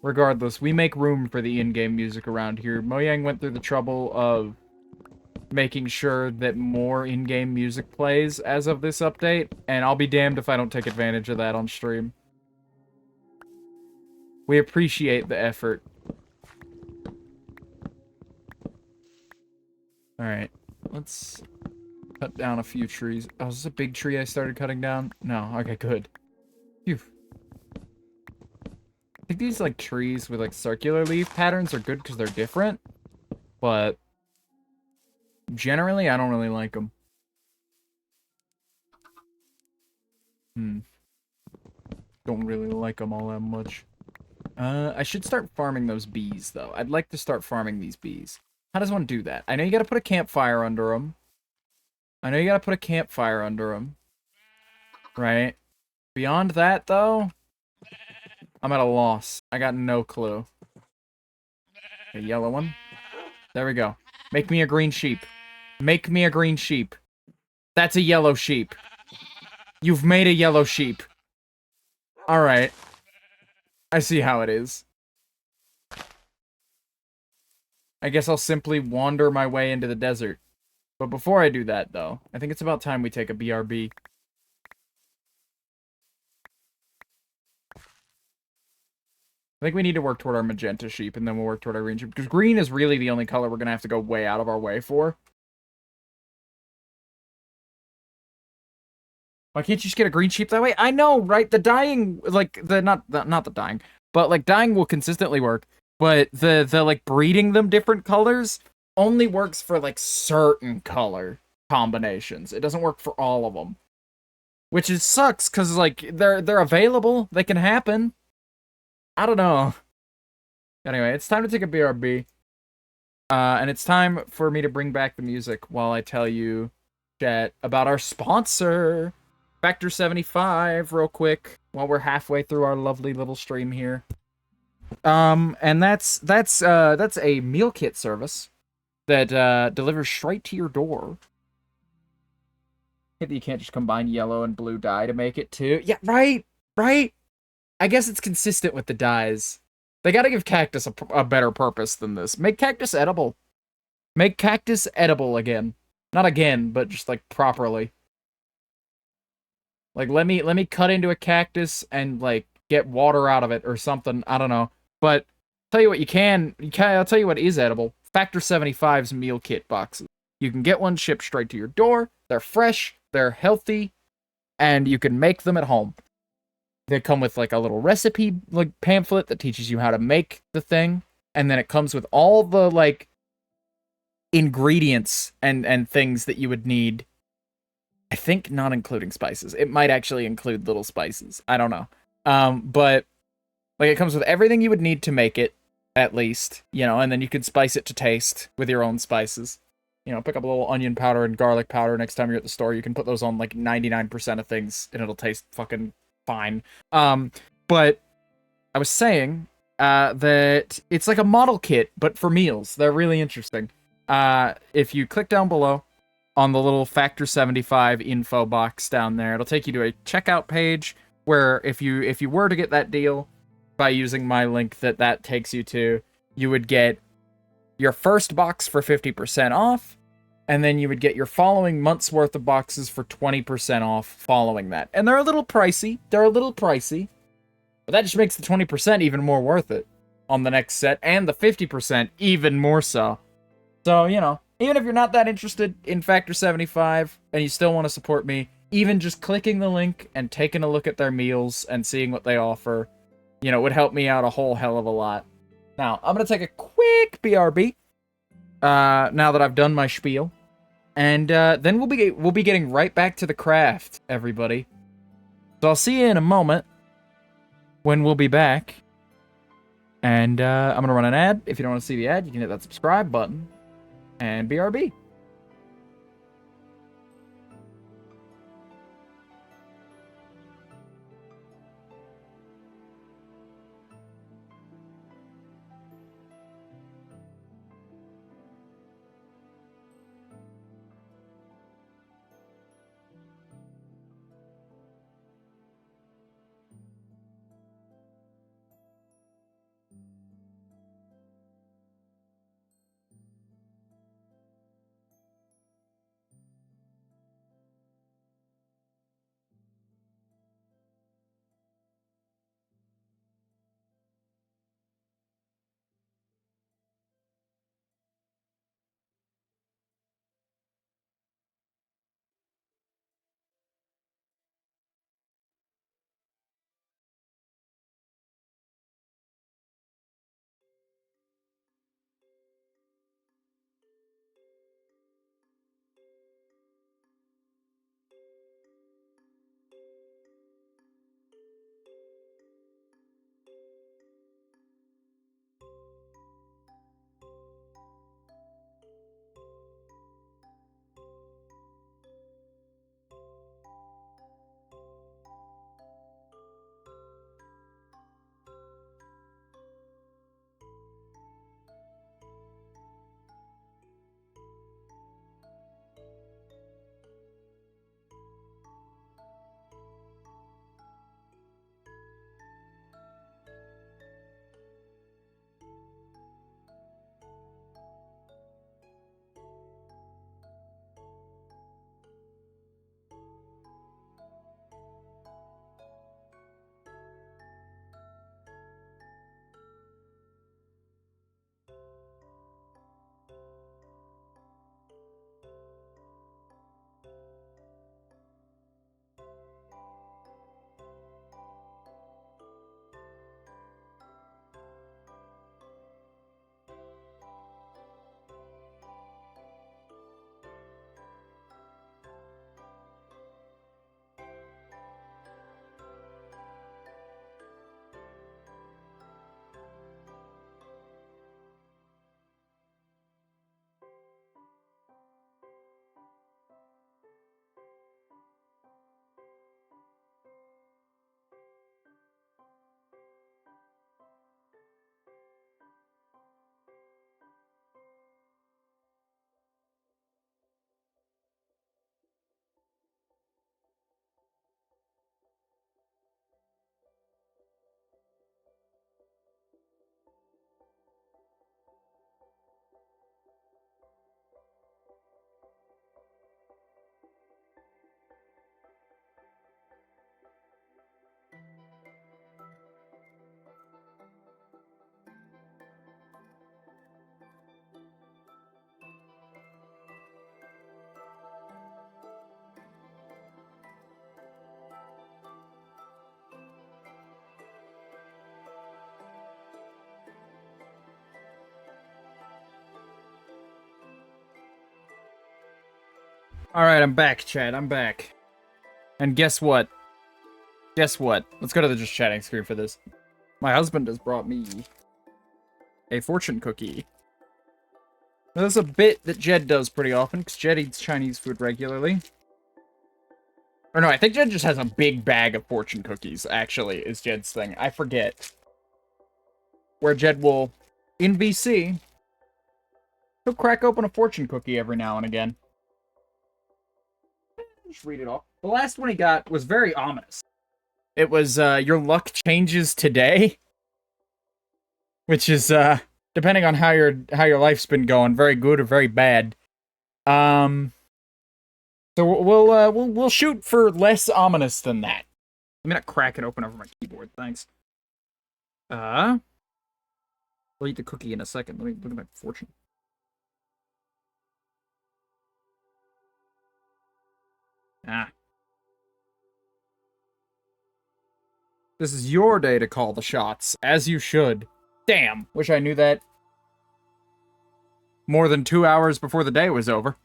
Regardless, we make room for the in-game music around here. Mojang went through the trouble of making sure that more in-game music plays as of this update, and I'll be damned if I don't take advantage of that on stream. We appreciate the effort. Alright, let's cut down a few trees. Oh, is this a big tree I started cutting down? No, okay, good. Phew. I think these, like, trees with, like, circular leaf patterns are good because they're different, but generally, I don't really like them. Don't really like them all that much. I should start farming those bees, though. I'd like to start farming these bees. How does one do that? I know you gotta put a campfire under them. Right? Beyond that, though, I'm at a loss. I got no clue. A yellow one. There we go. Make me a green sheep. Make me a green sheep. That's a yellow sheep. You've made a yellow sheep. Alright. I see how it is. I guess I'll simply wander my way into the desert. But before I do that, though, I think it's about time we take a BRB. I think we need to work toward our magenta sheep, and then we'll work toward our green sheep. Because green is really the only color we're going to have to go way out of our way for. Why can't you just get a green sheep that way? I know, right? The dyeing, like, not the dyeing, but, like, dyeing will consistently work. But the like, breeding them different colors only works for, like, certain color combinations. It doesn't work for all of them. Which is sucks, because, like, they're available. They can happen. I don't know. Anyway, it's time to take a BRB. And it's time for me to bring back the music while I tell you, chat, about our sponsor, Factor 75, real quick, while we're halfway through our lovely little stream here. And that's a meal kit service that delivers straight to your door. You can't just combine yellow and blue dye to make it too. Yeah, right. I guess it's consistent with the dyes. They gotta give cactus a better purpose than this. Make cactus edible. Make cactus edible again. Not again, but just, like, properly. Like, let me cut into a cactus and, like, get water out of it or something. I don't know. But tell you what, I'll tell you what is edible. Factor 75's meal kit boxes. You can get one shipped straight to your door. They're fresh, they're healthy, and you can make them at home. They come with, like, a little recipe, like, pamphlet that teaches you how to make the thing, and then it comes with all the, like, ingredients and things that you would need. I think not including spices. It might actually include little spices. I don't know. But, like, it comes with everything you would need to make it, at least, you know, and then you can spice it to taste with your own spices. You know, pick up a little onion powder and garlic powder next time you're at the store. You can put those on, like, 99% of things, and it'll taste fucking fine. But I was saying that it's like a model kit, but for meals. They're really interesting. If you click down below, on the little Factor 75 info box down there. It'll take you to a checkout page where if you were to get that deal by using my link that takes you to, you would get your first box for 50% off, and then you would get your following month's worth of boxes for 20% off following that. And they're a little pricey. But that just makes the 20% even more worth it on the next set, and the 50% even more so. So, you know, even if you're not that interested in Factor 75 and you still want to support me, even just clicking the link and taking a look at their meals and seeing what they offer, you know, would help me out a whole hell of a lot. Now, I'm going to take a quick BRB, now that I've done my spiel. And then we'll be getting right back to the craft, everybody. So I'll see you in a moment when we'll be back. And I'm going to run an ad. If you don't want to see the ad, you can hit that subscribe button. And BRB. Alright, I'm back, Chad. I'm back. And guess what? Guess what? Let's go to the just chatting screen for this. My husband has brought me a fortune cookie. Now, this is a bit that Jed does pretty often, because Jed eats Chinese food regularly. Or no, I think Jed just has a big bag of fortune cookies, actually, is Jed's thing. I forget. Where Jed will, in VC, he'll crack open a fortune cookie every now and again. just read it off. The last one he got was very ominous. It was, your luck changes today. Which is, depending on how your life's been going, very good or very bad. So we'll shoot for less ominous than that. Let me not crack it open over my keyboard, thanks. We'll eat the cookie in a second. Let me look at my fortune. This is your day to call the shots, as you should. Damn, wish I knew that more than 2 hours before the day was over.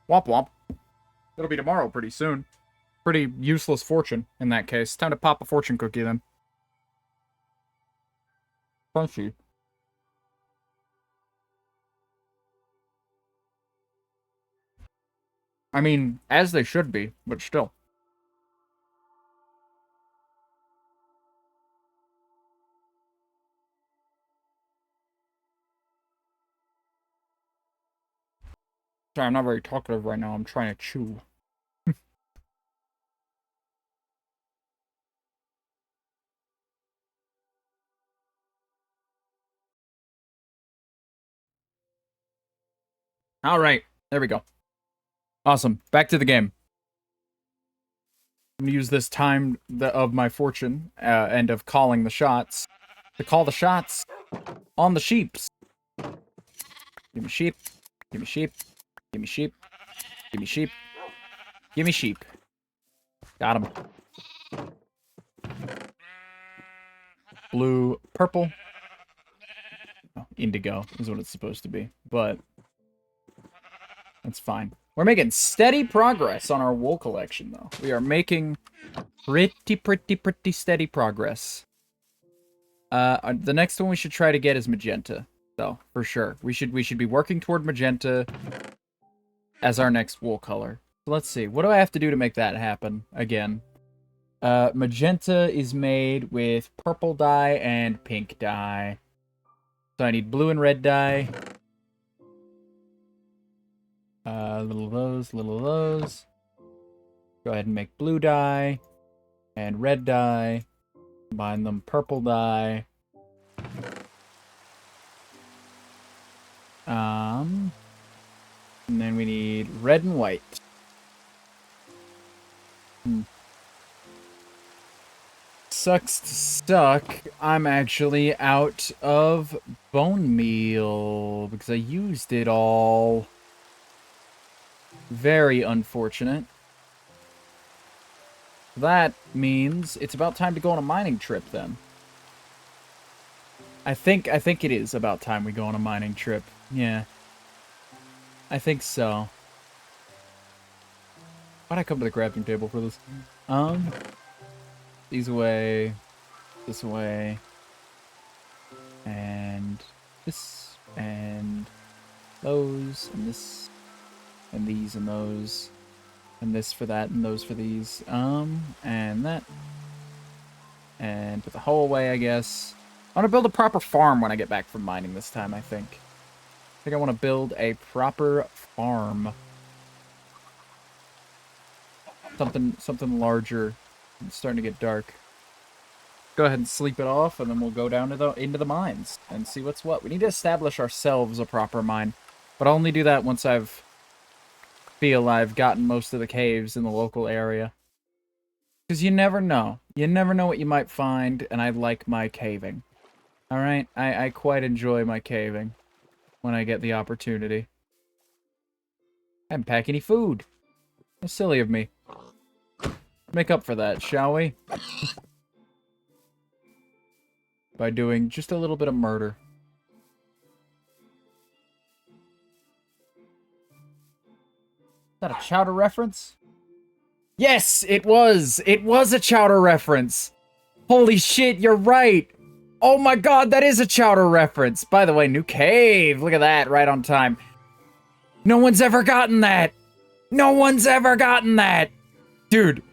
Womp womp. It'll be tomorrow pretty soon. Pretty useless fortune, in that case. Time to pop a fortune cookie, then. Crunchy. I mean, as they should be, but still. Sorry, I'm not very talkative right now. I'm trying to chew. Alright, there we go. Awesome. Back to the game. I'm gonna use this time of my fortune, and of calling the shots, to call the shots on the sheeps. Give me sheep. Give me sheep. Give me sheep. Give me sheep. Give me sheep. Got him. Blue, purple. Oh, indigo is what it's supposed to be, but that's fine. We're making steady progress on our wool collection, though. We are making pretty steady progress. The next one we should try to get is magenta, though, for sure. We should be working toward magenta as our next wool color. So let's see. What do I have to do to make that happen again? Magenta is made with purple dye and pink dye. So I need blue and red dye. Little of those, little of those. Go ahead and make blue dye and red dye. Combine them, purple dye. And then we need red and white. Sucks to suck. I'm actually out of bone meal because I used it all. Very unfortunate. That means it's about time to go on a mining trip then. I think it is about time we go on a mining trip. Yeah. I think so. Why'd I come to the crafting table for this? These away. This away. And this. And those. And this. And these and those. And this for that and those for these. And that. And put the whole away, I guess. I want to build a proper farm when I get back from mining this time, I think. I think I want to build a proper farm. Something larger. It's starting to get dark. Go ahead and sleep it off, and then we'll go down to into the mines and see what's what. We need to establish ourselves a proper mine, but I'll only do that once I've gotten most of the caves in the local area. Because you never know. You never know what you might find, and I like my caving. Alright? I quite enjoy my caving when I get the opportunity. I didn't pack any food. How silly of me. Make up for that, shall we? By doing just a little bit of murder. Is that a Chowder reference? Yes, it was! It was a Chowder reference! Holy shit, you're right! Oh my god, that is a Chowder reference! By the way, new cave! Look at that, right on time. No one's ever gotten that! No one's ever gotten that! Dude.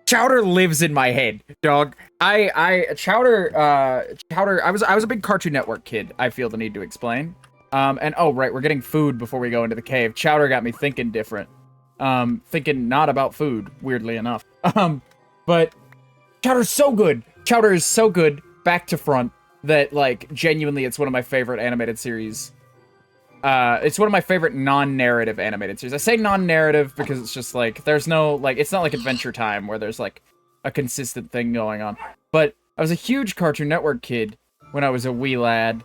Chowder lives in my head, dog. Chowder, I was a big Cartoon Network kid, I feel the need to explain. And oh, right, we're getting food before we go into the cave. Chowder got me thinking different. Thinking not about food, weirdly enough. But Chowder's so good. Chowder is so good, back to front, that, like, genuinely it's one of my favorite animated series. It's one of my favorite non-narrative animated series. I say non-narrative because it's just, like, there's no, like, it's not like Adventure Time where there's, like, a consistent thing going on. But I was a huge Cartoon Network kid when I was a wee lad.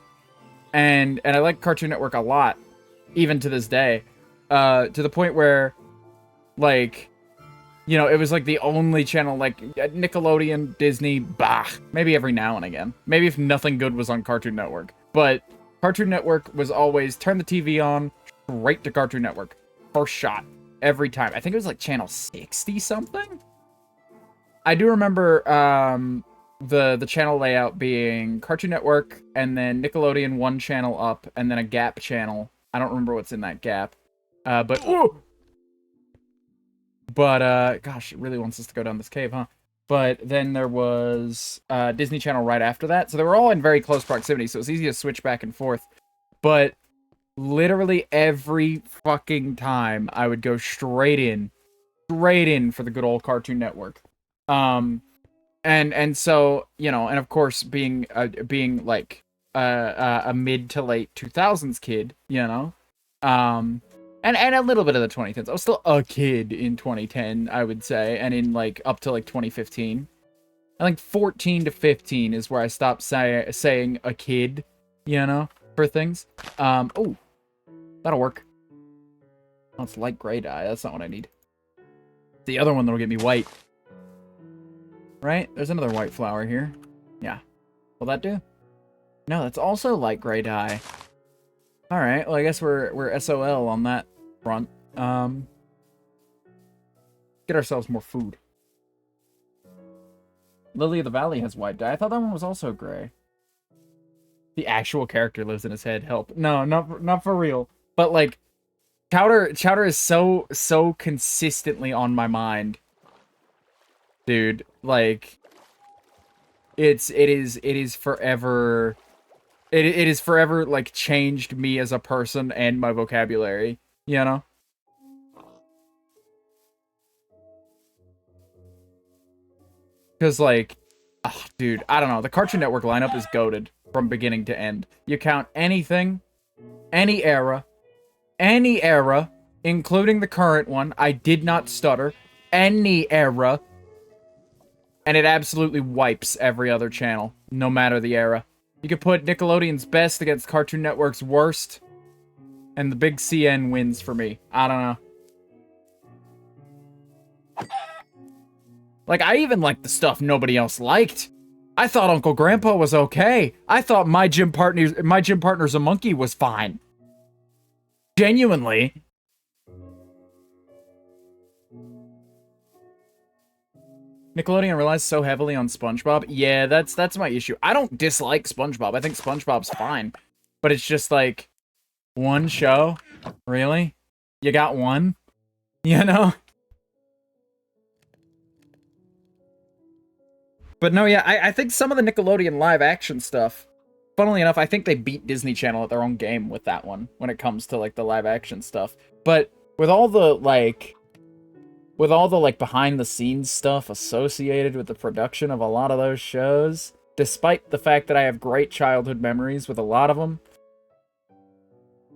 And I like Cartoon Network a lot, even to this day. To the point where, like, you know, it was like the only channel, like, Nickelodeon, Disney, bah, maybe every now and again. Maybe if nothing good was on Cartoon Network. But Cartoon Network was always, turn the TV on, straight to Cartoon Network. First shot, every time. I think it was like channel 60-something? I do remember, the channel layout being Cartoon Network, and then Nickelodeon one channel up, and then a Gap channel. I don't remember what's in that Gap. Gosh, it really wants us to go down this cave, huh? But then there was Disney Channel right after that. So they were all in very close proximity, so it was easy to switch back and forth. But literally every fucking time, I would go straight in for the good old Cartoon Network. And so, you know, and of course, being like a mid to late 2000s kid, you know, and a little bit of the 2010s. I was still a kid in 2010, I would say, and in like up to like 2015. I think 14 to 15 is where I stopped saying a kid, you know, for things. Oh, that'll work. Oh, it's light gray dye. That's not what I need. The other one that'll get me white. Right? There's another white flower here. Yeah. Will that do? No, that's also light gray dye. Alright, well I guess we're SOL on that front. Get ourselves more food. Lily of the Valley has white dye. I thought that one was also gray. The actual character lives in his head. Help. No, not for real. But like, Chowder is so consistently on my mind. Dude, like, it is forever, it is forever, like, changed me as a person and my vocabulary, you know? Because, like, oh, dude, I don't know, the Cartoon Network lineup is goated from beginning to end. You count anything, any era, including the current one, I did not stutter, any era, and it absolutely wipes every other channel, no matter the era. You could put Nickelodeon's best against Cartoon Network's worst, and the big CN wins for me. I don't know. Like, I even liked the stuff nobody else liked. I thought Uncle Grandpa was okay. I thought My Gym Partner's a Monkey was fine. Genuinely. Nickelodeon relies so heavily on SpongeBob. Yeah, that's my issue. I don't dislike SpongeBob. I think SpongeBob's fine. But it's just like, one show? Really? You got one? You know? But no, yeah, I think some of the Nickelodeon live action stuff, funnily enough, I think they beat Disney Channel at their own game with that one when it comes to like the live action stuff. But with all the like behind the scenes stuff associated with the production of a lot of those shows, despite the fact that I have great childhood memories with a lot of them,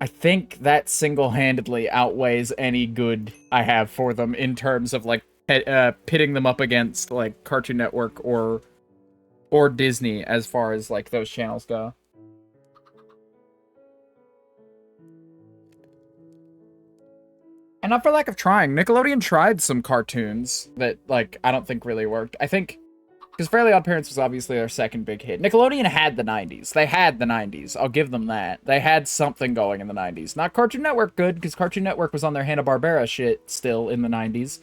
I think that single-handedly outweighs any good I have for them in terms of like pitting them up against like Cartoon Network or Disney as far as like those channels go. And not for lack of trying, Nickelodeon tried some cartoons that, like, I don't think really worked. I think, because Fairly Odd Parents was obviously their second big hit. Nickelodeon had the 90s. They had the 90s. I'll give them that. They had something going in the 90s. Not Cartoon Network good, because Cartoon Network was on their Hanna-Barbera shit still in the 90s.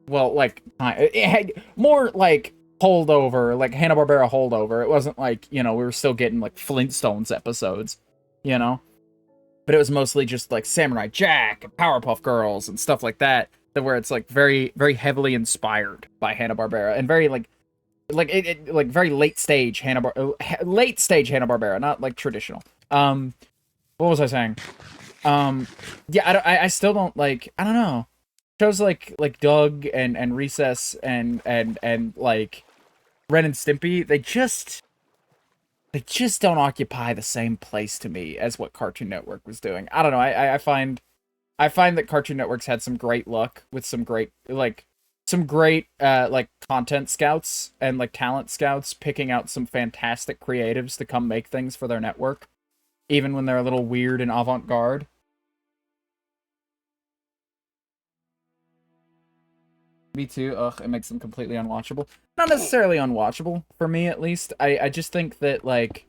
Well, like, it had more, like, holdover, like Hanna-Barbera holdover. It wasn't like, you know, we were still getting, like, Flintstones episodes, you know? But it was mostly just like Samurai Jack and Powerpuff Girls and stuff like that, where it's like very, very heavily inspired by Hanna-Barbera and very like very late stage Hanna-Barbera, not like traditional. What was I saying? Yeah, I still don't like, I don't know. Shows like Doug and Recess and like Ren and Stimpy, they just don't occupy the same place to me as what Cartoon Network was doing. I don't know. I find that Cartoon Network's had some great luck with some great like content scouts and like talent scouts picking out some fantastic creatives to come make things for their network, even when they're a little weird and avant-garde. Me too. Ugh, it makes them completely unwatchable. Not necessarily unwatchable, for me at least. I just think that, like,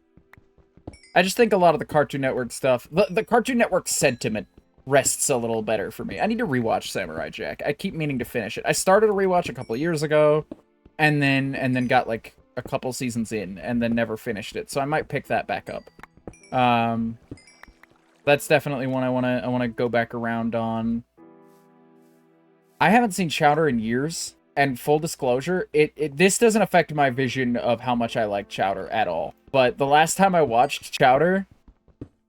I just think a lot of the Cartoon Network stuff, the Cartoon Network sentiment rests a little better for me. I need to rewatch Samurai Jack. I keep meaning to finish it. I started a rewatch a couple years ago, and then got, like, a couple seasons in, and then never finished it. So I might pick that back up. That's definitely one I wanna go back around on. I haven't seen Chowder in years, and full disclosure, this doesn't affect my vision of how much I like Chowder at all. But the last time I watched Chowder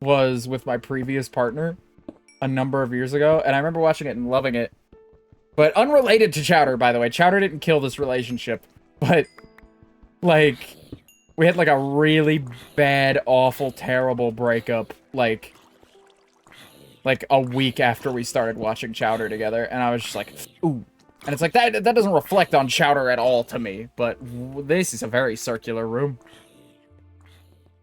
was with my previous partner a number of years ago, and I remember watching it and loving it. But unrelated to Chowder, by the way, Chowder didn't kill this relationship, but, like, we had, like, a really bad, awful, terrible breakup, like a week after we started watching Chowder together, and I was just like, ooh. And it's like, that doesn't reflect on Chowder at all to me, but this is a very circular room.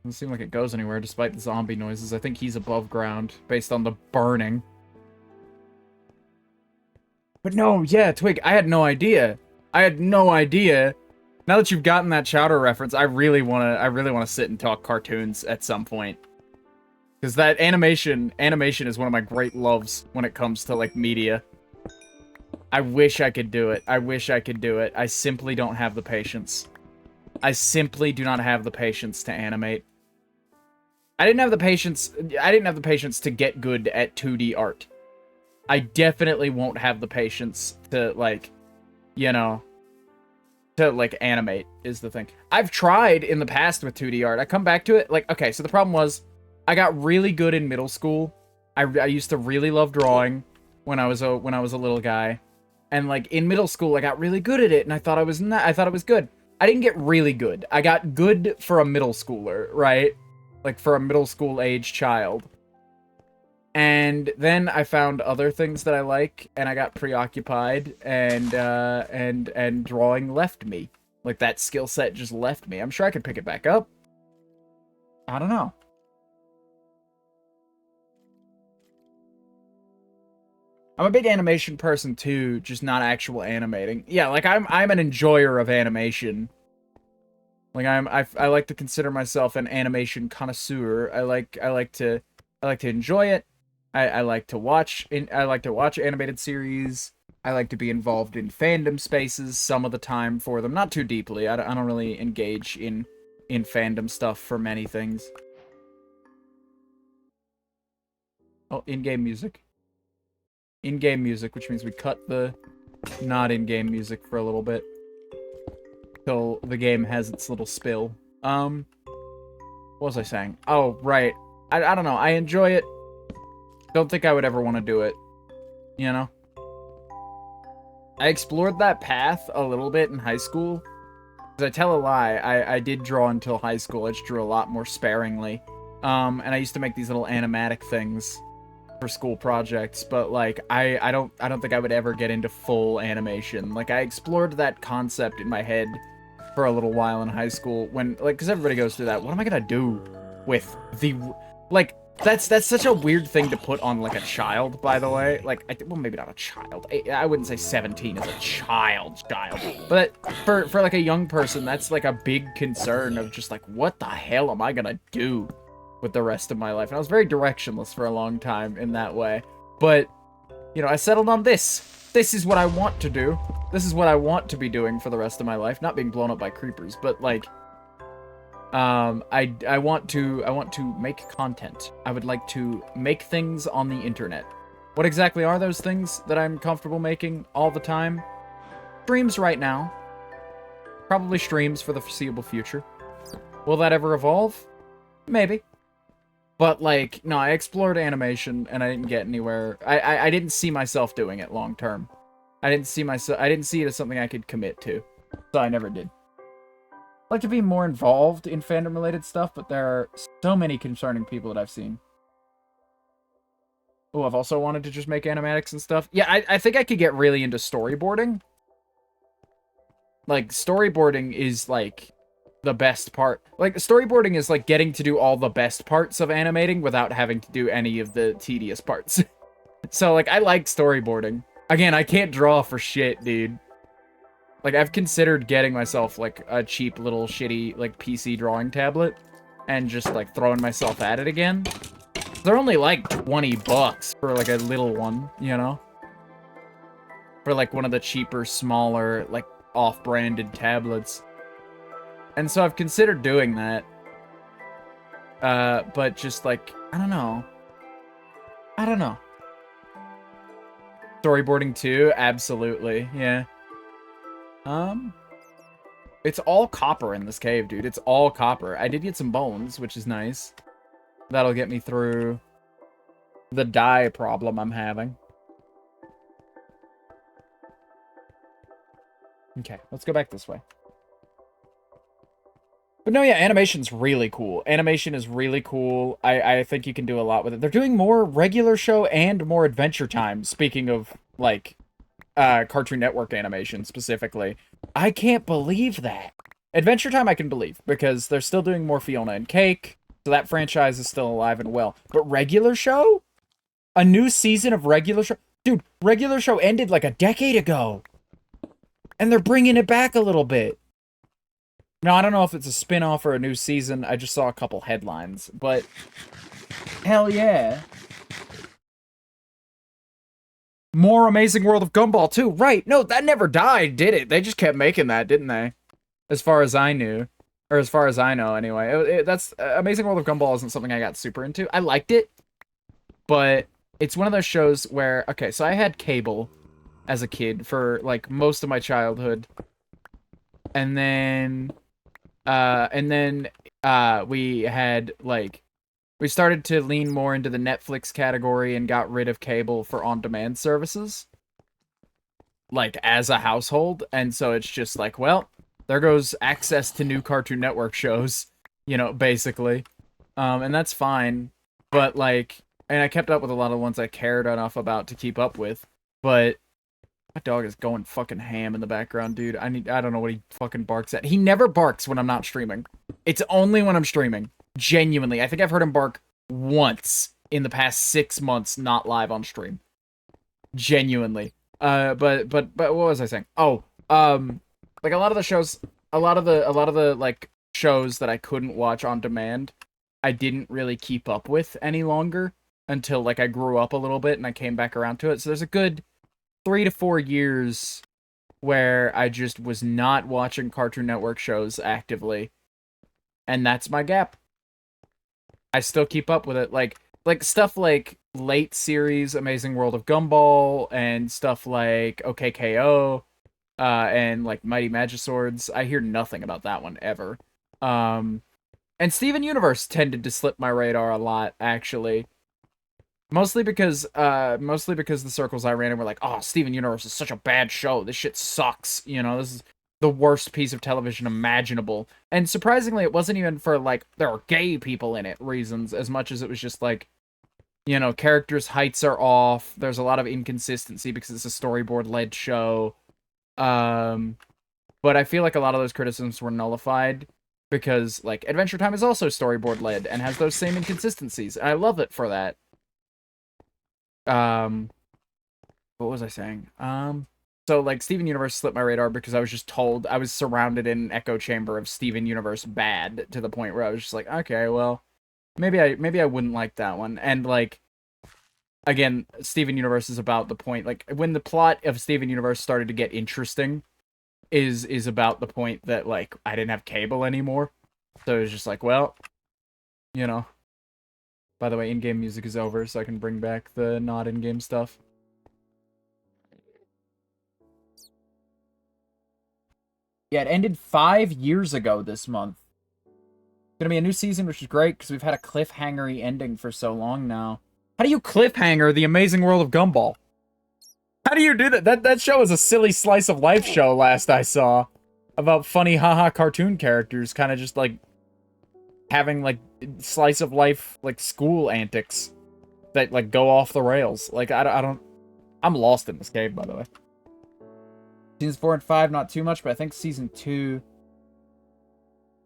Doesn't seem like it goes anywhere despite the zombie noises. I think he's above ground based on the burning. But no, yeah, Twig, I had no idea. I had no idea. Now that you've gotten that Chowder reference, I really wanna sit and talk cartoons at some point. Because that animation is one of my great loves when it comes to, like, media. I wish I could do it. I wish I could do it. I simply don't have the patience. I simply do not have the patience to animate. I didn't have the patience to get good at 2D art. I definitely won't have the patience to, like, you know, to, like, animate is the thing. I've tried in the past with 2D art. I come back to it, like, okay, so the problem was, I got really good in middle school. I used to really love drawing when I was a little guy, and, like, in middle school I got really good at it, and I thought it was good. I didn't get really good. I got good for a middle schooler, right? Like, for a middle school age child. And then I found other things that I like, and I got preoccupied, and drawing left me. Like, that skill set just left me. I'm sure I could pick it back up. I don't know. I'm a big animation person too, just not actual animating. Yeah, like I'm an enjoyer of animation. Like I like to consider myself an animation connoisseur. I like to enjoy it. I like to watch animated series. I like to be involved in fandom spaces some of the time for them, not too deeply. I don't really engage in fandom stuff for many things. Oh, in-game music. In-game music, which means we cut the not in-game music for a little bit. Till the game has its little spill. What was I saying? Oh, right. I don't know. I enjoy it. Don't think I would ever want to do it. You know? I explored that path a little bit in high school. Because I tell a lie, I did draw until high school. I just drew a lot more sparingly. And I used to make these little animatic things for school projects, but, like, I don't think I would ever get into full animation. Like, I explored that concept in my head for a little while in high school when, like, because everybody goes through that. What am I gonna do with the, like, that's such a weird thing to put on, like, a child, by the way. Like, well, maybe not a child. I wouldn't say 17 is a child. But for like a young person, that's like a big concern of just like, what the hell am I gonna do with the rest of my life? And I was very directionless for a long time in that way. But, you know, I settled on this. This is what I want to do. This is what I want to be doing for the rest of my life. Not being blown up by creepers, but, like, I want to make content. I would like to make things on the internet. What exactly are those things that I'm comfortable making all the time? Streams right now. Probably streams for the foreseeable future. Will that ever evolve? Maybe. But like, no, I explored animation and I didn't get anywhere. I didn't see myself doing it long term. I didn't see it as something I could commit to. So I never did. I'd like to be more involved in fandom related stuff, but there are so many concerning people that I've seen. Oh, I've also wanted to just make animatics and stuff. Yeah, I think I could get really into storyboarding. Like, storyboarding is, like, the best part. Like, storyboarding is, like, getting to do all the best parts of animating without having to do any of the tedious parts. So, like, I like storyboarding. Again, I can't draw for shit, dude. Like, I've considered getting myself, like, a cheap little shitty, like, PC drawing tablet and just, like, throwing myself at it again. They're only, like, 20 bucks for, like, a little one, you know? For, like, one of the cheaper, smaller, like, off-branded tablets. And so I've considered doing that. But just, like, I don't know. Storyboarding too? Absolutely, yeah. It's all copper in this cave, dude. It's all copper. I did get some bones, which is nice. That'll get me through the dye problem I'm having. Okay, let's go back this way. But no, yeah, animation's really cool. Animation is really cool. I think you can do a lot with it. They're doing more regular show and more Adventure Time, speaking of, like, Cartoon Network animation specifically. I can't believe that. Adventure Time I can believe, because they're still doing more Fiona and Cake, so that franchise is still alive and well. But regular show? A new season of regular show? Dude, regular show ended like a decade ago. And they're bringing it back a little bit. Now, I don't know if it's a spin-off or a new season. I just saw a couple headlines, but hell yeah. More Amazing World of Gumball too. Right. No, that never died, did it? They just kept making that, didn't they? As far as I knew. Or as far as I know, anyway. That's Amazing World of Gumball isn't something I got super into. I liked it, but it's one of those shows where... Okay, so I had cable as a kid for, like, most of my childhood. And then... we had, like... We started to lean more into the Netflix category and got rid of cable for on-demand services. Like, as a household. And so it's just like, well, there goes access to new Cartoon Network shows, you know, basically. And that's fine. But, like, and I kept up with a lot of ones I cared enough about to keep up with. But my dog is going fucking ham in the background, dude. I don't know what he fucking barks at. He never barks when I'm not streaming. It's only when I'm streaming. Genuinely. I think I've heard him bark once in the past 6 months, not live on stream. Genuinely. But what was I saying? Oh, like a lot of the shows, a lot of the like shows that I couldn't watch on demand, I didn't really keep up with any longer until like I grew up a little bit and I came back around to it. So there's a good 3 to 4 years where I just was not watching Cartoon Network shows actively. And that's my gap. I still keep up with it. Like stuff like late series Amazing World of Gumball and stuff like OKKO and like Mighty Magiswords. I hear nothing about that one ever. And Steven Universe tended to slip my radar a lot, actually. Mostly because the circles I ran in were like, oh, Steven Universe is such a bad show. This shit sucks. You know, this is the worst piece of television imaginable. And surprisingly, it wasn't even for, like, there are gay people in it reasons, as much as it was just, like, you know, characters' heights are off. There's a lot of inconsistency because it's a storyboard-led show. But I feel like a lot of those criticisms were nullified because, like, Adventure Time is also storyboard-led and has those same inconsistencies. And I love it for that. What was I saying? So, like, Steven Universe slipped my radar because I was just told, I was surrounded in an echo chamber of Steven Universe bad, to the point where I was just like, okay, well, maybe I wouldn't like that one. And, like, again, Steven Universe is about the point, like, when the plot of Steven Universe started to get interesting, is about the point that, like, I didn't have cable anymore. So it was just like, well, you know. By the way, in-game music is over, so I can bring back the not in-game stuff. Yeah, it ended 5 years ago this month. Gonna be a new season, which is great because we've had a cliffhangery ending for so long now. How do you cliffhanger The Amazing World of Gumball? How do you do that? That show is a silly slice of life show last I saw. About funny haha cartoon characters kind of just like having like slice of life like school antics that like go off the rails. Like I don't I'm lost in this game, by the way. Seasons 4 and 5 not too much, but I think season 2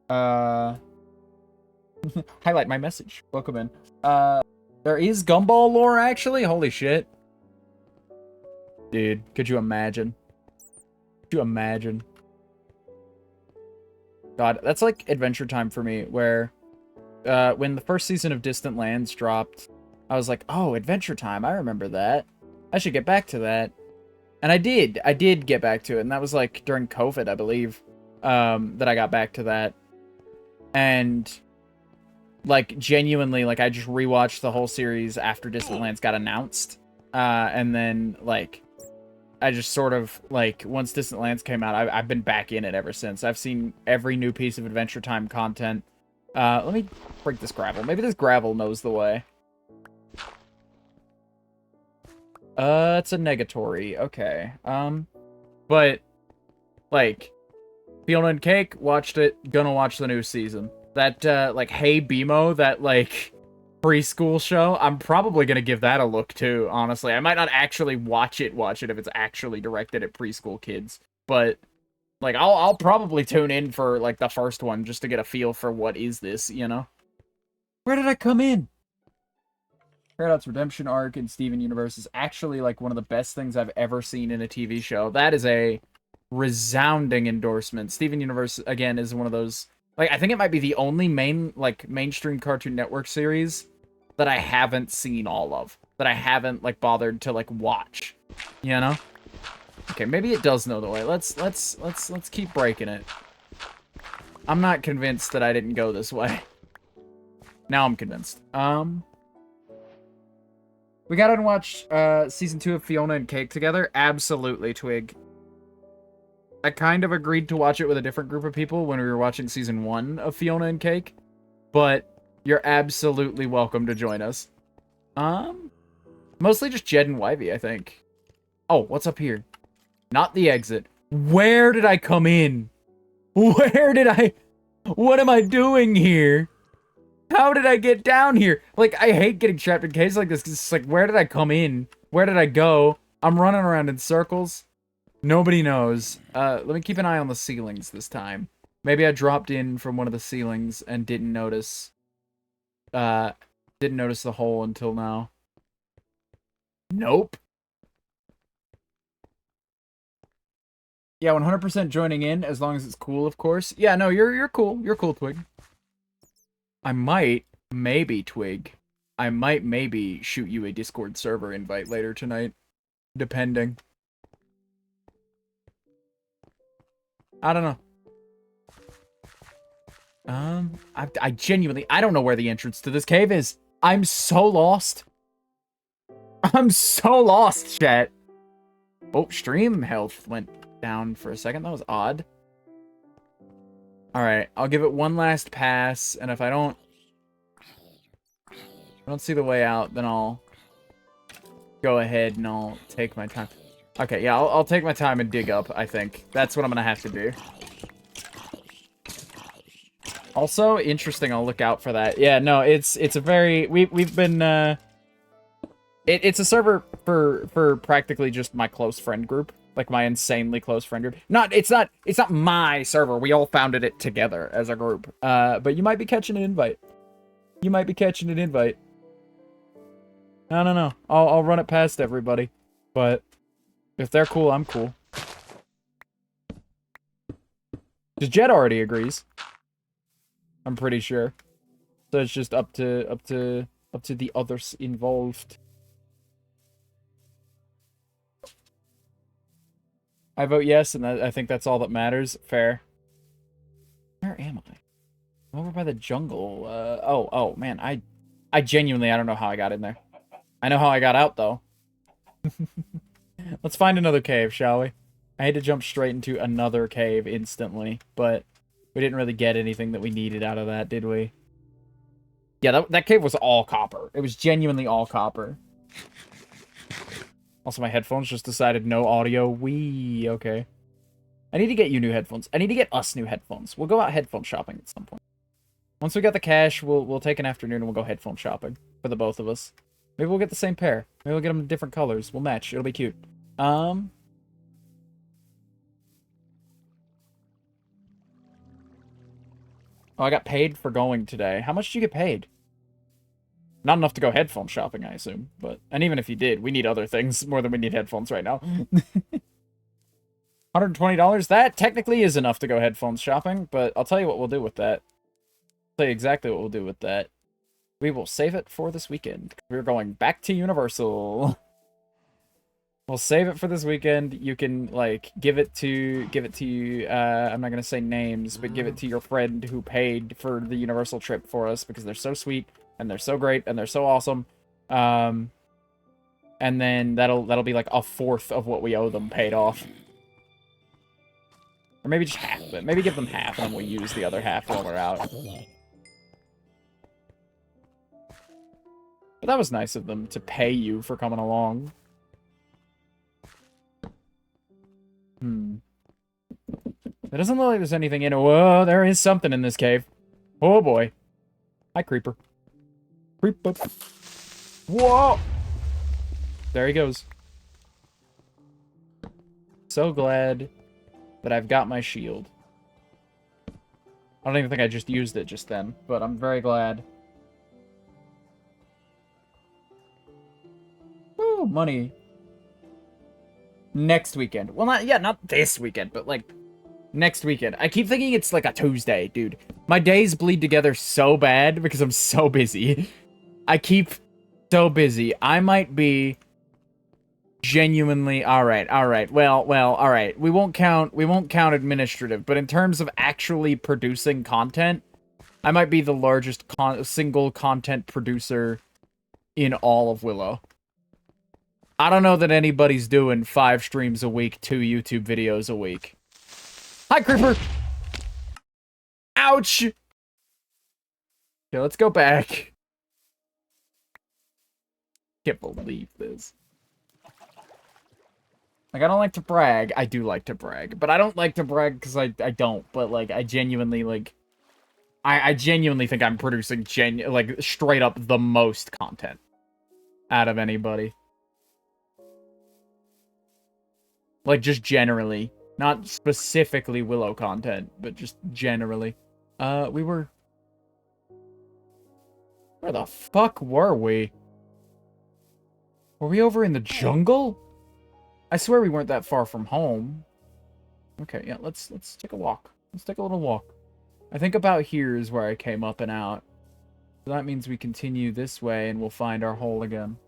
highlight my message. Welcome in. There is Gumball lore actually. Holy shit. Dude, could you imagine? Could you imagine? God, that's like Adventure Time for me, where when the first season of Distant Lands dropped, I was like, oh, Adventure Time, I remember that. I should get back to that. And I did get back to it, and that was like during COVID, I believe, that I got back to that. And like genuinely, like I just rewatched the whole series after Distant Lands got announced. And then like I just sort of, like, once Distant Lands came out, I've been back in it ever since. I've seen every new piece of Adventure Time content. Let me break this gravel. Maybe this gravel knows the way. It's a negatory. Okay. But, like, Fiona and Cake, watched it, gonna watch the new season. That, like, Hey BMO, that, like, preschool show, I'm probably gonna give that a look too, honestly. I might not actually watch it if it's actually directed at preschool kids, but like I'll probably tune in for like the first one just to get a feel for what is this, you know? Where did I come in? Paradox Redemption arc in Steven Universe is actually like one of the best things I've ever seen in a TV show. That is a resounding endorsement. Steven Universe again is one of those, like, I think it might be the only mainstream Cartoon Network series that I haven't seen all of. That I haven't, like, bothered to, like, watch. You know? Okay, maybe it does know the way. Let's keep breaking it. I'm not convinced that I didn't go this way. Now I'm convinced. We gotta watch, season 2 of Fiona and Cake together. Absolutely, Twig. I kind of agreed to watch it with a different group of people when we were watching season 1 of Fiona and Cake, but you're absolutely welcome to join us. Mostly just Jed and Wivey, I think. Oh, what's up here? Not the exit. Where did I come in? What am I doing here? How did I get down here? Like, I hate getting trapped in caves like this, 'cause it's like, where did I come in? Where did I go? I'm running around in circles. Nobody knows. Let me keep an eye on the ceilings this time. Maybe I dropped in from one of the ceilings and didn't notice the hole until now. Nope. Yeah, 100% joining in, as long as it's cool, of course. Yeah, no, you're cool. You're cool, Twig. I might, maybe, Twig. I might maybe shoot you a Discord server invite later tonight. Depending. I don't know. I genuinely, I don't know where the entrance to this cave is. I'm so lost. I'm so lost, chat. Oh, stream health went down for a second. That was odd. Alright, I'll give it one last pass, and if I don't see the way out, then I'll go ahead and I'll take my time. Okay, yeah, I'll take my time and dig up, I think. That's what I'm gonna have to do. Also, interesting, I'll look out for that. Yeah, no, it's a very... We've been, It's a server for practically just my close friend group. Like, my insanely close friend group. It's not my server. We all founded it together as a group. But you might be catching an invite. You might be catching an invite. I don't know. I'll run it past everybody. But if they're cool, I'm cool. Because Jed already agrees. I'm pretty sure. So it's just up to the others involved. I vote yes, and I think that's all that matters. Fair. Where am I? I'm over by the jungle. Oh, man. I genuinely, I don't know how I got in there. I know how I got out, though. Let's find another cave, shall we? I hate to jump straight into another cave instantly, but We didn't really get anything that we needed out of that, did we? Yeah, that cave was all copper. It was genuinely all copper. Also, my headphones just decided no audio. Wee, okay. I need to get you new headphones. I need to get us new headphones. We'll go out headphone shopping at some point. Once we got the cash, we'll take an afternoon and we'll go headphone shopping for the both of us. Maybe we'll get the same pair. Maybe we'll get them in different colors. We'll match. It'll be cute. Oh, I got paid for going today. How much did you get paid? Not enough to go headphone shopping, I assume. And even if you did, we need other things more than we need headphones right now. $120? That technically is enough to go headphones shopping, but I'll tell you what we'll do with that. I'll tell you exactly what we'll do with that. We will save it for this weekend. We're going back to Universal. We'll save it for this weekend. You can, like, give it to I'm not gonna say names, but give it to your friend who paid for the Universal trip for us, because they're so sweet, and they're so great, and they're so awesome. And then that'll be like a fourth of what we owe them paid off. Or maybe just half of it. Maybe give them half, and then we'll use the other half while we're out. But that was nice of them to pay you for coming along. It doesn't look like there's anything in it. Whoa, there is something in this cave. Oh boy. Hi, creeper. Creeper. Whoa! There he goes. So glad that I've got my shield. I don't even think I just used it just then, but I'm very glad. Woo, money. Next weekend. Well, not this weekend, but like next weekend. I keep thinking it's like a Tuesday, dude. My days bleed together so bad because I'm so busy. I keep so busy. I might be genuinely all right. Well, all right. We won't count administrative, but in terms of actually producing content, I might be the largest single content producer in all of Willow. I don't know that anybody's doing 5 streams a week, 2 YouTube videos a week. Hi, creeper! Ouch! Okay, let's go back. Can't believe this. Like, I don't like to brag. I do like to brag. But I don't like to brag because I don't. But, like, I genuinely, like... I genuinely think I'm producing, like, straight up the most content out of anybody. Like, just generally. Not specifically Willow content, but just generally. We were... Where the fuck were we? Were we over in the jungle? I swear we weren't that far from home. Okay, yeah, let's take a walk. Let's take a little walk. I think about here is where I came up and out. So that means we continue this way and we'll find our hole again.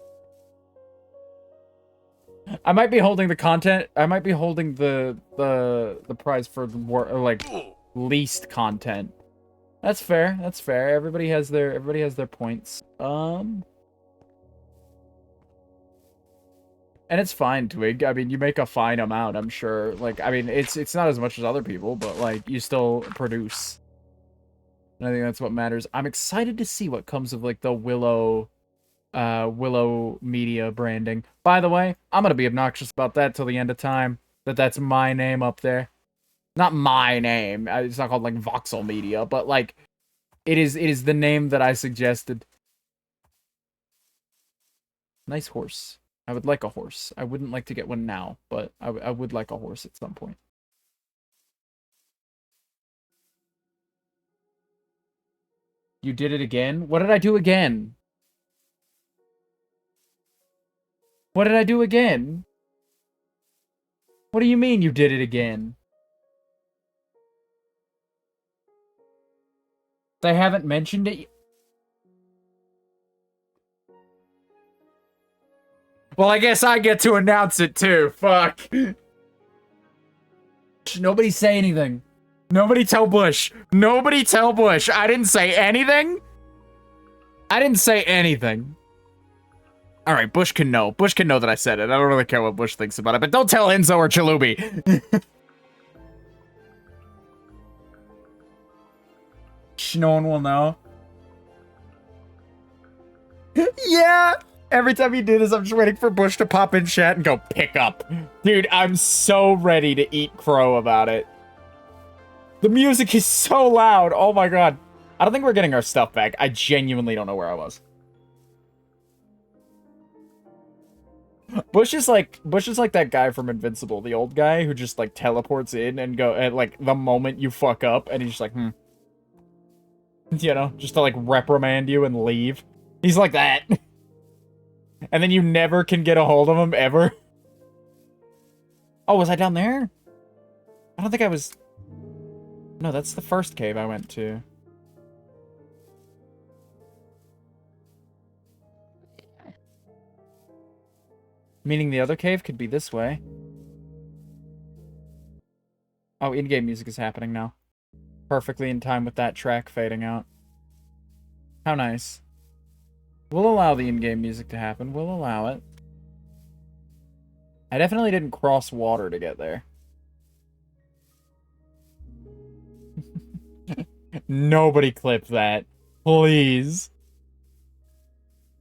I might be holding the content. I might be holding the prize for like least content. That's fair. That's fair. Everybody has their points. And it's fine, Twig. I mean, you make a fine amount, I'm sure. Like, I mean, it's not as much as other people, but like you still produce. And I think that's what matters. I'm excited to see what comes of like the Willow media branding. By the way, I'm gonna be obnoxious about that till the end of time. That's my name up there. Not my name. It's not called like Voxel Media, but like it is the name that I suggested. Nice horse. I would like a horse. I wouldn't like to get one now, but I would like a horse at some point. You did it again? What did I do again? What did I do again? What do you mean you did it again? They haven't mentioned it. Well, I guess I get to announce it too. Fuck. Nobody say anything. Nobody tell Bush. Nobody tell Bush. I didn't say anything. I didn't say anything. All right, Bush can know. Bush can know that I said it. I don't really care what Bush thinks about it, but don't tell Enzo or Chalubi. No one will know. Yeah! Every time you do this, I'm just waiting for Bush to pop in chat and go, pick up. Dude, I'm so ready to eat crow about it. The music is so loud. Oh my god. I don't think we're getting our stuff back. I genuinely don't know where I was. Bush is like that guy from Invincible, the old guy who just like teleports in and go at like the moment you fuck up and he's just like, you know, just to like reprimand you and leave. He's like that. And then you never can get a hold of him ever. Oh, was I down there? I don't think I was. No, that's the first cave I went to. Meaning the other cave could be this way. Oh, in-game music is happening now. Perfectly in time with that track fading out. How nice. We'll allow the in-game music to happen. We'll allow it. I definitely didn't cross water to get there. Nobody clip that. Please.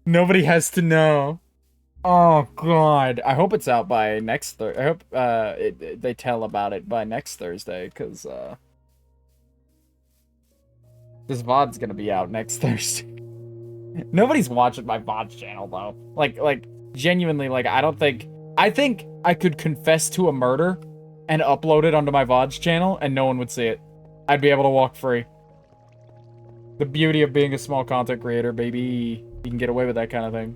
Nobody has to know. Oh god, I hope it's out by next Thursday. I hope they tell about it by next Thursday, because this VOD's gonna be out next Thursday. Nobody's watching my VOD channel though. Like genuinely, like I think I could confess to a murder and upload it onto my VOD's channel and no one would see it. I'd be able to walk free. The beauty of being a small content creator, baby. You can get away with that kind of thing.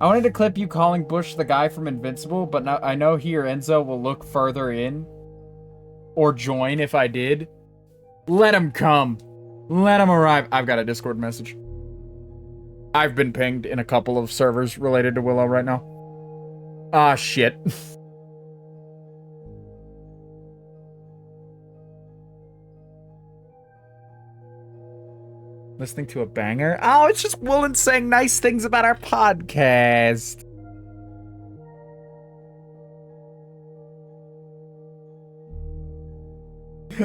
I wanted to clip you calling Bush the guy from Invincible, but now I know he or Enzo will look further in. Or join if I did. Let him come. Let him arrive. I've got a Discord message. I've been pinged in a couple of servers related to Willow right now. Ah, shit. Listening to a banger? Oh, it's just Woolen saying nice things about our podcast.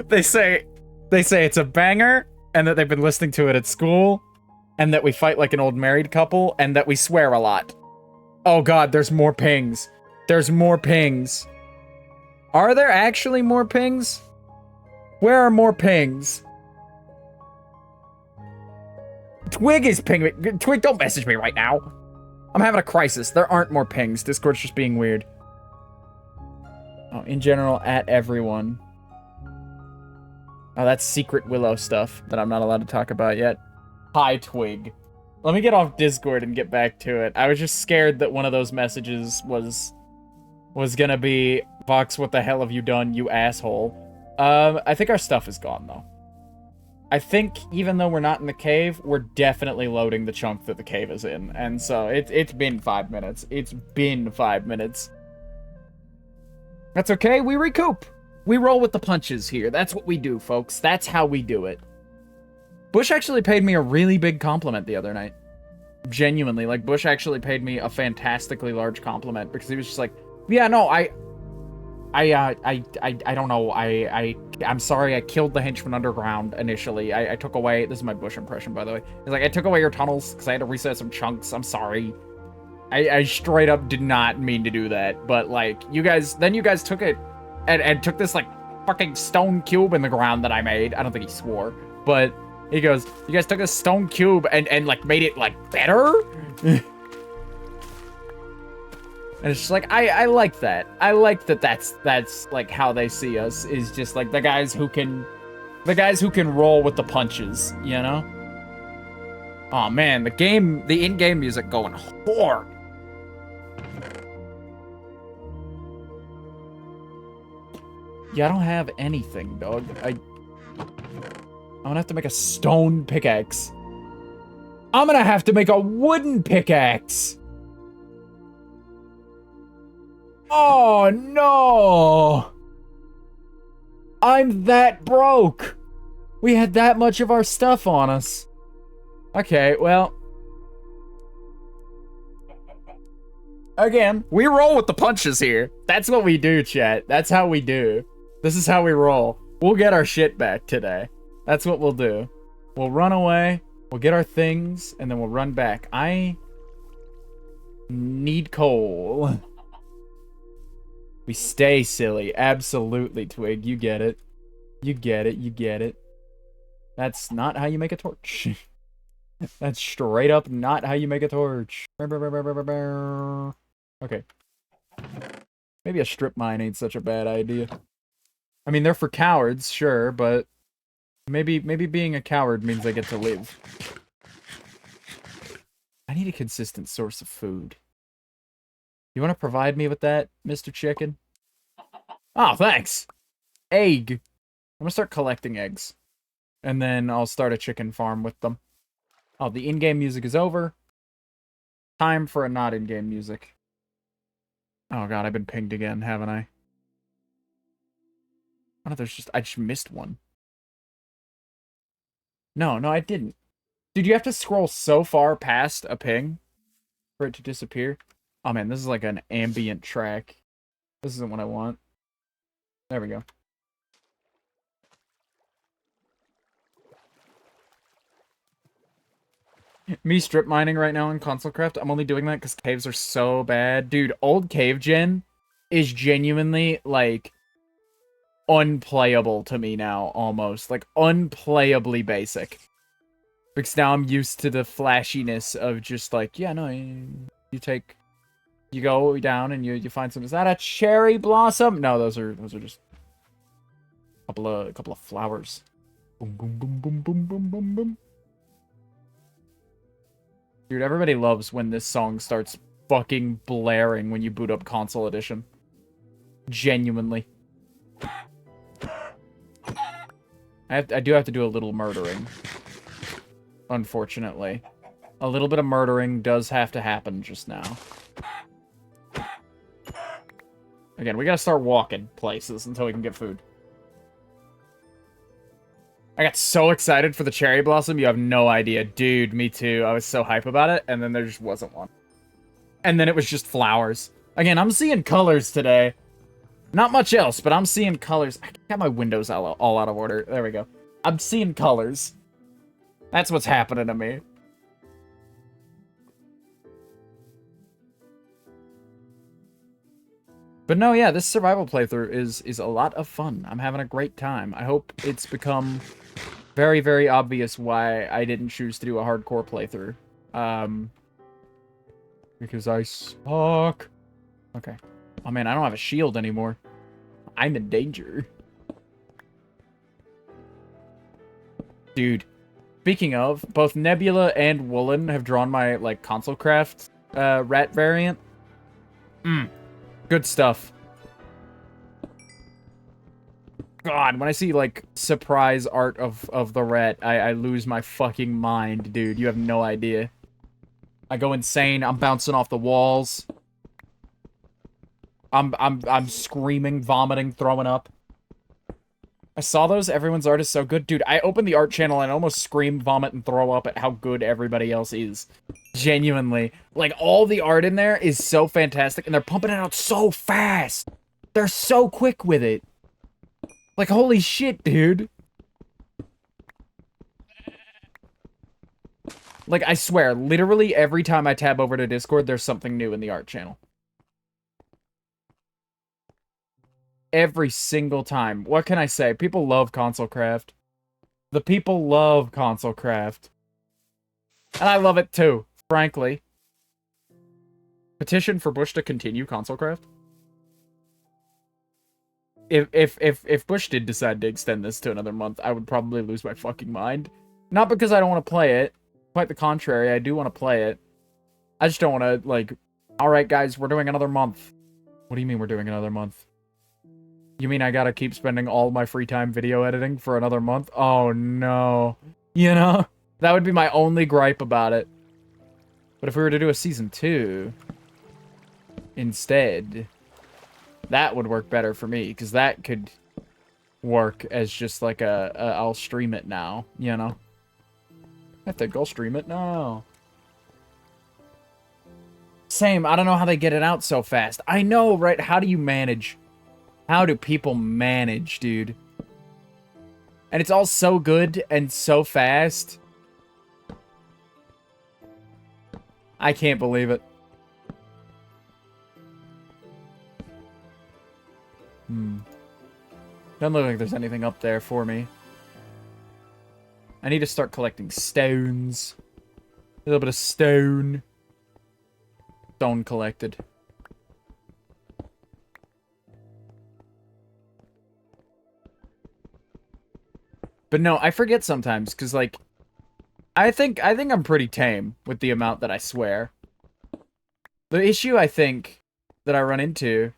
They say it's a banger, and that they've been listening to it at school, and that we fight like an old married couple, and that we swear a lot. Oh god, there's more pings. There's more pings. Are there actually more pings? Where are more pings? Twig is pinging. Twig, don't message me right now. I'm having a crisis. There aren't more pings. Discord's just being weird. Oh, in general, at everyone. Oh, that's secret Willow stuff that I'm not allowed to talk about yet. Hi, Twig. Let me get off Discord and get back to it. I was just scared that one of those messages was gonna be, Vox, what the hell have you done, you asshole? I think our stuff is gone, though. I think, even though we're not in the cave, we're definitely loading the chunk that the cave is in. And so, it's been 5 minutes. It's been 5 minutes. That's okay, we recoup. We roll with the punches here. That's what we do, folks. That's how we do it. Bush actually paid me a really big compliment the other night. Genuinely, like, Bush actually paid me a fantastically large compliment, because he was just like, yeah, no, I don't know. I'm sorry. I killed the henchman underground initially. I took away. This is my Bush impression, by the way. He's like, I took away your tunnels because I had to reset some chunks. I'm sorry. I straight up did not mean to do that. But like, you guys took it and took this like fucking stone cube in the ground that I made. I don't think he swore, but he goes, you guys took a stone cube and like made it like better. And it's just like, I like that. I like that that's like how they see us, is just like the guys who can roll with the punches, you know? Oh man, the in-game music going hard. Yeah, I don't have anything, dog. I'm gonna have to make a stone pickaxe. I'm gonna have to make a wooden pickaxe. Oh, no! I'm that broke! We had that much of our stuff on us. Okay, well. Again, we roll with the punches here. That's what we do, chat. That's how we do. This is how we roll. We'll get our shit back today. That's what we'll do. We'll run away, we'll get our things, and then we'll run back. I need coal. We stay silly. Absolutely, Twig. You get it. You get it. You get it. That's not how you make a torch. That's straight up not how you make a torch. Okay. Maybe a strip mine ain't such a bad idea. I mean, they're for cowards, sure, but maybe being a coward means I get to live. I need a consistent source of food. You want to provide me with that, Mr. Chicken? Oh, thanks! Egg! I'm gonna start collecting eggs. And then I'll start a chicken farm with them. Oh, the in-game music is over. Time for a not in-game music. Oh god, I've been pinged again, haven't I? What if there's I just missed one. No, I didn't. Dude, you have to scroll so far past a ping for it to disappear. Oh man, this is like an ambient track. This isn't what I want. There we go. Me strip mining right now in ConsoleCraft. I'm only doing that because caves are so bad. Dude, old cave gen is genuinely, like, unplayable to me now, almost. Like, unplayably basic. Because now I'm used to the flashiness of just, like, yeah, no, you go down and you find some. Is that a cherry blossom? No, those are just a couple of flowers. Boom, boom, boom, boom, boom, boom, boom, boom. Dude, everybody loves when this song starts fucking blaring when you boot up Console Edition. Genuinely. I do have to do a little murdering. Unfortunately. A little bit of murdering does have to happen just now. Again, we gotta start walking places until we can get food. I got so excited for the cherry blossom, you have no idea. Dude, me too. I was so hype about it, and then there just wasn't one. And then it was just flowers. Again, I'm seeing colors today. Not much else, but I'm seeing colors. I got my windows all out of order. There we go. I'm seeing colors. That's what's happening to me. But no, yeah, this survival playthrough is a lot of fun. I'm having a great time. I hope it's become very, very obvious why I didn't choose to do a hardcore playthrough. Because I suck. Okay. Oh man, I don't have a shield anymore. I'm in danger. Dude. Speaking of, both Nebula and Woolen have drawn my, like, ConsoleCraft rat variant. Good stuff. God, when I see, like, surprise art of the rat, I lose my fucking mind, dude. You have no idea. I go insane. I'm bouncing off the walls. I'm screaming, vomiting, throwing up. I saw those. Everyone's art is so good. Dude, I opened the art channel and almost scream, vomit, and throw up at how good everybody else is. Genuinely. Like, all the art in there is so fantastic, and they're pumping it out so fast. They're so quick with it. Like, holy shit, dude. Like, I swear, literally every time I tab over to Discord, there's something new in the art channel. Every single time. What can I say? People love ConsoleCraft. The people love ConsoleCraft. And I love it too, frankly. Petition for Bush to continue ConsoleCraft? If Bush did decide to extend this to another month, I would probably lose my fucking mind. Not because I don't want to play it. Quite the contrary, I do want to play it. I just don't want to, like, alright guys, we're doing another month. What do you mean we're doing another month? You mean I gotta keep spending all my free time video editing for another month? Oh no. You know? That would be my only gripe about it. But if we were to do a season 2 instead, that would work better for me, because that could work as just like I'll stream it now, you know? I think I'll stream it now. Same, I don't know how they get it out so fast. I know, right? How do you manage? How do people manage, dude? And it's all so good and so fast. I can't believe it. Doesn't look like there's anything up there for me. I need to start collecting stones. A little bit of stone. Stone collected. But no, I forget sometimes, because, like, I think I'm pretty tame with the amount that I swear. The issue, I think, that I run into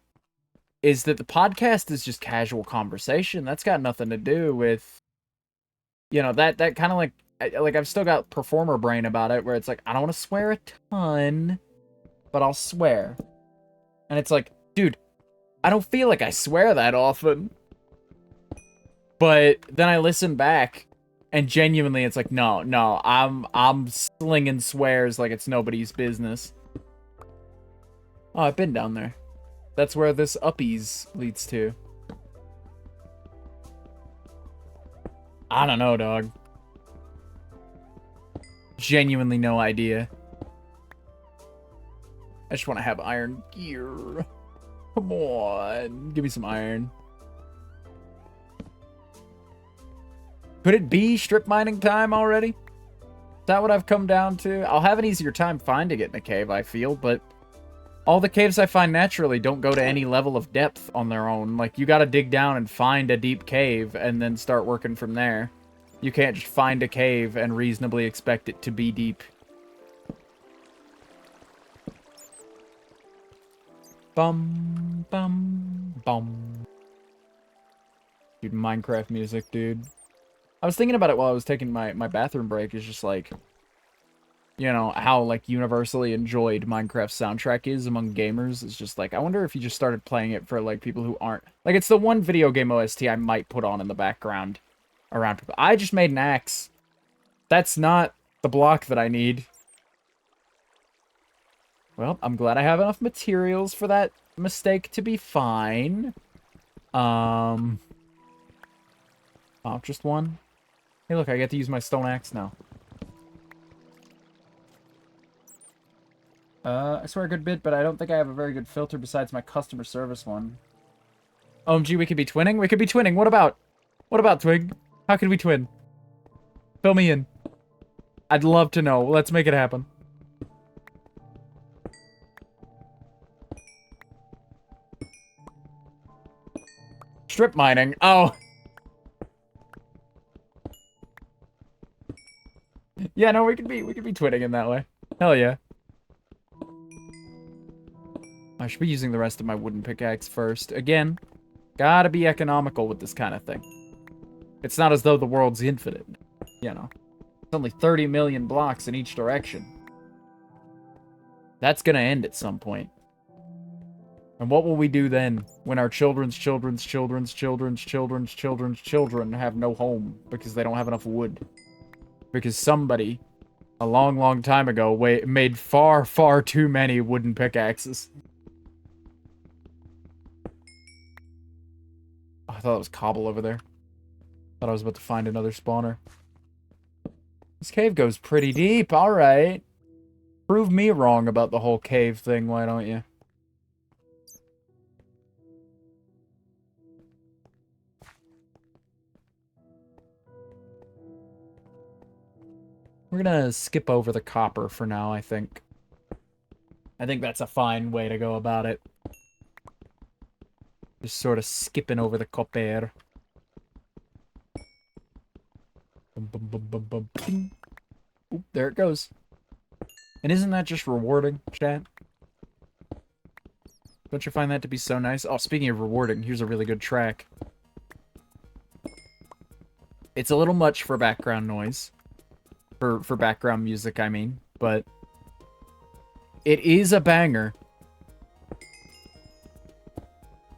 is that the podcast is just casual conversation. That's got nothing to do with, you know, that kind of like I've still got performer brain about it, where it's like, I don't want to swear a ton, but I'll swear. And it's like, dude, I don't feel like I swear that often. But then I listen back, and genuinely, it's like, no, I'm slinging swears like it's nobody's business. Oh, I've been down there. That's where this Uppies leads to. I don't know, dog. Genuinely no idea. I just want to have iron gear. Come on, give me some iron. Could it be strip mining time already? Is that what I've come down to? I'll have an easier time finding it in a cave, I feel, but all the caves I find naturally don't go to any level of depth on their own. Like, you gotta dig down and find a deep cave and then start working from there. You can't just find a cave and reasonably expect it to be deep. Bum, bum, bum. Dude, Minecraft music, dude. I was thinking about it while I was taking my bathroom break. It's just like, you know, how, like, universally enjoyed Minecraft's soundtrack is among gamers. It's just like, I wonder if you just started playing it for, like, people who aren't... Like, it's the one video game OST I might put on in the background around people. I just made an axe. That's not the block that I need. Well, I'm glad I have enough materials for that mistake to be fine. Oh, just one? Hey, look, I get to use my stone axe now. I swear a good bit, but I don't think I have a very good filter besides my customer service one. OMG, we could be twinning? We could be twinning. What about? What about, Twig? How can we twin? Fill me in. I'd love to know. Let's make it happen. Strip mining. Oh. Yeah, no, we could be twinning in that way. Hell yeah. I should be using the rest of my wooden pickaxe first. Again, gotta be economical with this kind of thing. It's not as though the world's infinite, you know. It's only 30 million blocks in each direction. That's gonna end at some point. And what will we do then, when our children's children's children's children's children's children's children have no home because they don't have enough wood? Because somebody, a long, long time ago, made far, far too many wooden pickaxes. Oh, I thought it was cobble over there. Thought I was about to find another spawner. This cave goes pretty deep, alright. Prove me wrong about the whole cave thing, why don't you? We're gonna skip over the copper for now, I think. I think that's a fine way to go about it. Just sort of skipping over the copper. Bum, bum, bum, bum, bum, bing. Oop, there it goes. And isn't that just rewarding, chat? Don't you find that to be so nice? Oh, speaking of rewarding, here's a really good track. It's a little much for background noise. For background music, I mean. But it is a banger.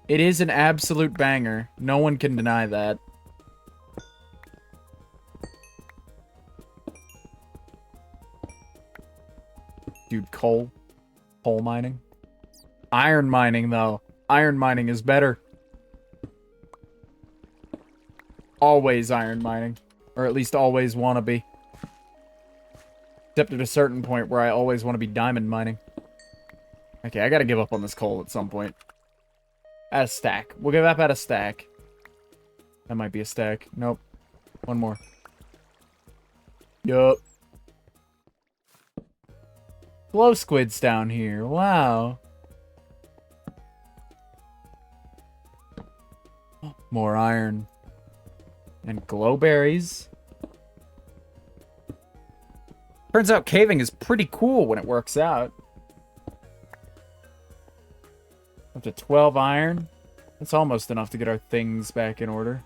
It is an absolute banger. No one can deny that. Dude, coal mining. Iron mining, though. Iron mining is better. always iron mining. Or at least always want to be. Except at a certain point where I always want to be diamond mining. Okay, I gotta give up on this coal at some point. At a stack. We'll give up at a stack. That might be a stack. Nope. One more. Yup. Glow squids down here. Wow. More iron. And glowberries. Turns out caving is pretty cool when it works out. Up to 12 iron. That's almost enough to get our things back in order.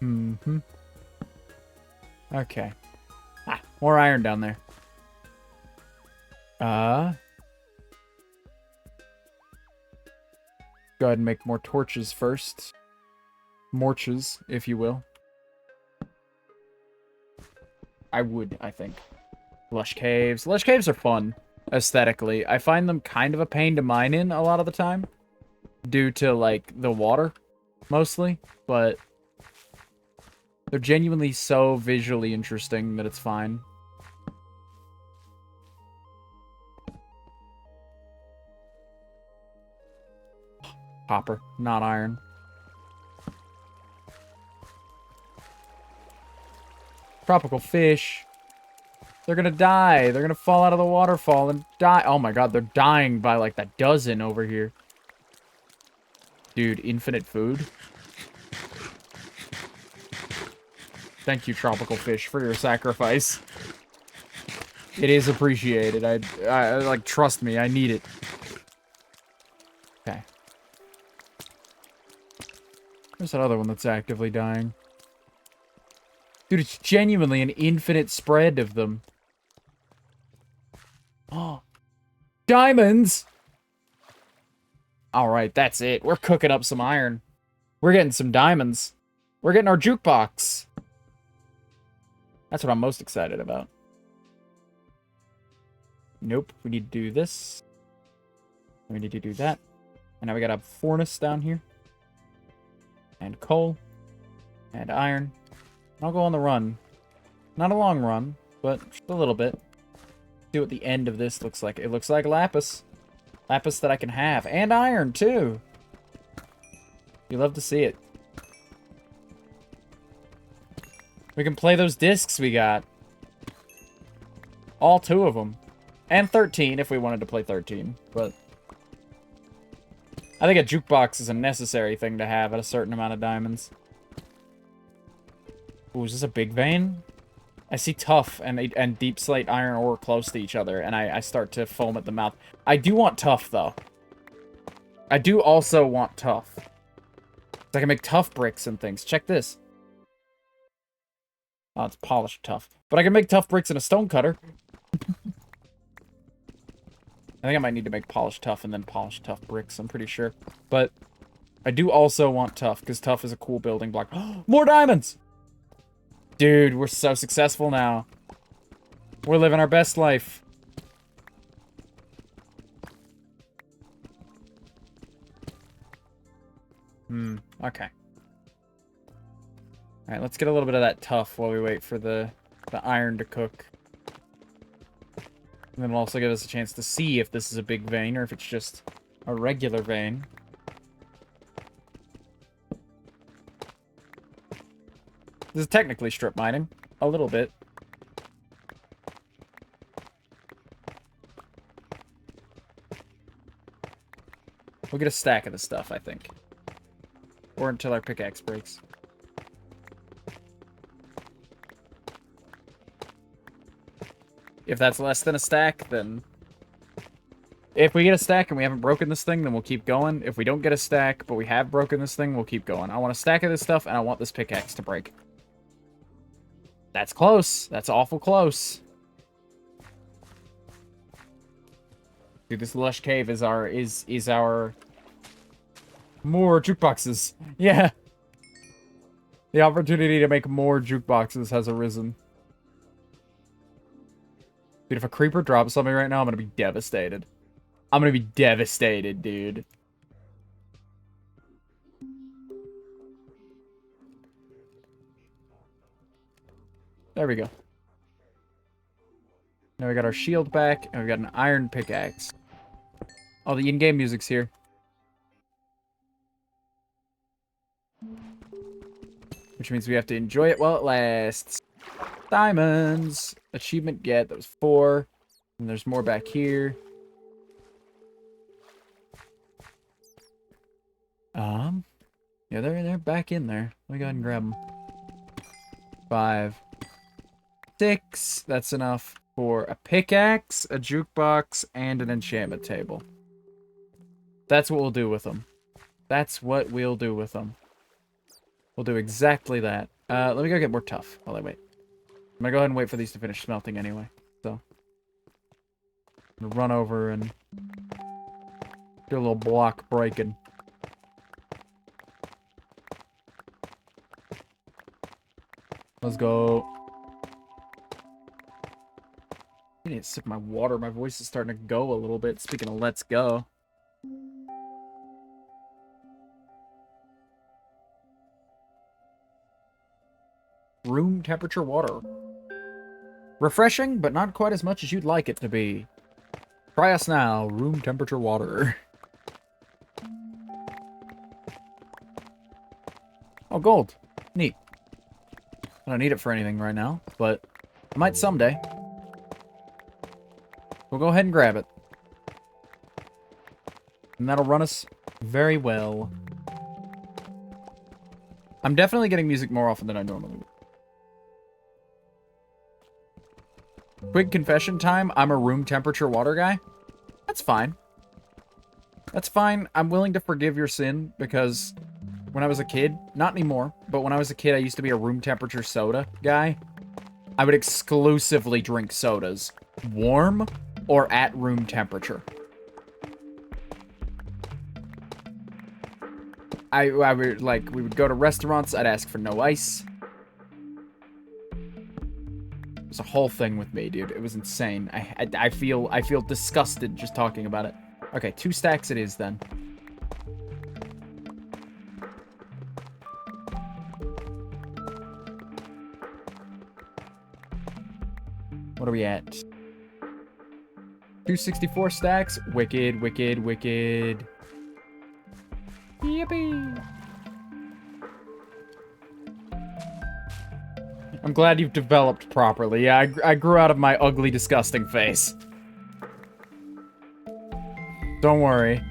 Mm-hmm. Okay. Ah, more iron down there. Go ahead and make more torches first. Morches, if you will. I would, I think. Lush caves. Lush caves are fun, aesthetically. I find them kind of a pain to mine in a lot of the time. Due to, like, the water, mostly. But they're genuinely so visually interesting that it's fine. Copper, not iron. Tropical fish. They're gonna die. They're gonna fall out of the waterfall and die. Oh my god, they're dying by like the dozen over here. Dude, infinite food. Thank you, tropical fish, for your sacrifice. It is appreciated. I like, trust me, I need it. Okay. There's that other one that's actively dying. Dude, it's genuinely an infinite spread of them. Oh. Diamonds! Alright, that's it. We're cooking up some iron. We're getting some diamonds. We're getting our jukebox. That's what I'm most excited about. Nope, we need to do this. We need to do that. And now we got a furnace down here. And coal. And iron. I'll go on the run. Not a long run, but just a little bit. See what the end of this looks like. It looks like lapis. Lapis that I can have. And iron, too. You love to see it. We can play those discs we got. All 2 of them. And 13 if we wanted to play 13. But I think a jukebox is a necessary thing to have at a certain amount of diamonds. Ooh, is this a big vein? I see tough and deep slate iron ore close to each other, and I start to foam at the mouth. I do want tough, though. I do also want tough. I can make tough bricks and things. Check this. Oh, it's polished tough. But I can make tough bricks in a stone cutter. I think I might need to make polished tough and then polished tough bricks, I'm pretty sure. But I do also want tough, because tough is a cool building block. More diamonds! Dude, we're so successful now. We're living our best life. Okay. Alright, let's get a little bit of that tough while we wait for the iron to cook. And then it'll also give us a chance to see if this is a big vein or if it's just a regular vein. This is technically strip mining. A little bit. We'll get a stack of this stuff, I think. Or until our pickaxe breaks. If that's less than a stack, then... If we get a stack and we haven't broken this thing, then we'll keep going. If we don't get a stack, but we have broken this thing, we'll keep going. I want a stack of this stuff, and I want this pickaxe to break. That's close. That's awful close. Dude, this lush cave is our more jukeboxes. Yeah. The opportunity to make more jukeboxes has arisen. Dude, if a creeper drops on me right now, I'm gonna be devastated. I'm gonna be devastated, dude. There we go. Now we got our shield back, and we got an iron pickaxe. Oh, the in-game music's here. Which means we have to enjoy it while it lasts. Diamonds! Achievement get, that was 4. And there's more back here. Yeah, they're back in there. Let me go ahead and grab them. 5. 6. That's enough for a pickaxe, a jukebox, and an enchantment table. That's what we'll do with them. That's what we'll do with them. We'll do exactly that. Let me go get more tough while I wait. I'm gonna go ahead and wait for these to finish smelting anyway. So, I'm gonna run over and do a little block breaking. Let's go. I need to sip my water. My voice is starting to go a little bit. Speaking of let's go. Room temperature water. Refreshing, but not quite as much as you'd like it to be. Try us now. Room temperature water. Oh, gold. Neat. I don't need it for anything right now, but I might someday. We'll go ahead and grab it. And that'll run us very well. I'm definitely getting music more often than I normally would. Quick confession time, I'm a room temperature water guy. That's fine. That's fine. I'm willing to forgive your sin because when I was a kid, not anymore, but when I was a kid, I used to be a room temperature soda guy. I would exclusively drink sodas, warm or at room temperature. I would, like, we would go to restaurants, I'd ask for no ice. It was a whole thing with me, dude. It was insane. I feel disgusted just talking about it. Okay, 2 stacks it is then. What are we at? 264 stacks. Wicked, wicked, wicked. Yippee! I'm glad you've developed properly. Yeah, I grew out of my ugly, disgusting face. Don't worry.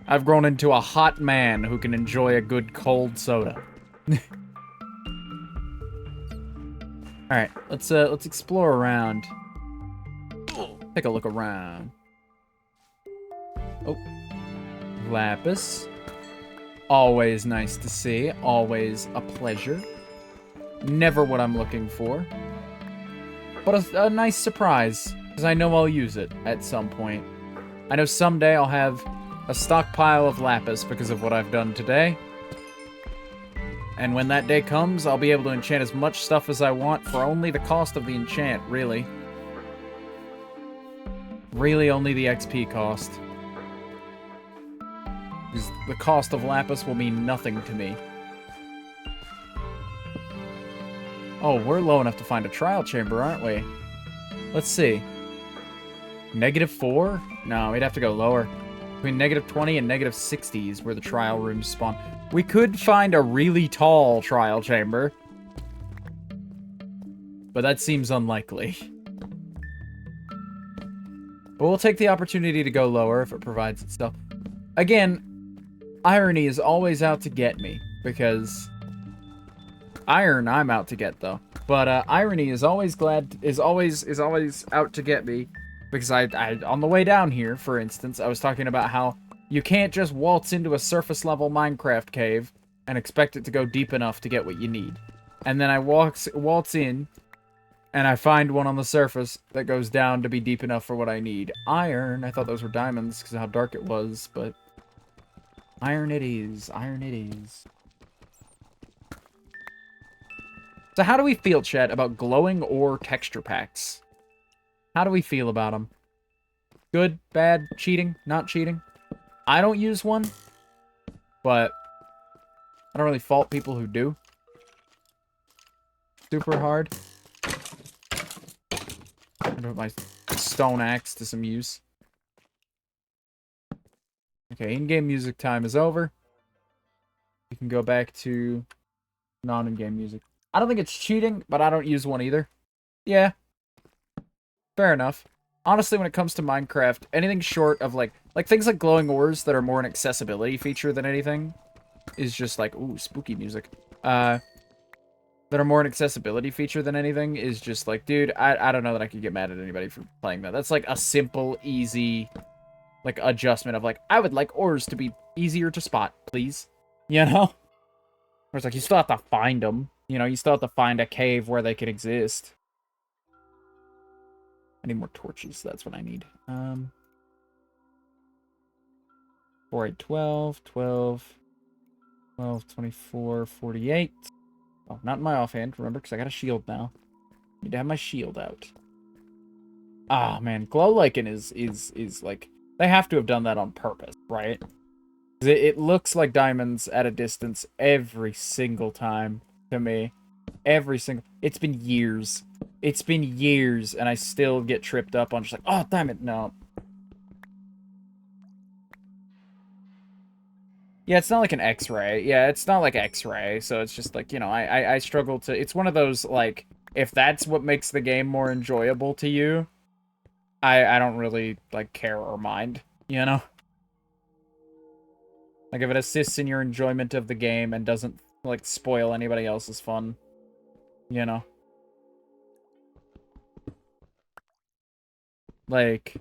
I've grown into a hot man who can enjoy a good cold soda. Alright, let's explore around. Take a look around. Oh. Lapis. Always nice to see. Always a pleasure. Never what I'm looking for. But a nice surprise, because I know I'll use it at some point. I know someday I'll have a stockpile of lapis because of what I've done today. And when that day comes, I'll be able to enchant as much stuff as I want for only the cost of the enchant, really. Really only the XP cost. Because the cost of lapis will mean nothing to me. Oh, we're low enough to find a trial chamber, aren't we? Let's see. -4? No, we'd have to go lower. Between -20 and -60 is where the trial rooms spawn. We could find a really tall trial chamber. But that seems unlikely. But we'll take the opportunity to go lower if it provides itself. Again, irony is always out to get me, because iron I'm out to get though. But irony is always always out to get me, because I on the way down here, for instance, I was talking about how you can't just waltz into a surface level Minecraft cave and expect it to go deep enough to get what you need. And then I waltz in and I find one on the surface that goes down to be deep enough for what I need. Iron. I thought those were diamonds because of how dark it was, but iron it is. Iron it is. So how do we feel, chat, about glowing ore texture packs? How do we feel about them? Good? Bad? Cheating? Not cheating? I don't use one, but I don't really fault people who do. super hard. I'm gonna put my stone axe to some use. Okay, in-game music time is over. We can go back to non-in-game music. I don't think it's cheating, but I don't use one either. Yeah. Fair enough. Honestly, when it comes to Minecraft, anything short of like things like glowing ores that are more an accessibility feature than anything is just like, ooh, spooky music. That are more an accessibility feature than anything is just like, dude, I don't know that I could get mad at anybody for playing that. That's like a simple, easy, like, adjustment of like, I would like ores to be easier to spot, please. You know? Where it's like, you still have to find them. You know, you still have to find a cave where they can exist. I need more torches. That's what I need. 4, 8, 12, 12, 12, 24, 48. Oh, not in my offhand, remember, because I got a shield now. Need to have my shield out. Ah, man, glow lichen is like, they have to have done that on purpose, right? It looks like diamonds at a distance every single time to me. Every single... It's been years. It's been years, and I still get tripped up on just like, oh, damn it, no. Yeah, it's not like an X-ray. Yeah, it's not like X-ray, so it's just like, you know, I struggle to... It's one of those, like, if that's what makes the game more enjoyable to you, I don't really, like, care or mind, you know? Like, if it assists in your enjoyment of the game and doesn't, like, spoil anybody else's fun, you know? Like...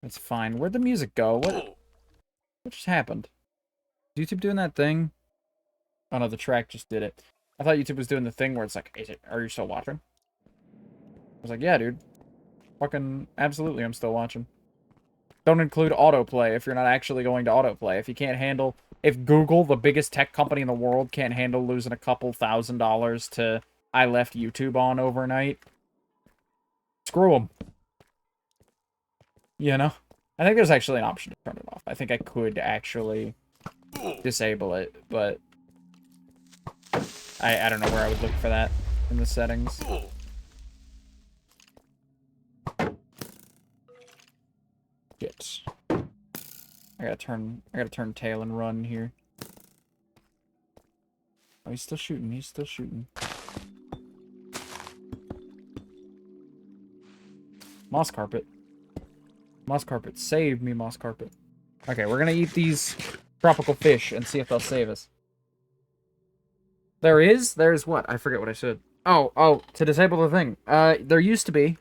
It's fine. Where'd the music go? What just happened? Is YouTube doing that thing? Oh no, the track just did it. I thought YouTube was doing the thing where it's like, are you still watching? I was like, yeah, dude. Fucking absolutely, I'm still watching. Don't include autoplay if you're not actually going to autoplay. If you can't handle... If Google, the biggest tech company in the world, can't handle losing a couple $1,000s to I left YouTube on overnight, screw them. You know? I think there's actually an option to turn it off. I think I could actually disable it, but I don't know where I would look for that in the settings. Shit. I gotta turn tail and run here. Oh, he's still shooting. He's still shooting. Moss carpet. Moss carpet. Save me, moss carpet. Okay, we're gonna eat these tropical fish and see if they'll save us. There's what? I forget what I said. Oh, to disable the thing. There used to be.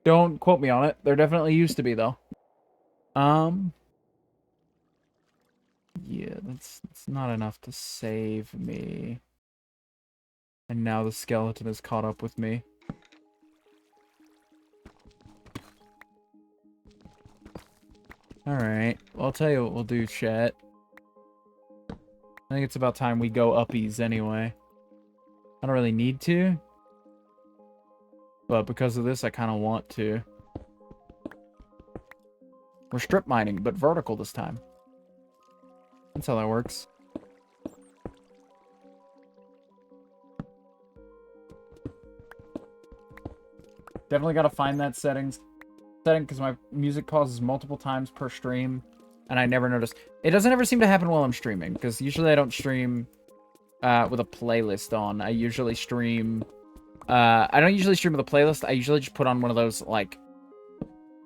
Don't quote me on it. There definitely used to be, though. Yeah, that's not enough to save me. And now the skeleton is caught up with me. Alright, well, I'll tell you what we'll do, chat. I think it's about time we go uppies anyway. I don't really need to. But because of this, I kind of want to. We're strip mining, but vertical this time. That's how that works. Definitely gotta find that setting because my music pauses multiple times per stream, and I never noticed. It doesn't ever seem to happen while I'm streaming, because usually I don't stream with a playlist on. I usually stream... I don't usually stream with a playlist. I usually just put on one of those, like,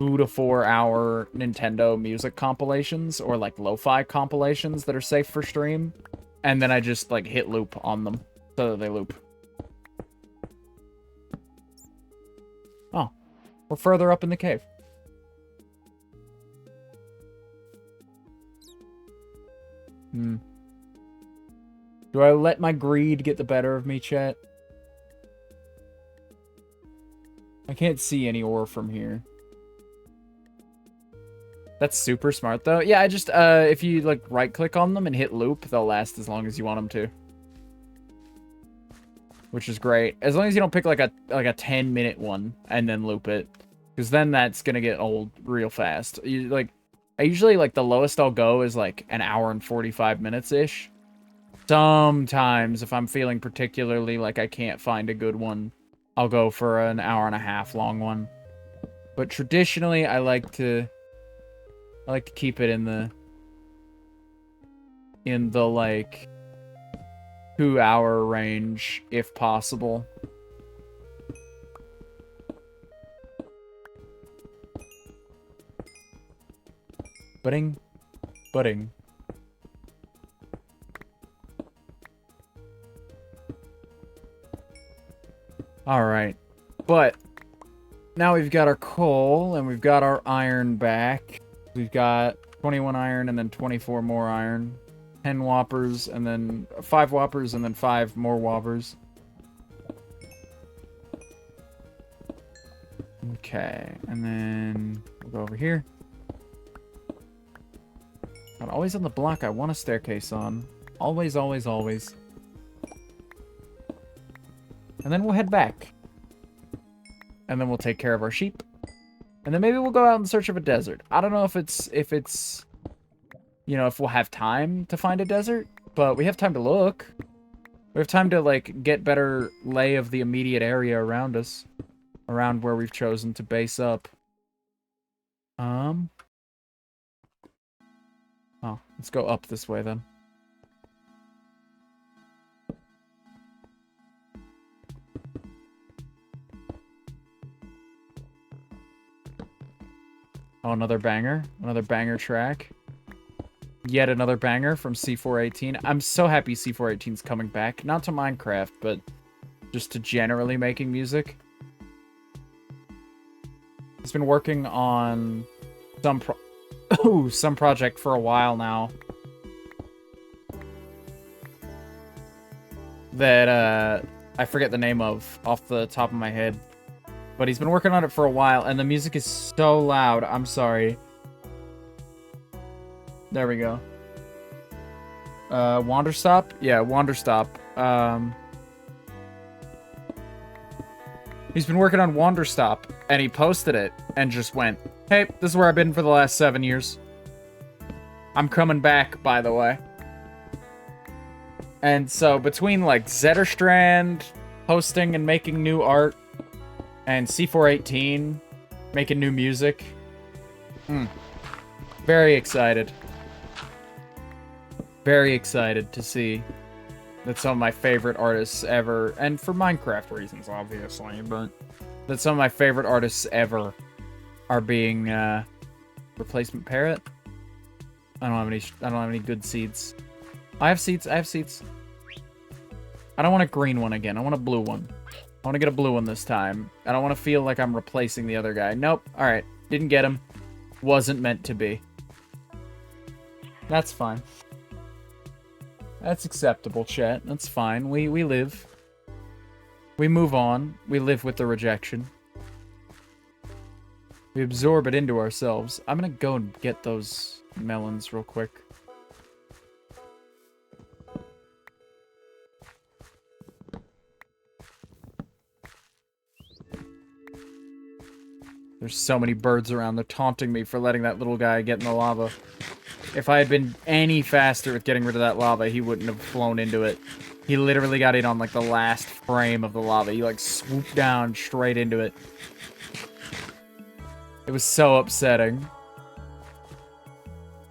2 to 4 hour Nintendo music compilations, or, like, lo-fi compilations that are safe for stream, and then I just, like, hit loop on them, so that they loop. Oh. We're further up in the cave. Do I let my greed get the better of me, chat? I can't see any ore from here. That's super smart, though. Yeah, I just, if you, like, right-click on them and hit loop, they'll last as long as you want them to. Which is great. As long as you don't pick, like a 10-minute one and then loop it. Because then that's gonna get old real fast. I usually, like, the lowest I'll go is, like, an hour and 45 minutes-ish. Sometimes, if I'm feeling particularly like I can't find a good one, I'll go for an hour and a half long one. But traditionally, I like to keep it in the like 2-hour range if possible. Budding. Alright. But now we've got our coal and we've got our iron back. We've got 21 iron and then 24 more iron. 10 whoppers and then 5 whoppers and then 5 more whoppers. Okay, and then we'll go over here. God, always on the block I want a staircase on. Always, always, always. And then we'll head back. And then we'll take care of our sheep. And then maybe we'll go out in search of a desert. I don't know if it's you know, if we'll have time to find a desert, but we have time to look. We have time to, like, get better lay of the immediate area around us. Around where we've chosen to base up. Oh, let's go up this way then. Oh, another banger. Another banger track. Yet another banger from C418. I'm so happy C418's coming back. Not to Minecraft, but just to generally making music. He's been working on some project for a while now. That, I forget the name of off the top of my head. But he's been working on it for a while, and the music is so loud. I'm sorry. There we go. Wanderstop? Yeah, Wanderstop. He's been working on Wanderstop, and he posted it, and just went, hey, this is where I've been for the last 7 years. I'm coming back, by the way. And so, between, like, Zetterstrand posting and making new art, and C418 making new music, very excited. Very excited to see that some of my favorite artists ever, and for Minecraft reasons, obviously, but that some of my favorite artists ever are being replacement parrot. I don't have any good seeds. I have seeds. I don't want a green one again. I want a blue one. I want to get a blue one this time. I don't want to feel like I'm replacing the other guy. Nope. All right. Didn't get him. Wasn't meant to be. That's fine. That's acceptable, chat. That's fine. We live. We move on. We live with the rejection. We absorb it into ourselves. I'm gonna go and get those melons real quick. There's so many birds around. They're taunting me for letting that little guy get in the lava. If I had been any faster with getting rid of that lava, he wouldn't have flown into it. He literally got in on, like, the last frame of the lava. He, like, swooped down straight into it. It was so upsetting.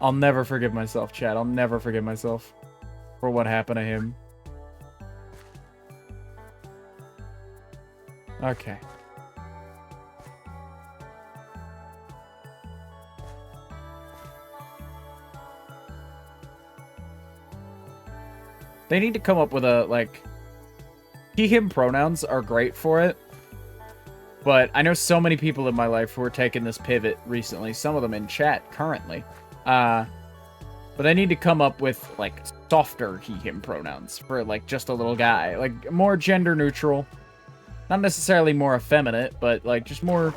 I'll never forgive myself, chat. I'll never forgive myself for what happened to him. Okay. They need to come up with a, like... He, him pronouns are great for it. But I know so many people in my life who are taking this pivot recently. Some of them in chat currently. But they need to come up with, like, softer he, him pronouns for, like, just a little guy. Like, more gender neutral. Not necessarily more effeminate, but, like, just more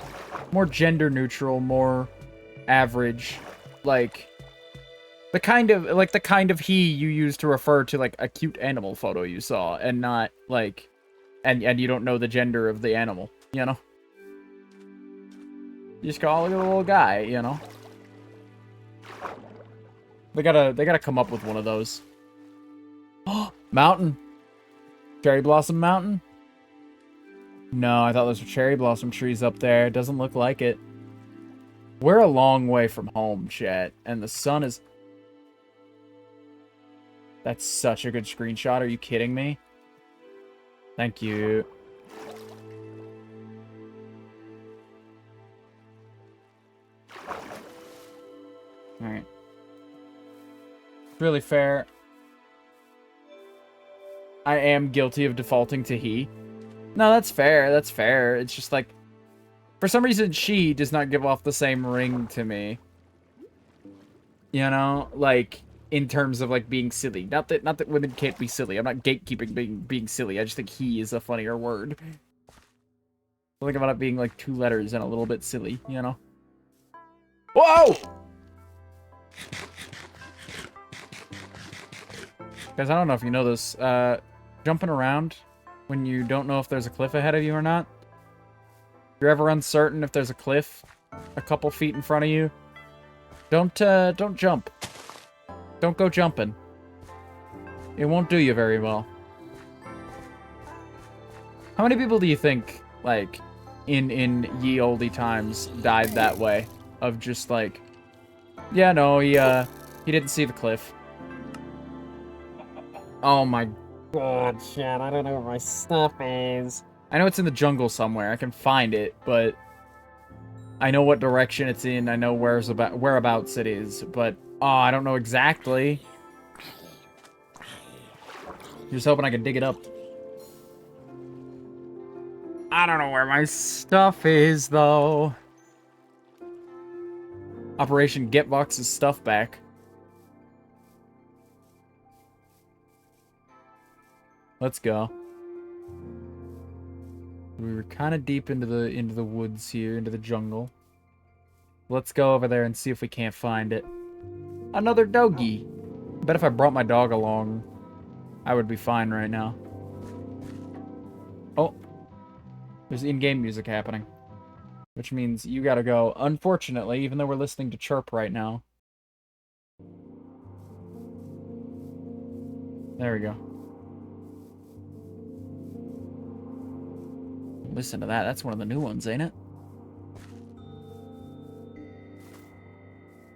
gender neutral, more average. Like... The kind of he you use to refer to, like, a cute animal photo you saw, and not, like, and you don't know the gender of the animal, you know? You just call it a little guy, you know? They gotta come up with one of those. Oh, Mountain. Cherry Blossom Mountain? No, I thought those were cherry blossom trees up there. It doesn't look like it. We're a long way from home, chat. And the sun is... That's such a good screenshot. Are you kidding me? Thank you. Alright. Really fair. I am guilty of defaulting to he. No, that's fair. That's fair. It's just like... For some reason, she does not give off the same ring to me. You know? Like, in terms of, like, being silly. Not that women can't be silly. I'm not gatekeeping being silly. I just think he is a funnier word. I think about it being, like, 2 letters and a little bit silly, you know? Whoa! Guys, I don't know if you know this. Jumping around when you don't know if there's a cliff ahead of you or not. If you're ever uncertain if there's a cliff a couple feet in front of you, don't jump. Don't go jumping. It won't do you very well. How many people do you think, like, in ye olde times died that way? Of just like, yeah, no, he didn't see the cliff. Oh my god, shit, I don't know where my stuff is. I know it's in the jungle somewhere. I can find it, but I know what direction it's in. I know whereabouts it is, but oh, I don't know exactly. Just hoping I can dig it up. I don't know where my stuff is, though. Operation Get Vox's stuff back. Let's go. We were kind of deep into the woods here, into the jungle. Let's go over there and see if we can't find it. Another doggy. I bet if I brought my dog along, I would be fine right now. Oh, there's in-game music happening, which means you gotta go. Unfortunately, even though we're listening to Chirp right now. There we go. Listen to that. That's one of the new ones, ain't it?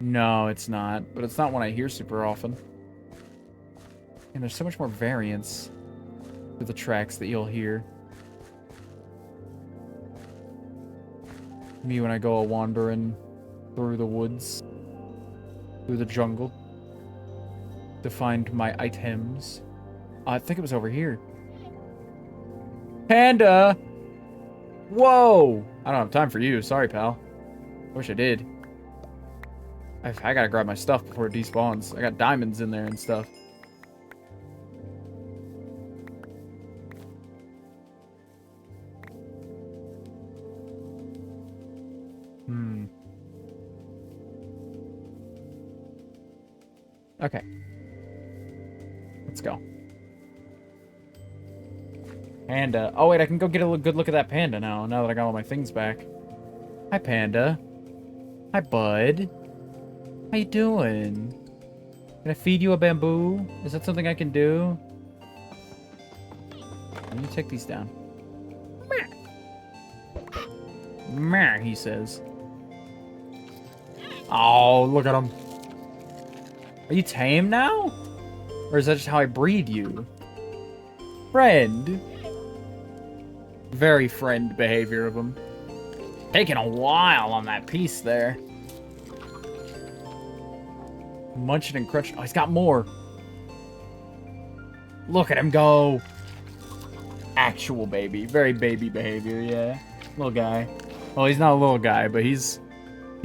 No, it's not. But it's not one I hear super often. And there's so much more variance to the tracks that you'll hear. Me when I go a-wandering through the woods. Through the jungle. To find my items. I think it was over here. Panda! Whoa! I don't have time for you. Sorry, pal. Wish I did. I gotta grab my stuff before it despawns. I got diamonds in there and stuff. Okay. Let's go. Panda. Oh, wait, I can go get a good look at that panda now that I got all my things back. Hi, panda. Hi, bud. How you doing? Can I feed you a bamboo? Is that something I can do? Let me take these down. Meh, he says. Oh, look at him. Are you tame now? Or is that just how I breed you? Friend. Very friend behavior of him. Taking a while on that piece there. Munching and crunching. Oh, he's got more. Look at him go. Actual baby. Very baby behavior, yeah. Little guy. Well, he's not a little guy, but he's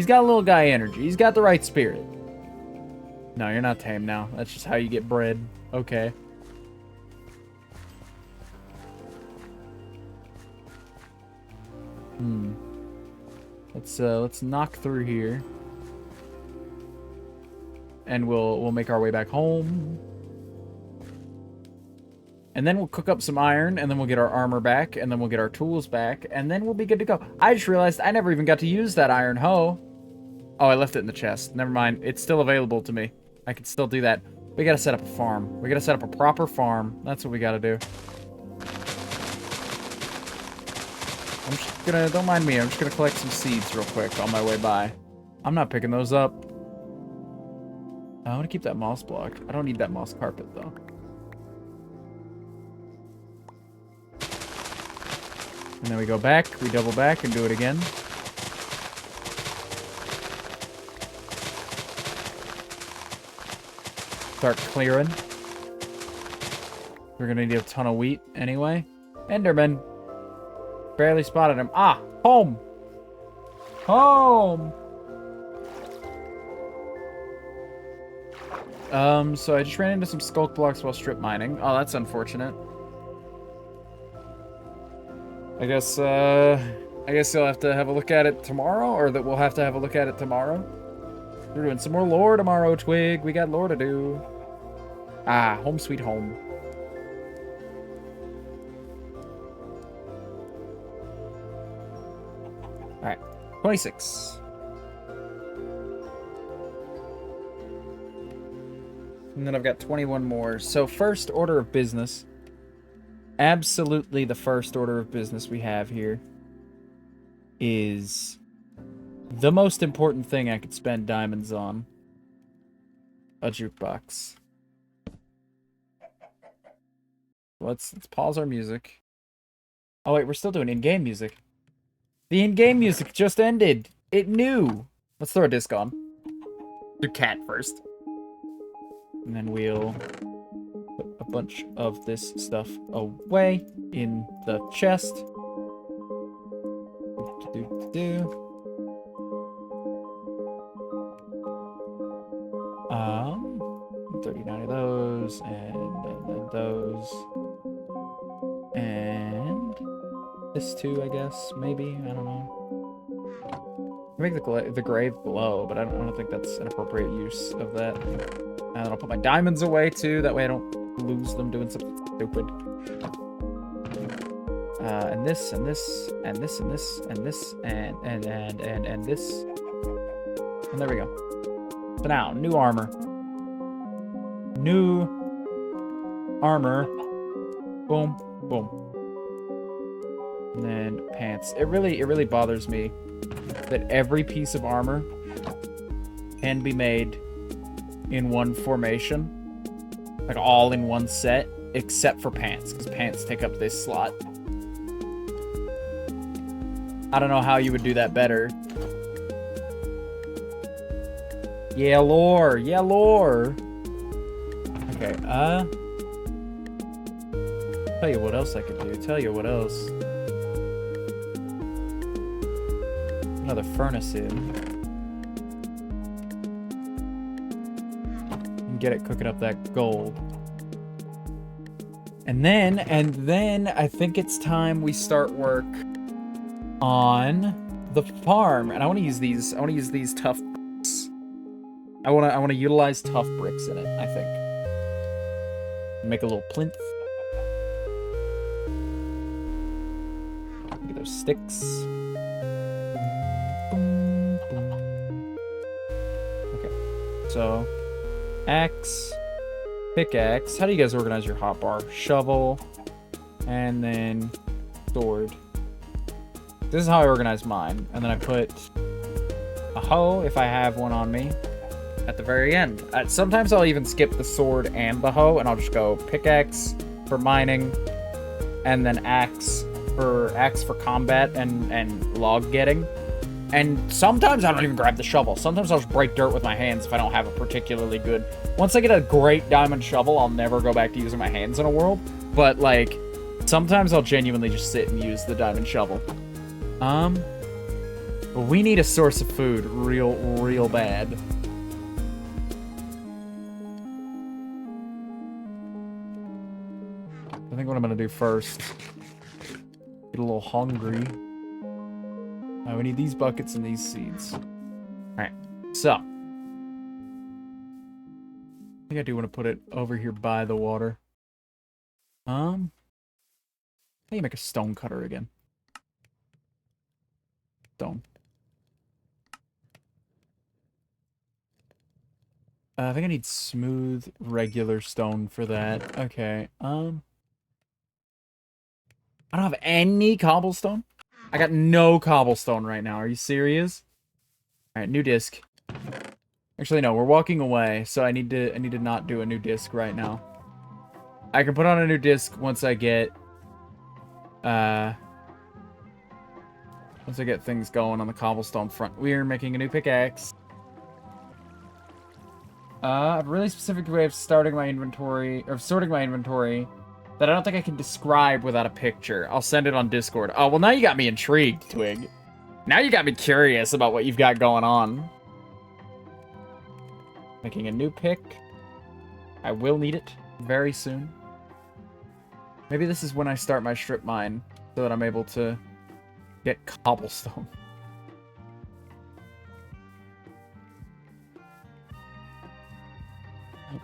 got a little guy energy. He's got the right spirit. No, you're not tame now. That's just how you get bred. Okay. Let's knock through here. And we'll make our way back home. And then we'll cook up some iron, and then we'll get our armor back, and then we'll get our tools back, and then we'll be good to go. I just realized I never even got to use that iron hoe. Oh, I left it in the chest. Never mind. It's still available to me. I can still do that. We gotta set up a farm. We gotta set up a proper farm. That's what we gotta do. I'm just gonna, don't mind me, I'm just gonna collect some seeds real quick on my way by. I'm not picking those up. I want to keep that moss block. I don't need that moss carpet, though. And then we go back, we double back, and do it again. Start clearing. We're gonna need a ton of wheat anyway. Enderman! Barely spotted him. Ah! Home! Home! So I just ran into some skulk blocks while strip mining. Oh, that's unfortunate. I guess you'll have to have a look at it tomorrow, or that we'll have to have a look at it tomorrow. We're doing some more lore tomorrow, Twig. We got lore to do. Ah, home sweet home. Alright, 26. And then I've got 21 more. So first order of business. Absolutely the first order of business we have here is the most important thing I could spend diamonds on. A jukebox. Let's pause our music. Oh wait, we're still doing in-game music. The in-game music just ended. It knew. Let's throw a disc on. Do cat first. And then we'll put a bunch of this stuff away in the chest. 39 of those, and then those. And this too, I guess, maybe, I don't know. Make the grave below, but I don't think that's an appropriate use of that. And then I'll put my diamonds away too, that way I don't lose them doing something stupid. And this, and this, and this, and this, and this, and this. And there we go. So now, new armor. New armor. Boom, boom. And then pants. It really bothers me that every piece of armor can be made in one formation. Like all in one set, except for pants, because pants take up this slot. I don't know how you would do that better. Yeah, lore. Yeah, lore. Okay, tell you what else I could do. Tell you what else. Another furnace in. And get it cooking up that gold. And then I think it's time we start work on the farm. And I want to use these. I want to use these tough bricks. I want to utilize tough bricks in it, I think. Make a little plinth. Look at those sticks. Okay. So, axe, pickaxe. How do you guys organize your hotbar? Shovel, and then sword. This is how I organize mine. And then I put a hoe, if I have one on me, at the very end. Sometimes I'll even skip the sword and the hoe, and I'll just go pickaxe for mining, and then axe for combat and log getting. And sometimes I don't even grab the shovel. Sometimes I'll just break dirt with my hands if I don't have a particularly good... Once I get a great diamond shovel, I'll never go back to using my hands in a world. But, like, sometimes I'll genuinely just sit and use the diamond shovel. We need a source of food real bad. I think what I'm gonna do first, get a little hungry. We need these buckets and these seeds. Alright, so. I think I do want to put it over here by the water. How do you make a stone cutter again? Stone. I think I need smooth, regular stone for that. Okay, I don't have any cobblestone? I got no cobblestone right now. Are you serious? Alright, new disc. Actually, no, we're walking away, so I need to not do a new disc right now. I can put on a new disc once I get things going on the cobblestone front. We're making a new pickaxe. A really specific way of starting my inventory, or sorting my inventory, that I don't think I can describe without a picture. I'll send it on Discord. Oh, well, now you got me intrigued, Twig. Now you got me curious about what you've got going on. Making a new pick. I will need it very soon. Maybe this is when I start my strip mine, so that I'm able to get cobblestone.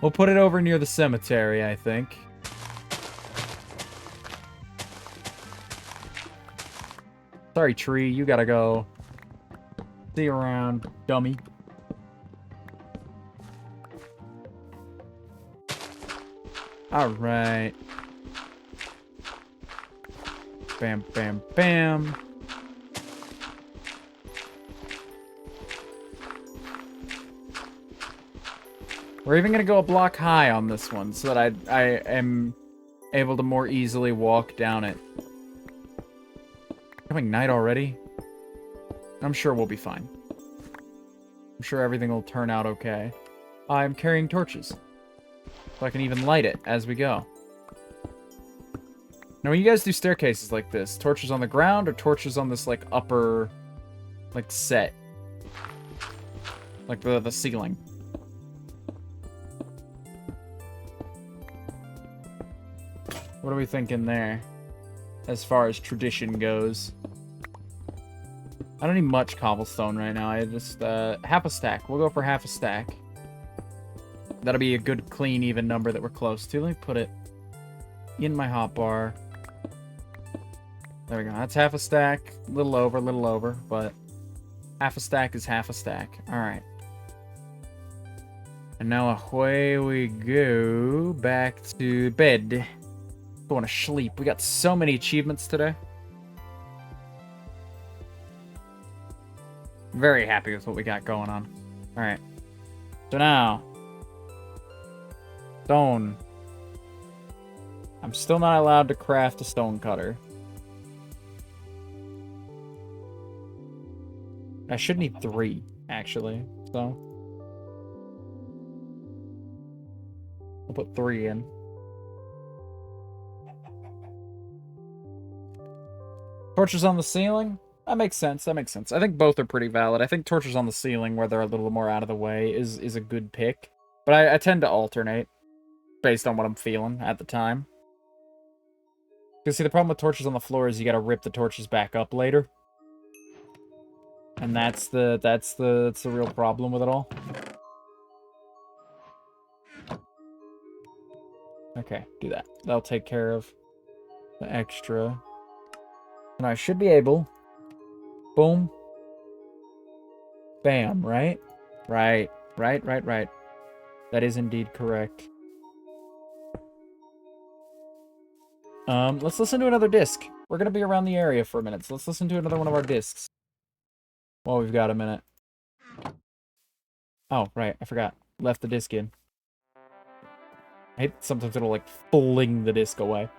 We'll put it over near the cemetery, I think. Sorry, tree, you gotta go. See you around, dummy. Alright. Bam, bam, bam. We're even gonna go a block high on this one, so that I am able to more easily walk down it. Becoming night already? I'm sure we'll be fine. I'm sure everything will turn out okay. I'm carrying torches, so I can even light it as we go. Now, when you guys do staircases like this, torches on the ground or torches on this, like, upper, like, set? Like, the ceiling? What are we thinking there, as far as tradition goes? I don't need much cobblestone right now. I just, half a stack. We'll go for half a stack. That'll be a good, clean, even number that we're close to. Let me put it in my hotbar. There we go. That's half a stack. A little over, but half a stack is half a stack. Alright. And now away we go back to bed. Going to sleep. We got so many achievements today. Very happy with what we got going on. Alright. So now, stone. I'm still not allowed to craft a stone cutter. I should need 3, actually. So I'll put 3 in. Torches on the ceiling? That makes sense. That makes sense. I think both are pretty valid. I think torches on the ceiling, where they're a little more out of the way, is a good pick. But I tend to alternate based on what I'm feeling at the time. Because, see, the problem with torches on the floor is you gotta rip the torches back up later. And that's the real problem with it all. Okay, do that. That'll take care of the extra. And I should be able... Boom. Bam, right? Right. That is indeed correct. Let's listen to another disc. We're gonna be around the area for a minute, so let's listen to another one of our discs. While we've got a minute. Oh, right, I forgot. Left the disc in. I hate sometimes it'll, like, fling the disc away.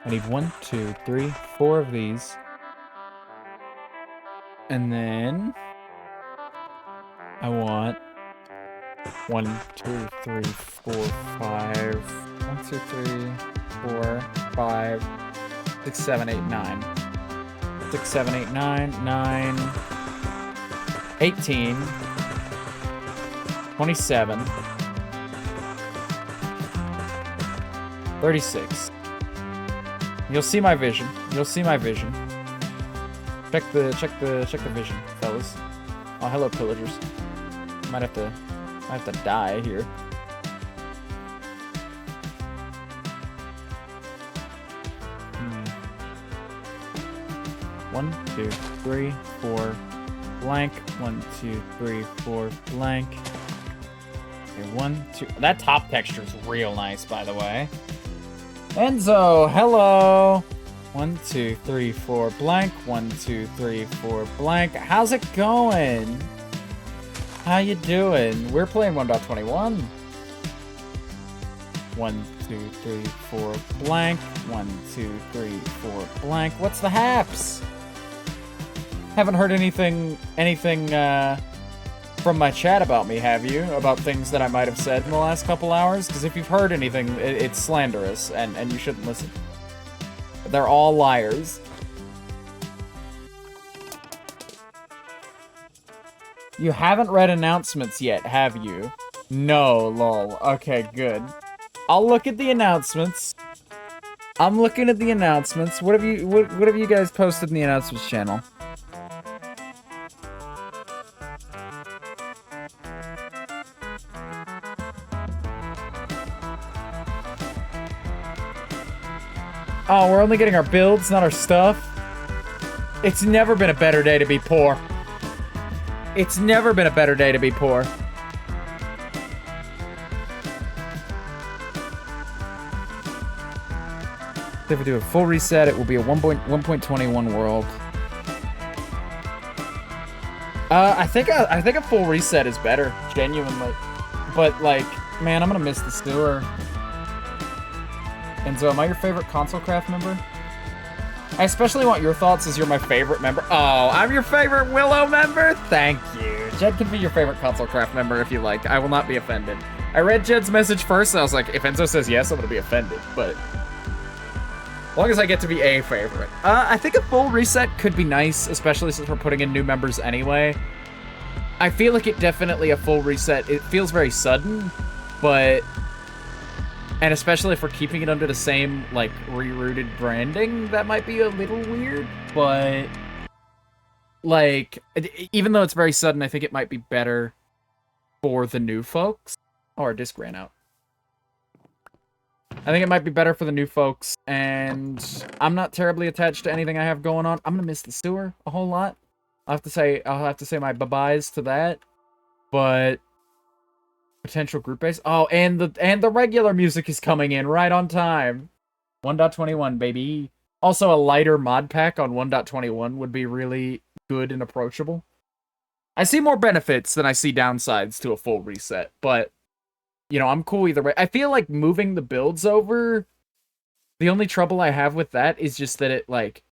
I need 1, 2, 3, 4 of these. And then I want 1, 2, 3, 4, 5. 1, 2, 3, 4, 5, 6, 7, 8, 9. 6, 7, 8, 9, 9, 18, 27, 36. You'll see my vision. You'll see my vision. Check the vision, fellas. Oh, hello, pillagers. Might have to die here. 1, 2, 3, 4, blank. 1, 2, 3, 4, blank. Okay, 1, 2. That top texture is real nice, by the way. Enzo, hello. 1, 2, 3, 4, blank. 1, 2, 3, 4, blank. How's it going? How you doing? We're playing 1.21. 1, 2, 3, 4, blank. 1, 2, 3, 4, blank. What's the haps? Haven't heard anything from my chat about me, have you? About things that I might have said in the last couple hours? Because if you've heard anything, it's slanderous, and you shouldn't listen. They're all liars. You haven't read announcements yet, have you? No, lol. Okay, good. I'll look at the announcements. I'm looking at the announcements. What have you guys posted in the announcements channel? Oh, we're only getting our builds, not our stuff. It's never been a better day to be poor. It's never been a better day to be poor. If we do a full reset, it will be a 1.21 world. I think a full reset is better, genuinely. But like, man, I'm gonna miss the sewer. Enzo, am I your favorite Console Craft member? I especially want your thoughts as you're my favorite member. Oh, I'm your favorite Willow member? Thank you. Jed can be your favorite Console Craft member if you like. I will not be offended. I read Jed's message first, and I was like, if Enzo says yes, I'm gonna be offended. But as long as I get to be a favorite. I think a full reset could be nice, especially since we're putting in new members anyway. I feel like it definitely a full reset. It feels very sudden, but... And especially if we're keeping it under the same, like, rerouted branding, that might be a little weird, but... Like, even though it's very sudden, I think it might be better for the new folks. Oh, our disc ran out. I think it might be better for the new folks, and I'm not terribly attached to anything I have going on. I'm gonna miss the sewer a whole lot. I'll have to say my bye-byes to that, but... Potential group base. Oh, and the regular music is coming in right on time. 1.21, baby. Also, a lighter mod pack on 1.21 would be really good and approachable. I see more benefits than I see downsides to a full reset, but, you know, I'm cool either way. I feel like moving the builds over, the only trouble I have with that is just that it, like...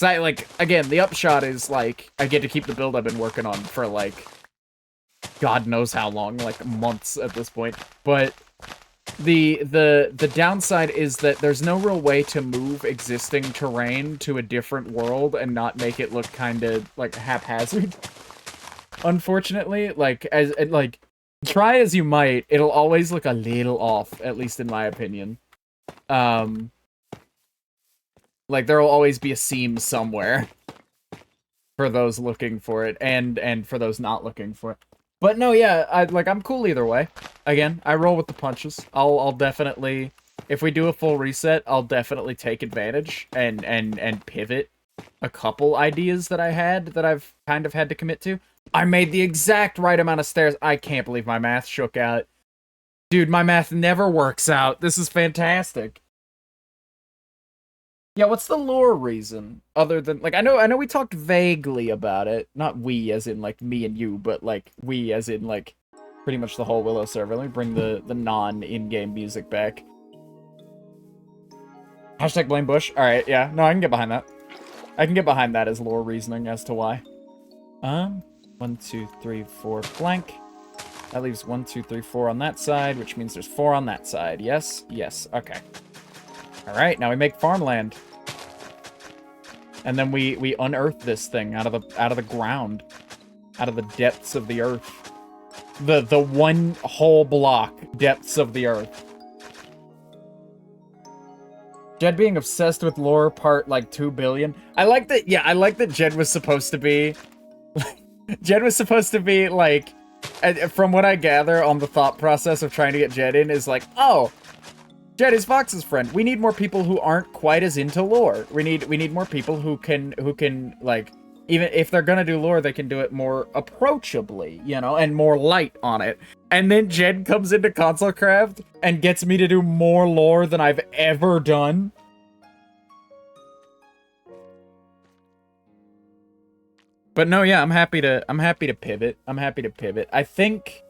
again, the upshot is, like, I get to keep the build I've been working on for, like... God knows how long, like months at this point. But the downside is that there's no real way to move existing terrain to a different world and not make it look kind of like haphazard. Unfortunately, try as you might, it'll always look a little off, at least in my opinion. Like there'll always be a seam somewhere for those looking for it and for those not looking for it. But no, yeah, I'm cool either way. Again, I roll with the punches. I'll definitely, if we do a full reset, I'll definitely take advantage and pivot a couple ideas that I had that I've kind of had to commit to. I made the exact right amount of stairs. I can't believe my math shook out. Dude, my math never works out. This is fantastic. Yeah, what's the lore reason? Other than, like, I know we talked vaguely about it. Not we as in, like, me and you, but, like, we as in, like, pretty much the whole Willow server. Let me bring the non-in-game music back. Hashtag blame Bush. Alright, yeah. No, I can get behind that. I can get behind that as lore reasoning as to why. 1, 2, 3, 4, blank. That leaves 1, 2, 3, 4 on that side, which means there's 4 on that side. Yes? Yes. Okay. Alright, now we make farmland. And then we unearth this thing out of the ground. Out of the depths of the earth. The one whole block depths of the earth. Jed being obsessed with lore part like 2 billion. I like that, yeah, I like that Jed was supposed to be... Jed was supposed to be like... From what I gather on the thought process of trying to get Jed in is like, oh... Jed is Fox's friend. We need more people who aren't quite as into lore. We need more people who can like, even if they're gonna do lore, they can do it more approachably, you know, and more light on it. And then Jed comes into Console Craft and gets me to do more lore than I've ever done. But no, yeah, I'm happy to pivot. I'm happy to pivot. I think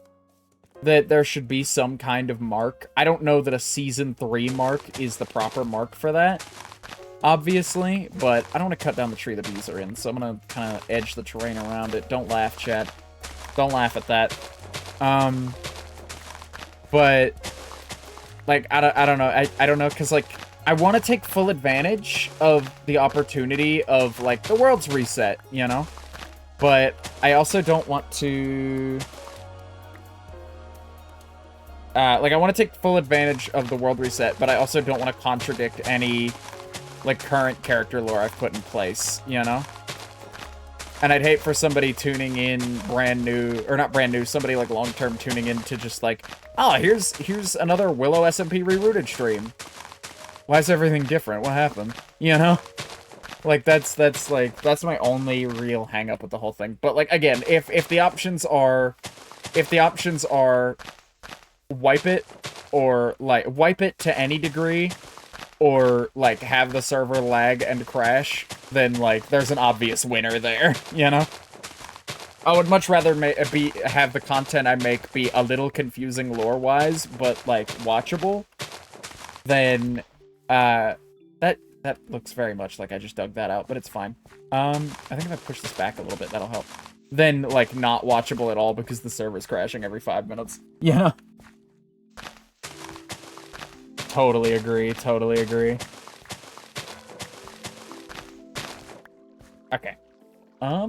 that there should be some kind of mark. I don't know that a season 3 mark is the proper mark for that, obviously, but I don't want to cut down the tree the bees are in, so I'm gonna kind of edge the terrain around it. Don't laugh, chat. Don't laugh at that. But like I don't know. I don't know, because like I want to take full advantage of the opportunity of like the world's reset, you know? But I also don't want to like, I want to take full advantage of the world reset, but I also don't want to contradict any, like, current character lore I've put in place, you know? And I'd hate for somebody tuning in brand new, or not brand new, somebody, like, long-term tuning in to just, like, oh, here's another Willow SMP Rerooted stream. Why is everything different? What happened? You know? Like, that's my only real hang-up with the whole thing. But, like, again, if the options are wipe it, or like wipe it to any degree, or like have the server lag and crash, then like there's an obvious winner there, you know? I would much rather have the content I make be a little confusing lore-wise, but like watchable, than that looks very much like I just dug that out, but it's fine. I think if I push this back a little bit, that'll help. Then like not watchable at all because the server's crashing every 5 minutes. Yeah. Totally agree, totally agree. Okay. I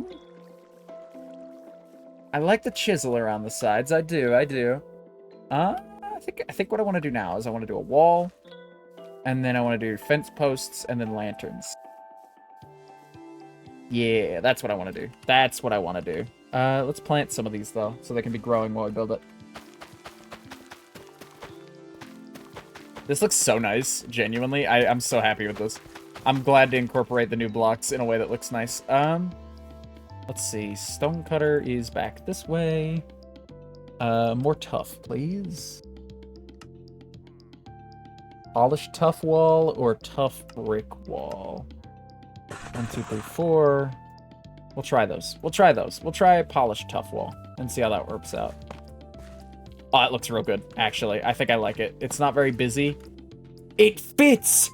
like the chisel around the sides. I do. I think what I want to do now is I want to do a wall, and then I want to do fence posts, and then lanterns. Yeah, that's what I want to do. That's what I want to do. Let's plant some of these, though, so they can be growing while we build it. This looks so nice, genuinely. I'm so happy with this. I'm glad to incorporate the new blocks in a way that looks nice. Let's see. Stonecutter is back this way. More tough, please. Polished tough wall or tough brick wall? 1, 2, 3, 4. We'll try those. We'll try polished tough wall and see how that works out. Oh, it looks real good, actually. I think I like it. It's not very busy. It fits!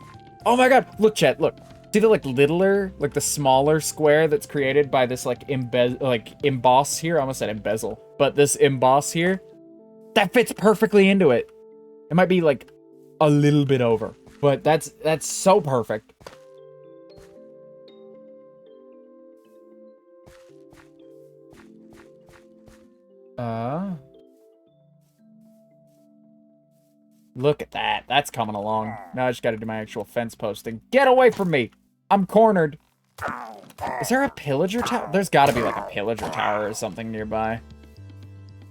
Oh my god! Look, chat, look. See the, like, littler, like, the smaller square that's created by this, like, emboss here? I almost said embezzle. But this emboss here? That fits perfectly into it. It might be, like, a little bit over. But that's so perfect. Look at that. That's coming along. Now I just gotta do my actual fence posting. Get away from me! I'm cornered. Is there a pillager tower? There's gotta be like a pillager tower or something nearby.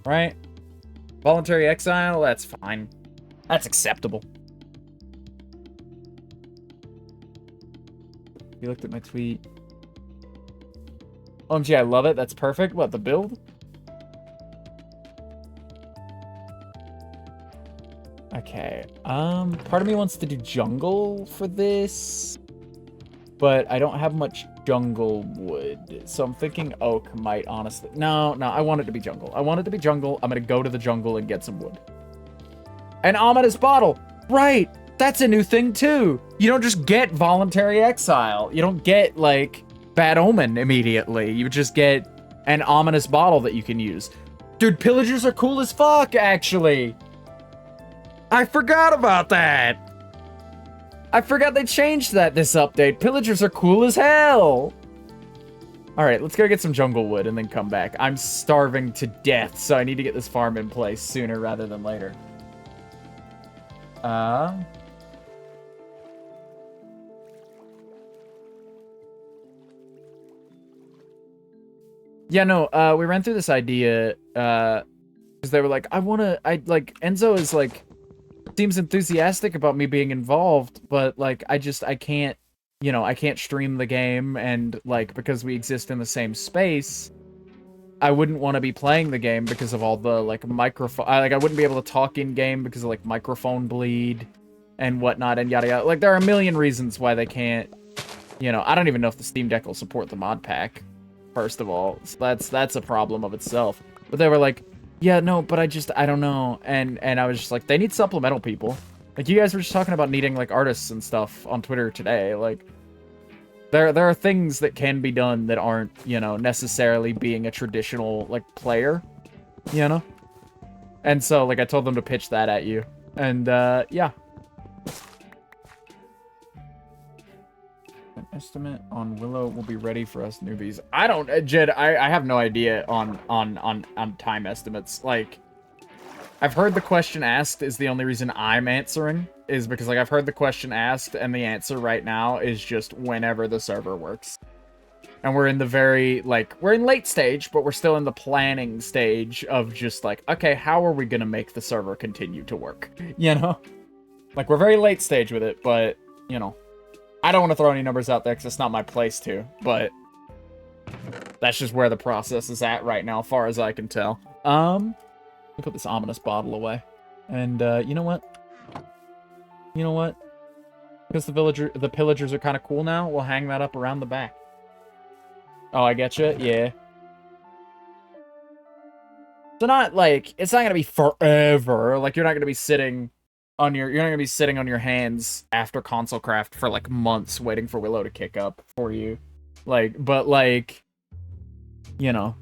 Right? Voluntary exile? That's fine. That's acceptable. You looked at my tweet. OMG, I love it. That's perfect. What, the build? Okay, part of me wants to do jungle for this, but I don't have much jungle wood, so I'm thinking oak might honestly... No, I want it to be jungle. I want it to be jungle. I'm gonna go to the jungle and get some wood. An ominous bottle! Right! That's a new thing, too! You don't just get voluntary exile. You don't get, like, bad omen immediately. You just get an ominous bottle that you can use. Dude, pillagers are cool as fuck, actually! I forgot about that! I forgot they changed that this update. Pillagers are cool as hell! Alright, let's go get some jungle wood and then come back. I'm starving to death, so I need to get this farm in place sooner rather than later. Yeah, no, we ran through this idea, because they were like, Enzo is, like, seems enthusiastic about me being involved, but like I can't, you know, I can't stream the game, and like because we exist in the same space, I wouldn't want to be playing the game because of all the like microphone. Like I wouldn't be able to talk in game because of like microphone bleed and whatnot and yada yada. Like there are a million reasons why they can't. You know, I don't even know if the Steam Deck will support the mod pack. First of all, so that's a problem of itself. But they were like, yeah, no, but I don't know. And I was just like, they need supplemental people. Like, you guys were just talking about needing, like, artists and stuff on Twitter today. Like, there are things that can be done that aren't, you know, necessarily being a traditional, like, player, you know? And so, like, I told them to pitch that at you. And, yeah. An estimate on Willow will be ready for us newbies. I don't, Jed, I have no idea on time estimates. Like, I've heard the question asked is the only reason I'm answering, is because, like, I've heard the question asked, and the answer right now is just whenever the server works. And we're in the very, like, we're in late stage, but we're still in the planning stage of just, like, okay, how are we gonna make the server continue to work? You know? Like, we're very late stage with it, but, you know. I don't want to throw any numbers out there because it's not my place to, but that's just where the process is at right now, as far as I can tell. Let me put this ominous bottle away. And, you know what? You know what? Because the pillagers are kind of cool now, we'll hang that up around the back. Oh, I get you? Yeah. So not, like, it's not gonna be forever. Like, you're not gonna be sitting on your, you're not gonna be sitting on your hands after console craft for, like, months waiting for Willow to kick up for you. Like, but, like, you know,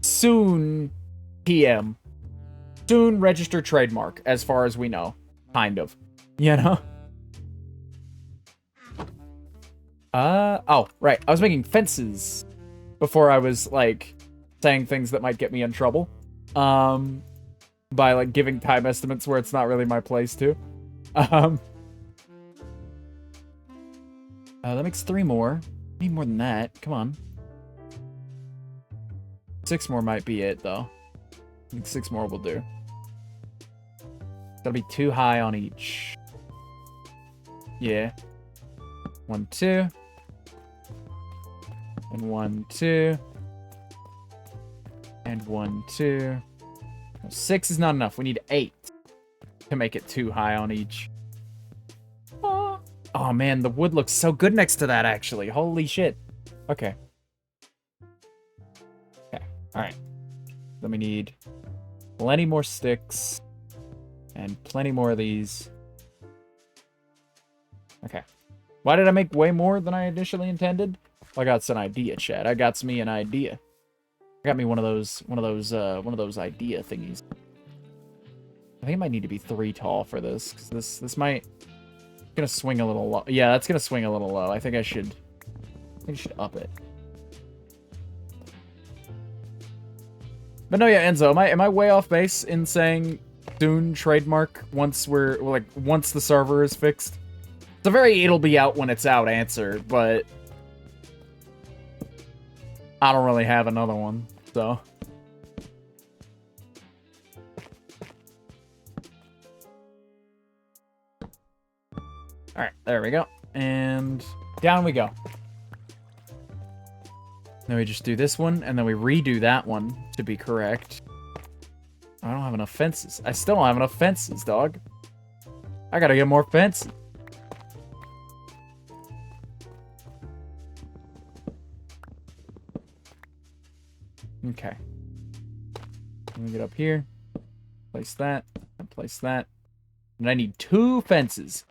soon PM. Soon registered trademark, as far as we know. Kind of. You know? Oh, right. I was making fences before I was, like, saying things that might get me in trouble. By, like, giving time estimates where it's not really my place to. That makes 3 more. I need more than that. Come on. 6 more might be it, though. I think 6 more will do. Gotta be too high on each. Yeah. 1, 2. And 1, 2. And 1, 2. 6 is not enough. We need 8 to make it too high on each. Oh man, the wood looks so good next to that, actually. Holy shit. Okay. Okay, alright. Then we need plenty more sticks. And plenty more of these. Okay. Why did I make way more than I initially intended? Well, I got an idea, Chad. I got me an idea. I got me one of those idea thingies. I think it might need to be 3 tall for this, because this might gonna swing a little low. Yeah, that's gonna swing a little low. I think I should up it. But no, yeah, Enzo, am I way off base in saying soon trademark once once the server is fixed? It's a very it'll be out when it's out answer, but I don't really have another one, so. Alright, there we go. And down we go. Then we just do this one, and then we redo that one to be correct. I don't have enough fences. I still don't have enough fences, dog. I gotta get more fences. Okay. Let me get up here. Place that. And place that. And I need 2 fences.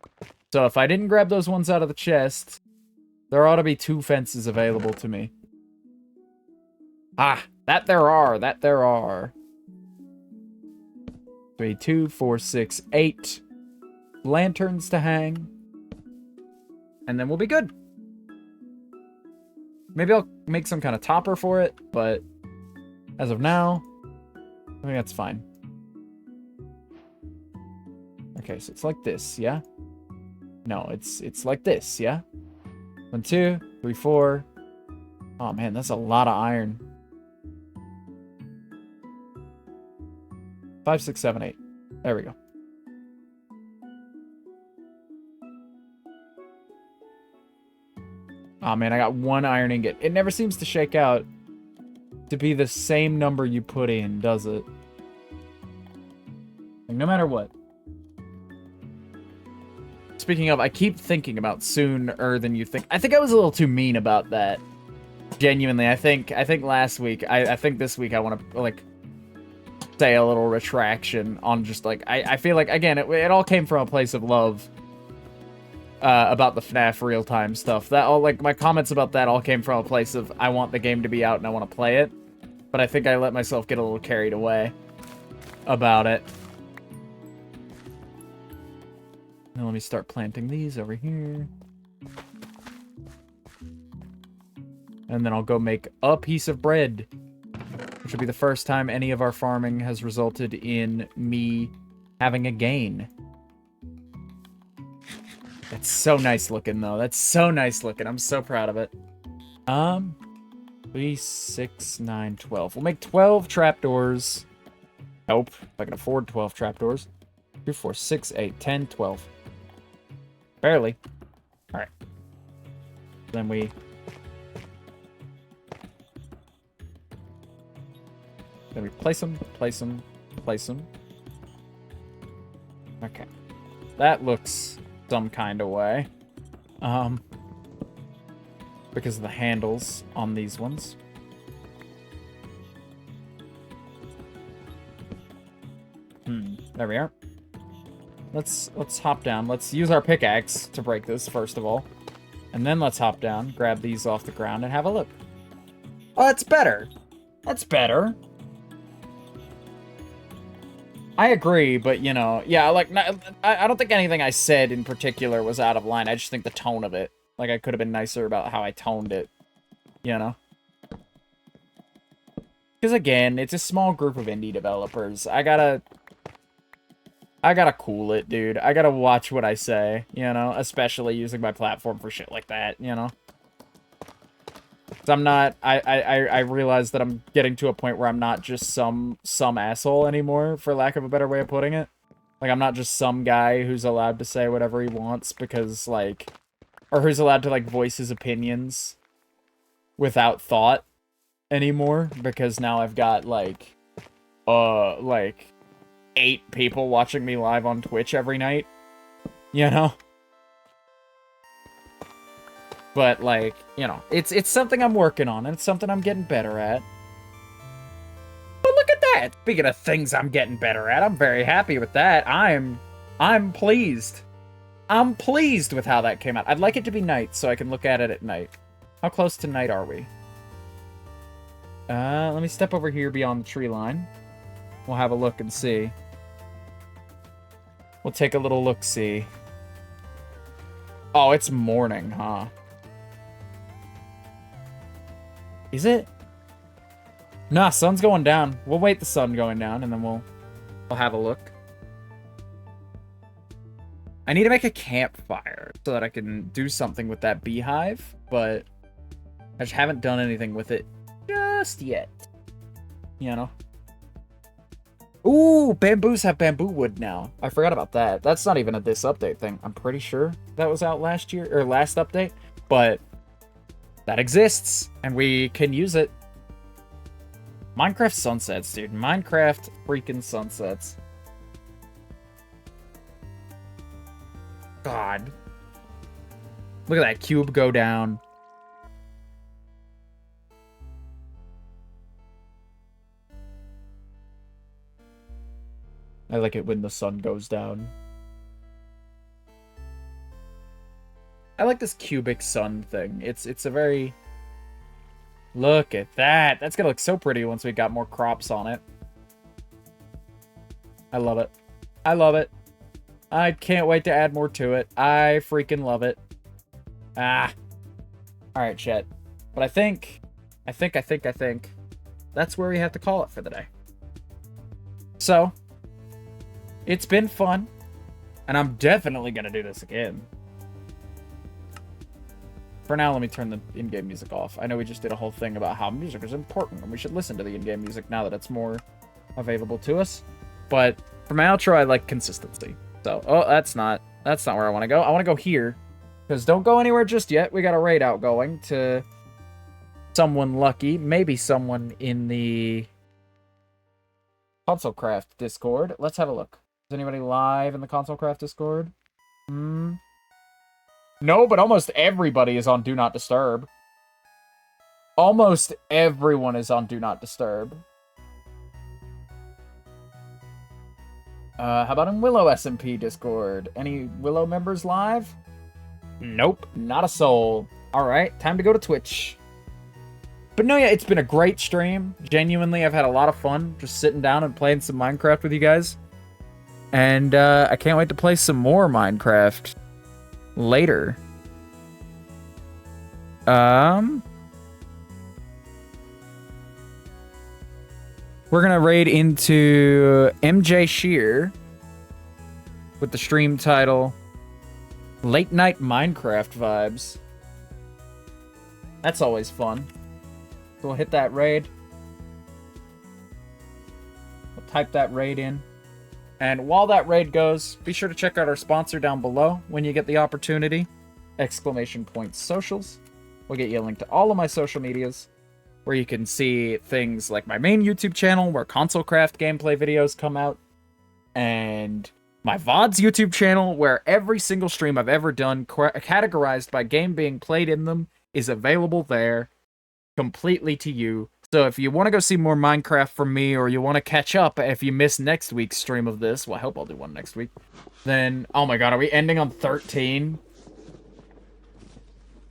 So if I didn't grab those ones out of the chest, there ought to be 2 fences available to me. Ah, that there are. 3, 2, 4, 6, 8 lanterns to hang. And then we'll be good. Maybe I'll make some kind of topper for it, but as of now, I think that's fine. Okay, so it's like this, yeah? No, it's like this, yeah? 1, 2, 3, 4. Oh man, that's a lot of iron. 5, 6, 7, 8. There we go. Oh man, I got 1 iron ingot. It never seems to shake out to be the same number you put in, does it? Like, no matter what. Speaking of, I keep thinking about sooner than you think. I think I was a little too mean about that. Genuinely, I think last week, I think this week I want to, like, say a little retraction on just, like, I feel like, again, it all came from a place of love. About the FNAF real-time stuff. That all, like, my comments about that all came from a place of, I want the game to be out and I want to play it. But I think I let myself get a little carried away about it. Now let me start planting these over here. And then I'll go make a piece of bread. Which will be the first time any of our farming has resulted in me having a gain. That's so nice looking, though. That's so nice looking. I'm so proud of it. 3, 6, 9, 12. We'll make 12 trapdoors. Nope. If I can afford 12 trapdoors. 2, 4, 6, 8, 10, 12. Barely. Alright. Then we... place them, place them, place them. Okay. That looks some kind of way. Because of the handles on these ones. There we are. Let's hop down. Let's use our pickaxe to break this, first of all. And then let's hop down, grab these off the ground, and have a look. Oh, that's better. That's better. I agree, but, you know, yeah, like, I don't think anything I said in particular was out of line. I just think the tone of it. Like, I could have been nicer about how I toned it, you know? Because, again, it's a small group of indie developers. I gotta cool it, dude. I gotta watch what I say, you know? Especially using my platform for shit like that, you know? So I'm not, I realize that I'm getting to a point where I'm not just some asshole anymore, for lack of a better way of putting it. Like, I'm not just some guy who's allowed to say whatever he wants because, like, or who's allowed to, like, voice his opinions without thought anymore, because now I've got, like 8 people watching me live on Twitch every night, you know? But, like, you know, it's something I'm working on, and it's something I'm getting better at. But look at that! Speaking of things I'm getting better at, I'm very happy with that. I'm pleased. I'm pleased with how that came out. I'd like it to be night, so I can look at it at night. How close to night are we? Let me step over here beyond the tree line. We'll have a look and see. We'll take a little look-see. Oh, it's morning, huh? Is it? Nah, sun's going down. We'll wait the sun going down, and then we'll have a look. I need to make a campfire so that I can do something with that beehive, but I just haven't done anything with it just yet. You know? Ooh, bamboos have bamboo wood now. I forgot about that. That's not even a this update thing. I'm pretty sure that was out last year, or last update, but that exists, and we can use it. Minecraft sunsets, dude. Minecraft freaking sunsets. God. Look at that cube go down. I like it when the sun goes down. I like this cubic sun thing. It's a very... Look at that. That's gonna look so pretty once we got more crops on it. I love it. I love it. I can't wait to add more to it. I freaking love it. Ah. Alright, chat. But I think that's where we have to call it for the day. So, it's been fun. And I'm definitely gonna do this again. For now, let me turn the in-game music off. I know we just did a whole thing about how music is important, and we should listen to the in-game music now that it's more available to us. But for my outro, I like consistency. So, oh, that's not where I want to go. I want to go here. Because don't go anywhere just yet. We got a raid outgoing to someone lucky. Maybe someone in the ConsoleCraft Discord. Let's have a look. Is anybody live in the ConsoleCraft Discord? No, but almost everybody is on Do Not Disturb. Almost everyone is on Do Not Disturb. How about in Willow SMP Discord? Any Willow members live? Nope, not a soul. Alright, time to go to Twitch. But no, yeah, it's been a great stream. Genuinely, I've had a lot of fun just sitting down and playing some Minecraft with you guys. And I can't wait to play some more Minecraft later. We're gonna raid into MJ Shear with the stream title Late Night Minecraft Vibes. That's always fun. So we'll hit that raid. We'll type that raid in. And while that raid goes, be sure to check out our sponsor down below when you get the opportunity. ! Socials. We'll get you a link to all of my social medias, where you can see things like my main YouTube channel, where ConsoleCraft gameplay videos come out, and my VODs YouTube channel, where every single stream I've ever done, categorized by game being played in them, is available there, completely to you. So if you want to go see more Minecraft from me, or you want to catch up if you missed next week's stream of this, well, I hope I'll do one next week, then, oh my god, are we ending on 13?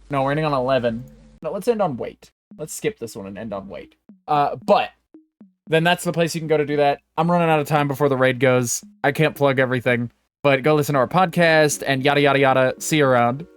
No, we're ending on 11. No, let's end on wait. Let's skip this one and end on wait. But then that's the place you can go to do that. I'm running out of time before the raid goes. I can't plug everything, but go listen to our podcast and yada yada yada. See you around.